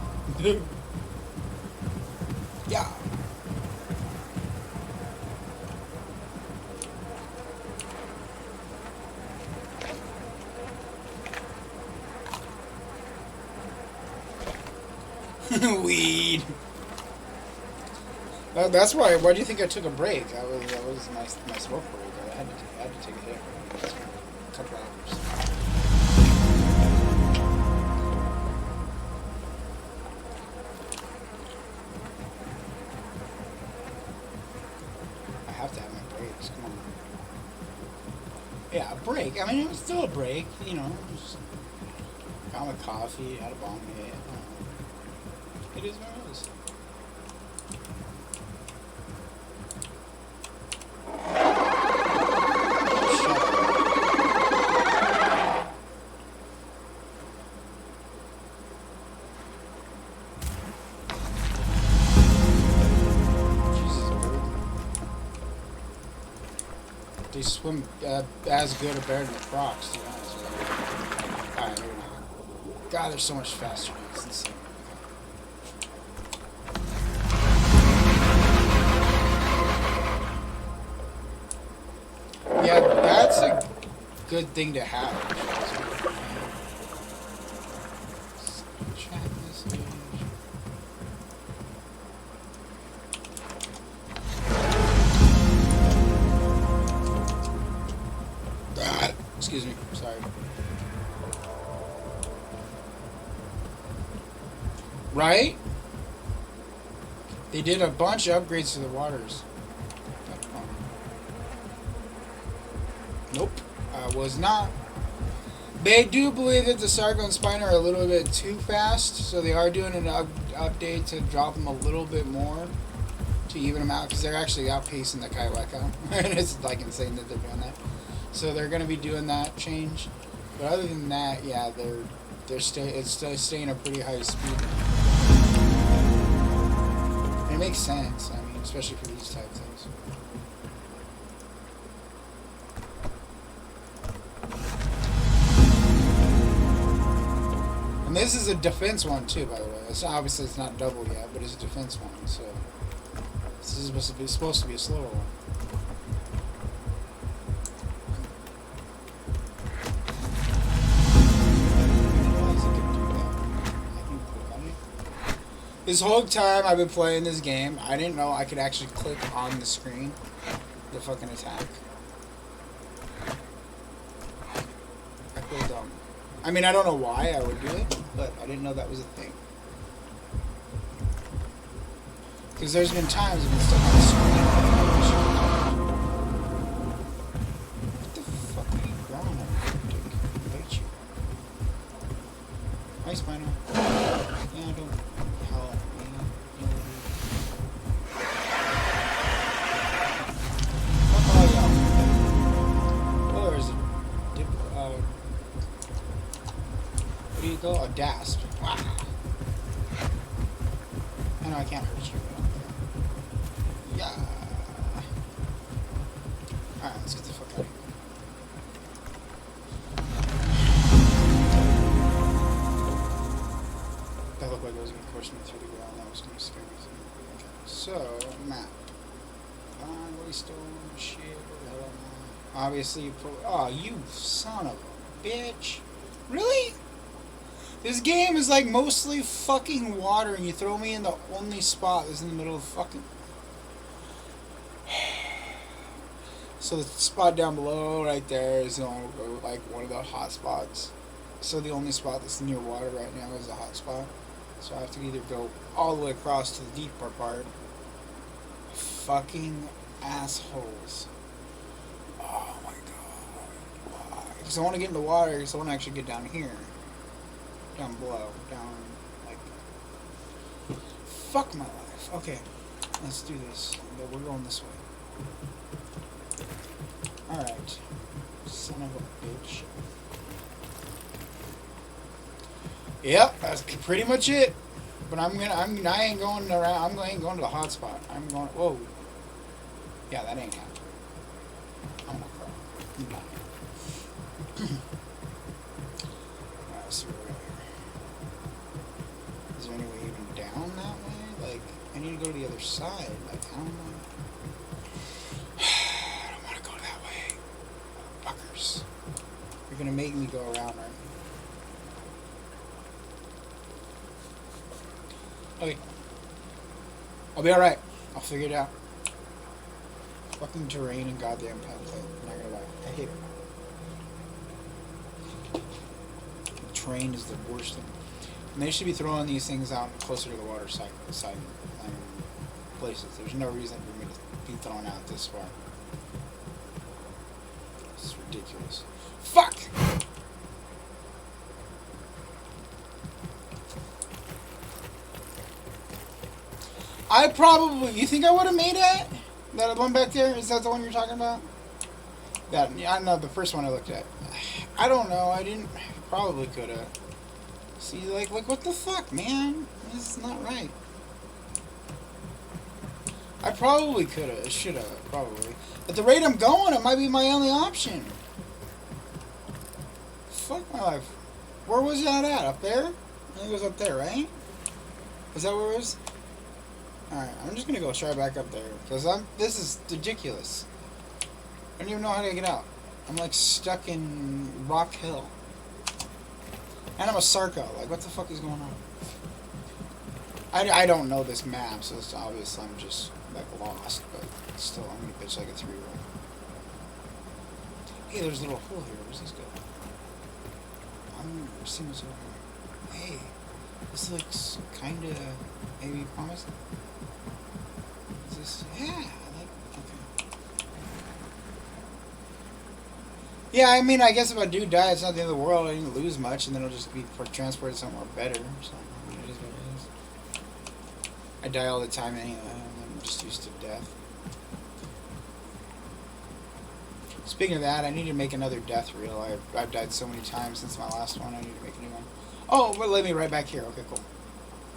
Yeah. Weed. That's why. Why do you think I took a break? That was my smoke break. I had to take a hit. A couple hours. I have to have my breaks. Come on. Yeah, a break. I mean, it was still a break. You know, just got my coffee, had a bomb hit. It is what it is. They swim as good or better than the Crocs, to be honest with you. Alright, maybe not. God, they're so much faster. It's insane. Yeah, that's a good thing to have. Excuse me, sorry. Right? They did a bunch of upgrades to the waters. Nope, I was not. They do believe that the Sargo and Spine are a little bit too fast, so they are doing an update to drop them a little bit more to even them out, because they're actually outpacing the Kaiweka. And it's like insane that they're doing that. So they're going to be doing that change. But other than that, yeah, it's still staying a pretty high speed. And it makes sense, I mean, especially for these type things. And this is a defense one too, by the way. Obviously it's not double yet, but it's a defense one, so this is supposed to be a slower one. This whole time I've been playing this game, I didn't know I could actually click on the screen to fucking attack. I feel dumb. I mean, I don't know why I would do it, but I didn't know that was a thing. Because there's been times I've been stuck on the screen. What the fuck are you growing on, dick? I hate you. Hi, Spino. Yeah, I don't... Hell, oh, there's a dip, what do you call? A dasp. Wow. I know I can't hurt you. Yeah. Alright, let's get the fuck out of here. That looked like it was going to push me through the ground. That was going to scare me. Okay, so, map. Waystone, shit, what the hell am I? Obviously, you put. Oh, you son of a bitch. Really? This game is like mostly fucking water, and you throw me in the only spot that's in the middle of fucking. So the spot down below, right there, is like one of the hot spots. So the only spot that's near water right now is a hot spot. So I have to either go all the way across to the deeper part. Fucking assholes. Oh my god. Why? Because I want to get in the water, because I want to actually get down here. Down below. Down, like... Fuck my life. Okay. Let's do this. But we're going this way. Alright. Son of a bitch. Yep, that's pretty much it. But I ain't going around, I ain't going to the hot spot. I'm going, whoa. Yeah, that ain't happening. I'm not crying. I'm not. Alright, let's see what we got here. Is there any way even down that way? Like, I need to go to the other side. Like, I don't know. I don't want to go that way. Fuckers. You're gonna make me go around, right? Okay. I'll be alright. I'll figure it out. Fucking terrain and goddamn pamphlet. I'm not gonna lie. I hate it. The terrain is the worst thing. And they should be throwing these things out closer to the water side places. There's no reason for me to be thrown out this far. This is ridiculous. Fuck! I probably... You think I would have made it? That one back there? Is that the one you're talking about? That... I know, the first one I looked at. I don't know. I didn't... Probably could have. See, like, what the fuck, man? This is not right. I probably could have. Should have, probably. At the rate I'm going, it might be my only option. Fuck my life. Where was that at? Up there? I think it was up there, right? Is that where it was? Alright, I'm just gonna go straight back up there. Because this is ridiculous. I don't even know how to get out. I'm like stuck in Rock Hill. And I'm a Sarco. Like, what the fuck is going on? I don't know this map, so it's obvious I'm just, like, lost. But still, I'm gonna pitch like a 3-year-old. Hey, there's a little hole here. Where's this go? I'm seeing what's over here. Hey, this looks kinda maybe promising. Is this... Yeah, okay. Yeah, I mean, I guess if I do die, it's not the end of the world. I didn't lose much, and then it'll just be transported somewhere better. So, it is what it is. I die all the time anyway. I'm just used to death. Speaking of that, I need to make another death reel. I've died so many times since my last one. I need to make a new one. Oh, but let me right back here. Okay, cool.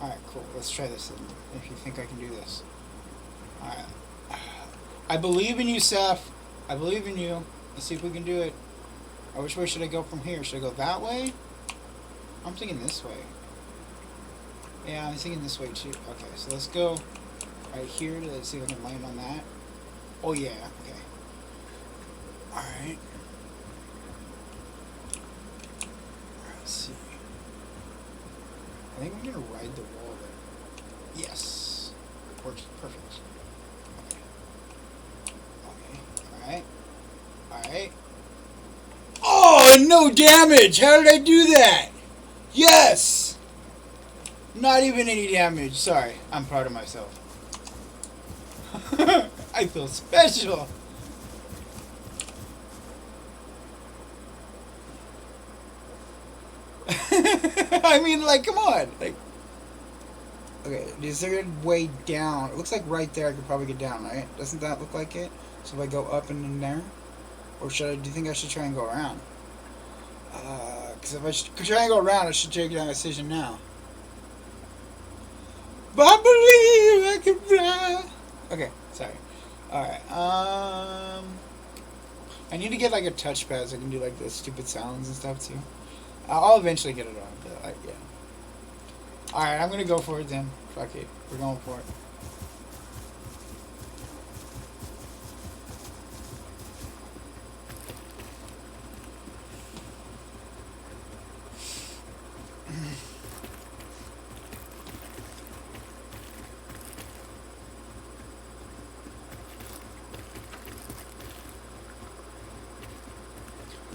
Alright, cool. Let's try this if you think I can do this. Alright. I believe in you, Seth. I believe in you. Let's see if we can do it. Which way should I go from here? Should I go that way? I'm thinking this way. Yeah, I'm thinking this way too. Okay, so let's go right here. Let's see if I can land on that. Oh yeah, okay. Alright. Let's see. I think I'm gonna ride the wall there. Yes. Works perfect. Okay. Alright. Alright. Oh, and no damage! How did I do that? Yes! Not even any damage. Sorry. I'm proud of myself. I feel special. I mean, like, come on. Like, okay, is there a way down? It looks like right there I could probably get down, right? Doesn't that look like it? So if I go up and in there? Or should I, do you think I should try and go around? Because if I try and go around, I should take that decision now. But I believe I can fly. Okay, sorry. Alright, I need to get like a touchpad so I can do like the stupid sounds and stuff too. I'll eventually get it on, but like, yeah. Alright, I'm gonna go for it then. Fuck it. We're going for it.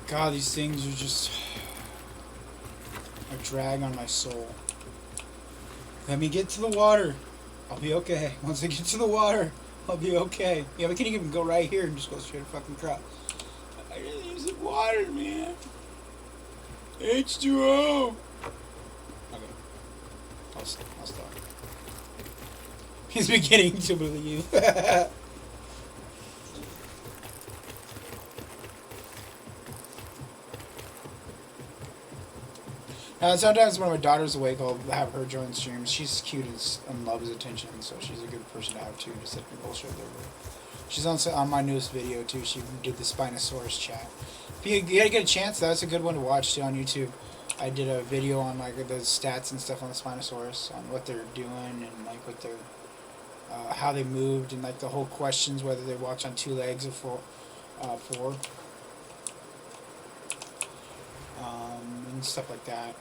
God, these things are just a drag on my soul. Let me get to the water. I'll be okay. Once I get to the water, I'll be okay. Yeah, we can even go right here and just go straight fucking across. I really use the water, man. H2O. Okay. I'll stop. He's beginning to believe. Sometimes when my daughter's awake, I'll have her join streams. She's cute and loves attention, so she's a good person to have too to sit and bullshit with her. She's on my newest video too. She did the Spinosaurus chat. If you get a chance, that's a good one to watch too on YouTube. I did a video on like the stats and stuff on the Spinosaurus, on what they're doing and like what they're, how they moved and like the whole questions whether they walked on 2 legs or four, and stuff like that.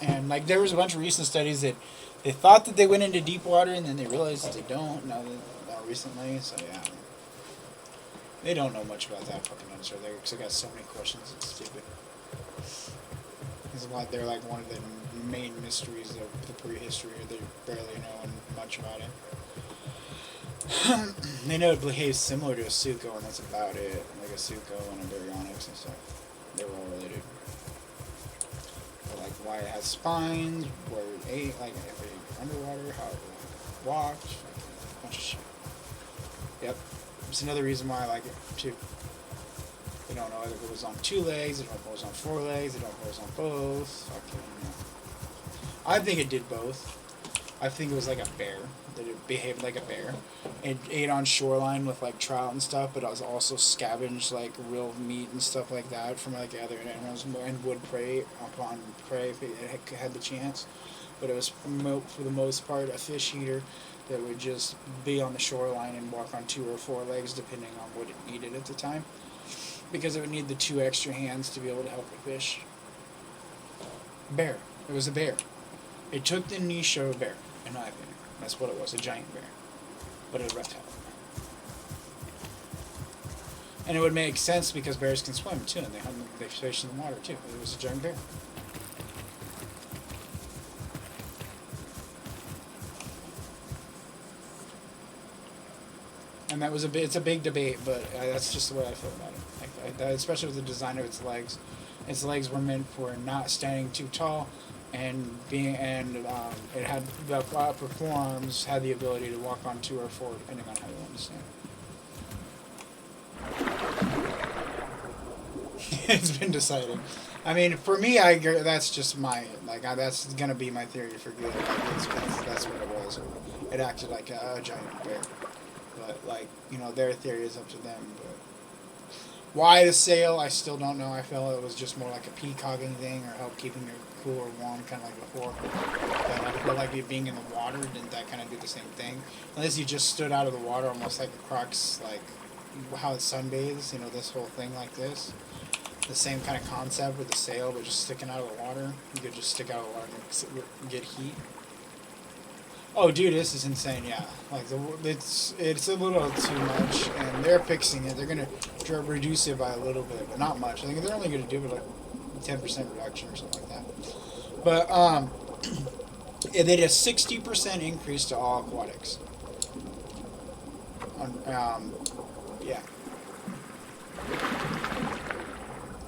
And like there was a bunch of recent studies that they thought that they went into deep water and then they realized that they don't now recently. So yeah, they don't know much about that fucking dinosaur there because they got so many questions. It's stupid. It's like they're like one of the main mysteries of the prehistory. They barely know much about it. They know it behaves similar to a Suco, and that's about it. Like a Suco and a Baryonyx and stuff. They were all related. But like why it has spines, where it ate, like if it ate underwater, how it walked, like a bunch of shit. Yep. It's another reason why I like it too. They don't know if it was on 2 legs, they don't know if it was on 4 legs, they don't know if it was on both. Fucking, I think it did both. I think it was like a bear. That it behaved like a bear. It ate on shoreline with like trout and stuff, but it was also scavenged like real meat and stuff like that from like other animals and would prey upon prey if it had the chance. But it was for the most part a fish eater that would just be on the shoreline and walk on 2 or 4 legs depending on what it needed at the time. Because it would need the 2 extra hands to be able to help it fish. Bear. It was a bear. It took the niche of a bear, in my opinion. That's what it was, a giant bear. But a reptile. And it would make sense because bears can swim too, and they fish in the water too. It was a giant bear. And that was it's a big debate, but that's just the way I feel about it. Especially with the design of its legs. Its legs were meant for not standing too tall, and it had the upper forearms had the ability to walk on 2 or 4 depending on how you want to stand. It's been decided. I mean, for me, that's just my that's gonna be my theory for good. That's what it was. It acted like a giant bear. But like their theory is up to them. But why the sail, I still don't know. I feel it was just more like a peacocking thing or help keeping it cool or warm, kind of like before. But I feel like it being in the water, didn't that kind of do the same thing? Unless you just stood out of the water almost like a croc's, like how it sunbathes, this whole thing like this. The same kind of concept with the sail, but just sticking out of the water. You could just stick out of the water and get heat. Oh, dude, this is insane. Yeah, like it's a little too much, and they're fixing it. They're gonna reduce it by a little bit, but not much. I think they're only gonna do it like 10% reduction or something like that. But they did a 60% increase to all aquatics. Yeah,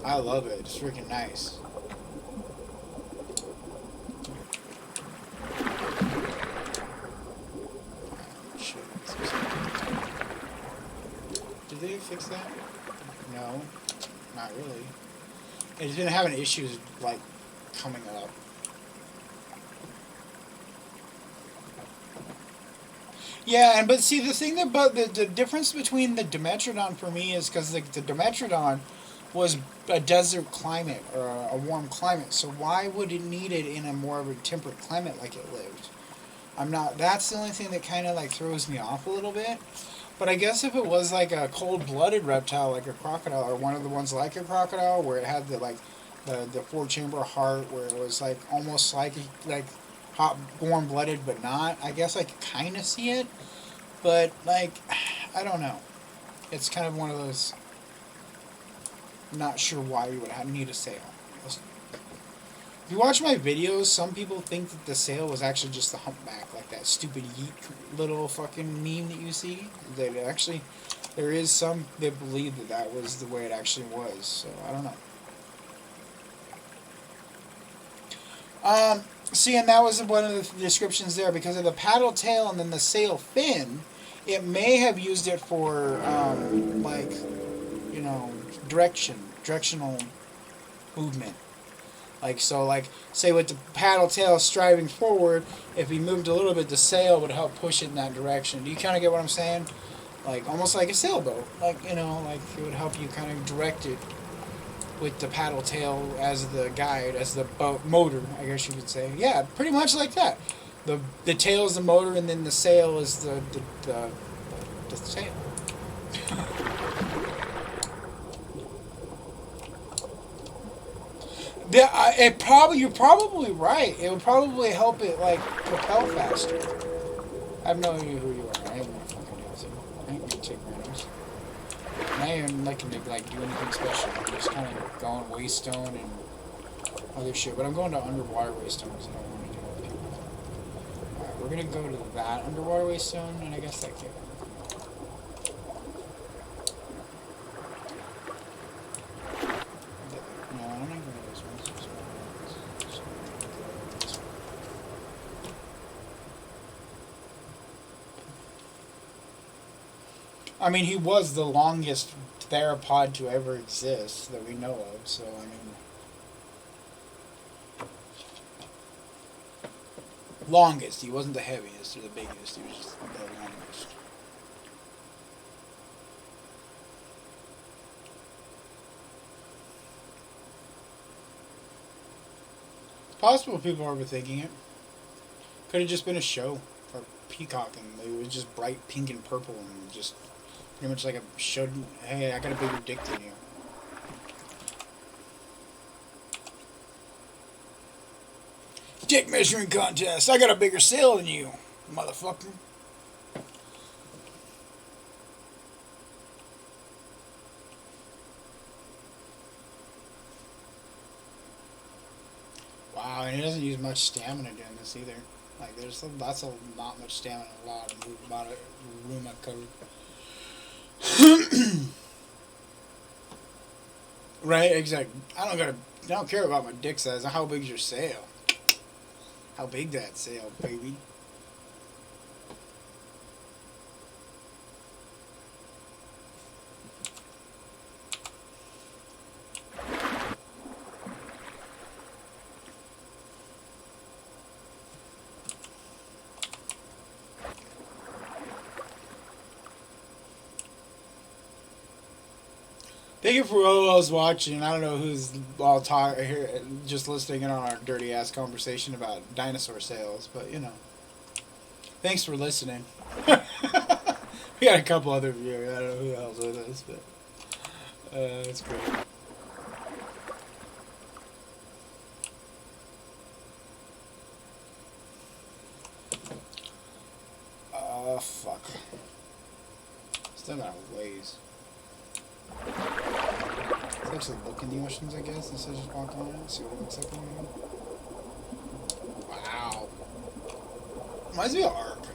I love it. It's freaking nice. Did they fix that? No, not really. It's been having issues like coming up. Yeah, and but see the thing about the difference between the Dimetrodon for me is because the Dimetrodon was a desert climate or a warm climate, so why would it need it in a more of a temperate climate like it lived? I'm not. That's the only thing that kind of like throws me off a little bit. But I guess if it was like a cold-blooded reptile, like a crocodile, or one of the ones like a crocodile, where it had the like the four-chamber heart, where it was like almost like hot, warm-blooded, but not. I guess I could kind of see it, but like I don't know. It's kind of one of those. Not sure why you would need a sail. If you watch my videos, some people think that the sail was actually just the humpback, like that stupid yeet little fucking meme that you see. That actually, there is some that believe that that was the way it actually was. So I don't know. See, and that was one of the descriptions there because of the paddle tail and then the sail fin. It may have used it for like, you know, directional movement. Like, so, like, say with the paddle tail striving forward, if we moved a little bit, the sail would help push it in that direction. Do you kind of get what I'm saying? Like, almost like a sailboat. Like, you know, like, it would help you kind of direct it with the paddle tail as the guide, as the boat motor, I guess you could say. Yeah, pretty much like that. The tail is the motor, and then the sail is the sail. You're probably right. It would probably help it like propel faster. I have no idea who you are. I ain't gonna fucking do it. I ain't gonna take randoms. And I ain't looking to like do anything special. I'm just kind of going waystone and other shit. But I'm going to underwater waystone because I don't want to do anything. Alright, we're gonna go to that underwater waystone, and I guess that can't. No, I'm not going to those ones. I mean, he was the longest theropod to ever exist that we know of, so, I mean... Longest. He wasn't the heaviest or the biggest. He was just the longest. It's possible people are overthinking it. Could have just been a show. Or peacocking. It was just bright pink and purple and just... Pretty much like a showed, hey, I got a bigger dick than you. Dick measuring contest. I got a bigger sail than you, motherfucker. Wow, and he doesn't use much stamina doing this either. Like, that's not much stamina, a lot of room I've covered. Right, exactly. I don't care about my dick size. How big's your sail? How big that sail, baby? Thank you for all those watching. I don't know who's all here, just listening in on our dirty ass conversation about dinosaur sales, but you know. Thanks for listening. We got a couple other viewers. I don't know who else with us, but it's great. Oh, fuck. Still got a ways. Let's actually look in the oceans, I guess, instead of just walking on it. See what it looks like in there. Wow. Reminds me of Ark.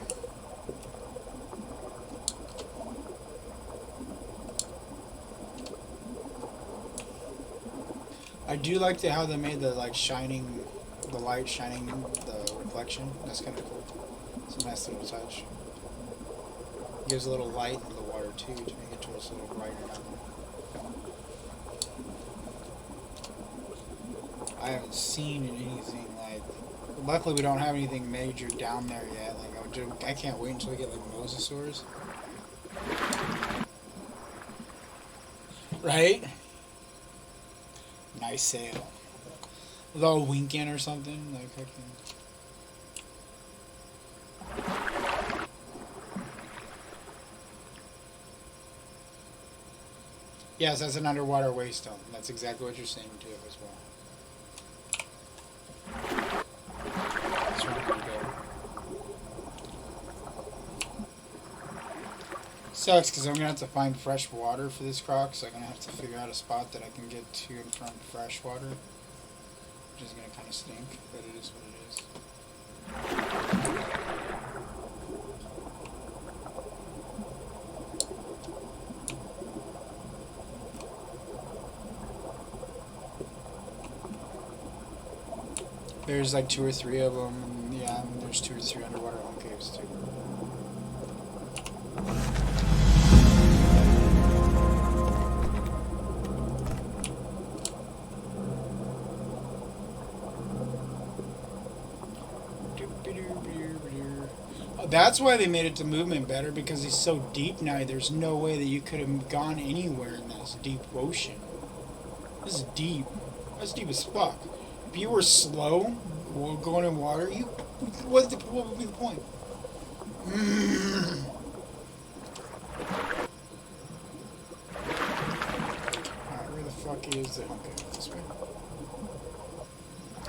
I do like how they made the like shining, the light shining the reflection. That's kind of cool. It's a nice little touch. Gives a little light into the water too to make it towards a little brighter down there. I haven't seen anything like. Luckily, we don't have anything major down there yet. Like I can't wait until we get like mosasaurs. Right? Nice sail. With all winking or something, like I can. Yes, that's an underwater waystone. That's exactly what you're saying too as well. That's where I'm gonna go. Sucks because I'm gonna have to find fresh water for this croc, so I'm gonna have to figure out a spot that I can get to in front of fresh water. Which is gonna kind of stink, but it is what it is. There's like 2 or 3 of them, and yeah, and there's 2 or 3 underwater home caves too. That's why they made it to movement better, because he's so deep now. There's no way that you could have gone anywhere in this deep ocean. This is deep. That's deep as fuck. If you were slow going in water, what would be the point? Alright, where the fuck is it? Okay, this way.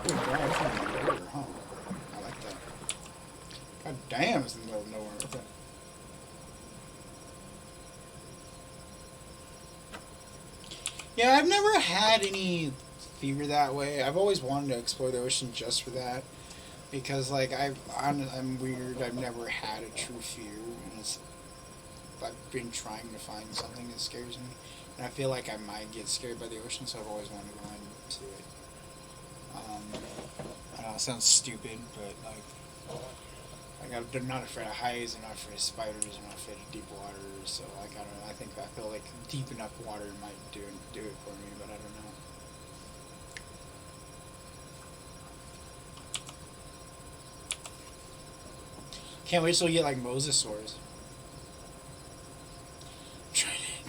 Good drive from the river, huh? I like that. God damn, it's in the middle of nowhere. Okay. Yeah, I've never had any fear that way. I've always wanted to explore the ocean just for that, because like I'm weird. I've never had a true fear, and I've been trying to find something that scares me, and I feel like I might get scared by the ocean, so I've always wanted to go into it. I know it sounds stupid, but like I'm not afraid of heights. I'm not afraid of spiders. I'm not afraid of deep water. So like I don't know. I feel like deep enough water might do it for me, but I don't know. Can't wait till we get like mosasaurs.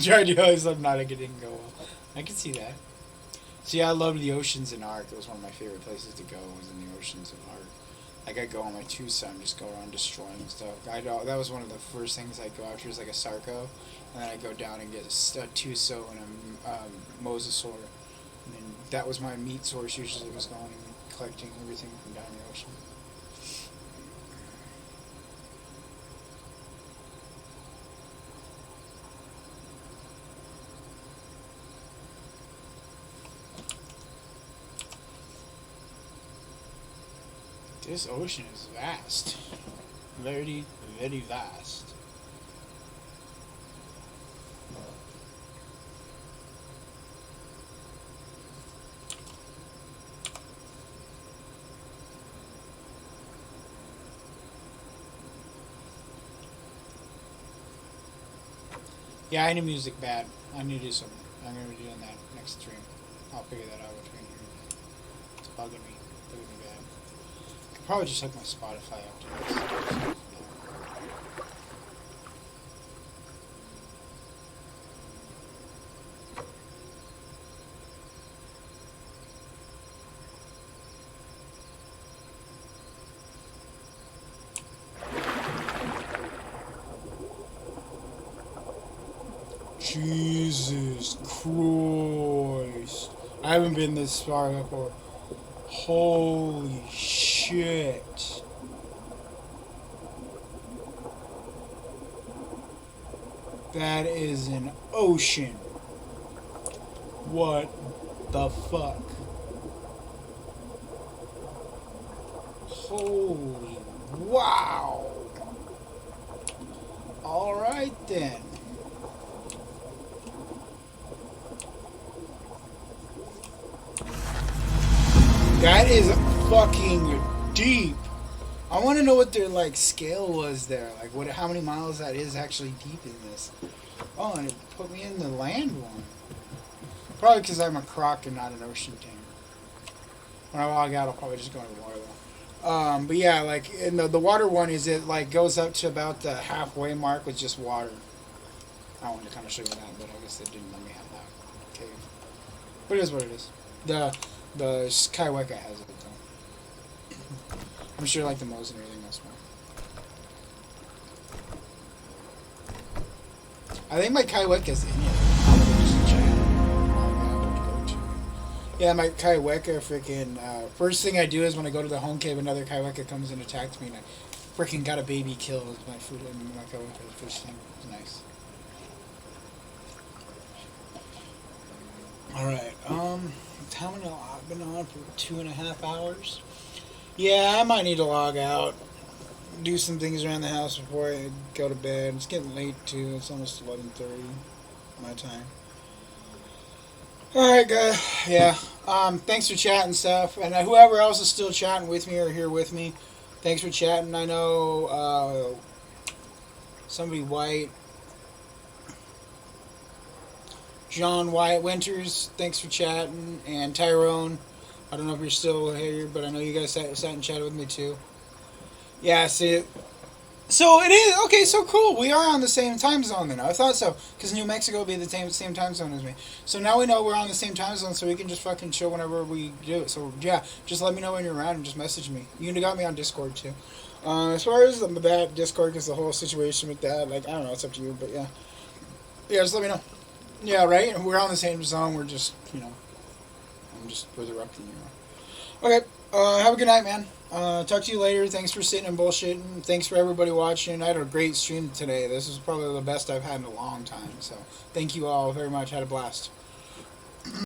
Trying to realize I'm not getting go well. I can see that. See, I loved the oceans in Ark. It was one of my favorite places to go. Was in the oceans in Ark. Like I go on my Tucson, just go around destroying stuff. That was one of the first things I'd go after, is like a Sarco, and then I'd go down and get a Tuso and a mosasaur, and then that was my meat source. Usually was going and collecting everything from down the ocean. This ocean is vast. Very, very vast. Yeah, I need music bad. I need to do something. I'm going to be doing that next stream. I'll figure that out between here and there. It's bugging me. Bad. I could probably just hook my Spotify up to this. Jesus Christ. I haven't been this far before. Holy shit. That is an ocean. What the fuck? Holy wow. Alright then. That is fucking deep. I want to know what their like scale was there. Like what? How many miles that is actually deep in this? Oh, and it put me in the land one. Probably because I'm a croc and not an ocean tamer. When I log out, I'll probably just go into the water though. But yeah, like in the water one, is it like goes up to about the halfway mark with just water. I wanted to kind of show you that, but I guess they didn't let me have that cave. But it is what it is. The Skyweka has it though. I'm sure like the moles and everything else more. I think my Kaiweka's in it. Yeah, my Kaiweka freaking first thing I do is when I go to the home cave, another Kaiweka comes and attacks me, and I freaking got a baby kill with my food and my Kaiweka. The first thing was nice. Alright, how many? I've been on for 2.5 hours. Yeah, I might need to log out, do some things around the house before I go to bed. It's getting late too. It's almost 11:30 my time. Alright, guys. Yeah. Thanks for chatting stuff. And whoever else is still chatting with me or here with me, thanks for chatting. I know somebody White. John Wyatt Winters, thanks for chatting. And Tyrone, I don't know if you're still here, but I know you guys sat and chatted with me too. Yeah, see, so it is, okay, so cool. We are on the same time zone then. I thought so, because New Mexico would be the same time zone as me. So now we know we're on the same time zone, so we can just fucking chill whenever we do it. So yeah, just let me know when you're around and just message me. You got me on Discord too. As far as that Discord, because the whole situation with that, like, I don't know, it's up to you, but yeah. Yeah, just let me know. Yeah, right? We're on the same zone. We're just, I'm just further up than you are. Okay, have a good night, man. Talk to you later. Thanks for sitting and bullshitting. Thanks for everybody watching. I had a great stream today. This is probably the best I've had in a long time. So, thank you all very much. Had a blast.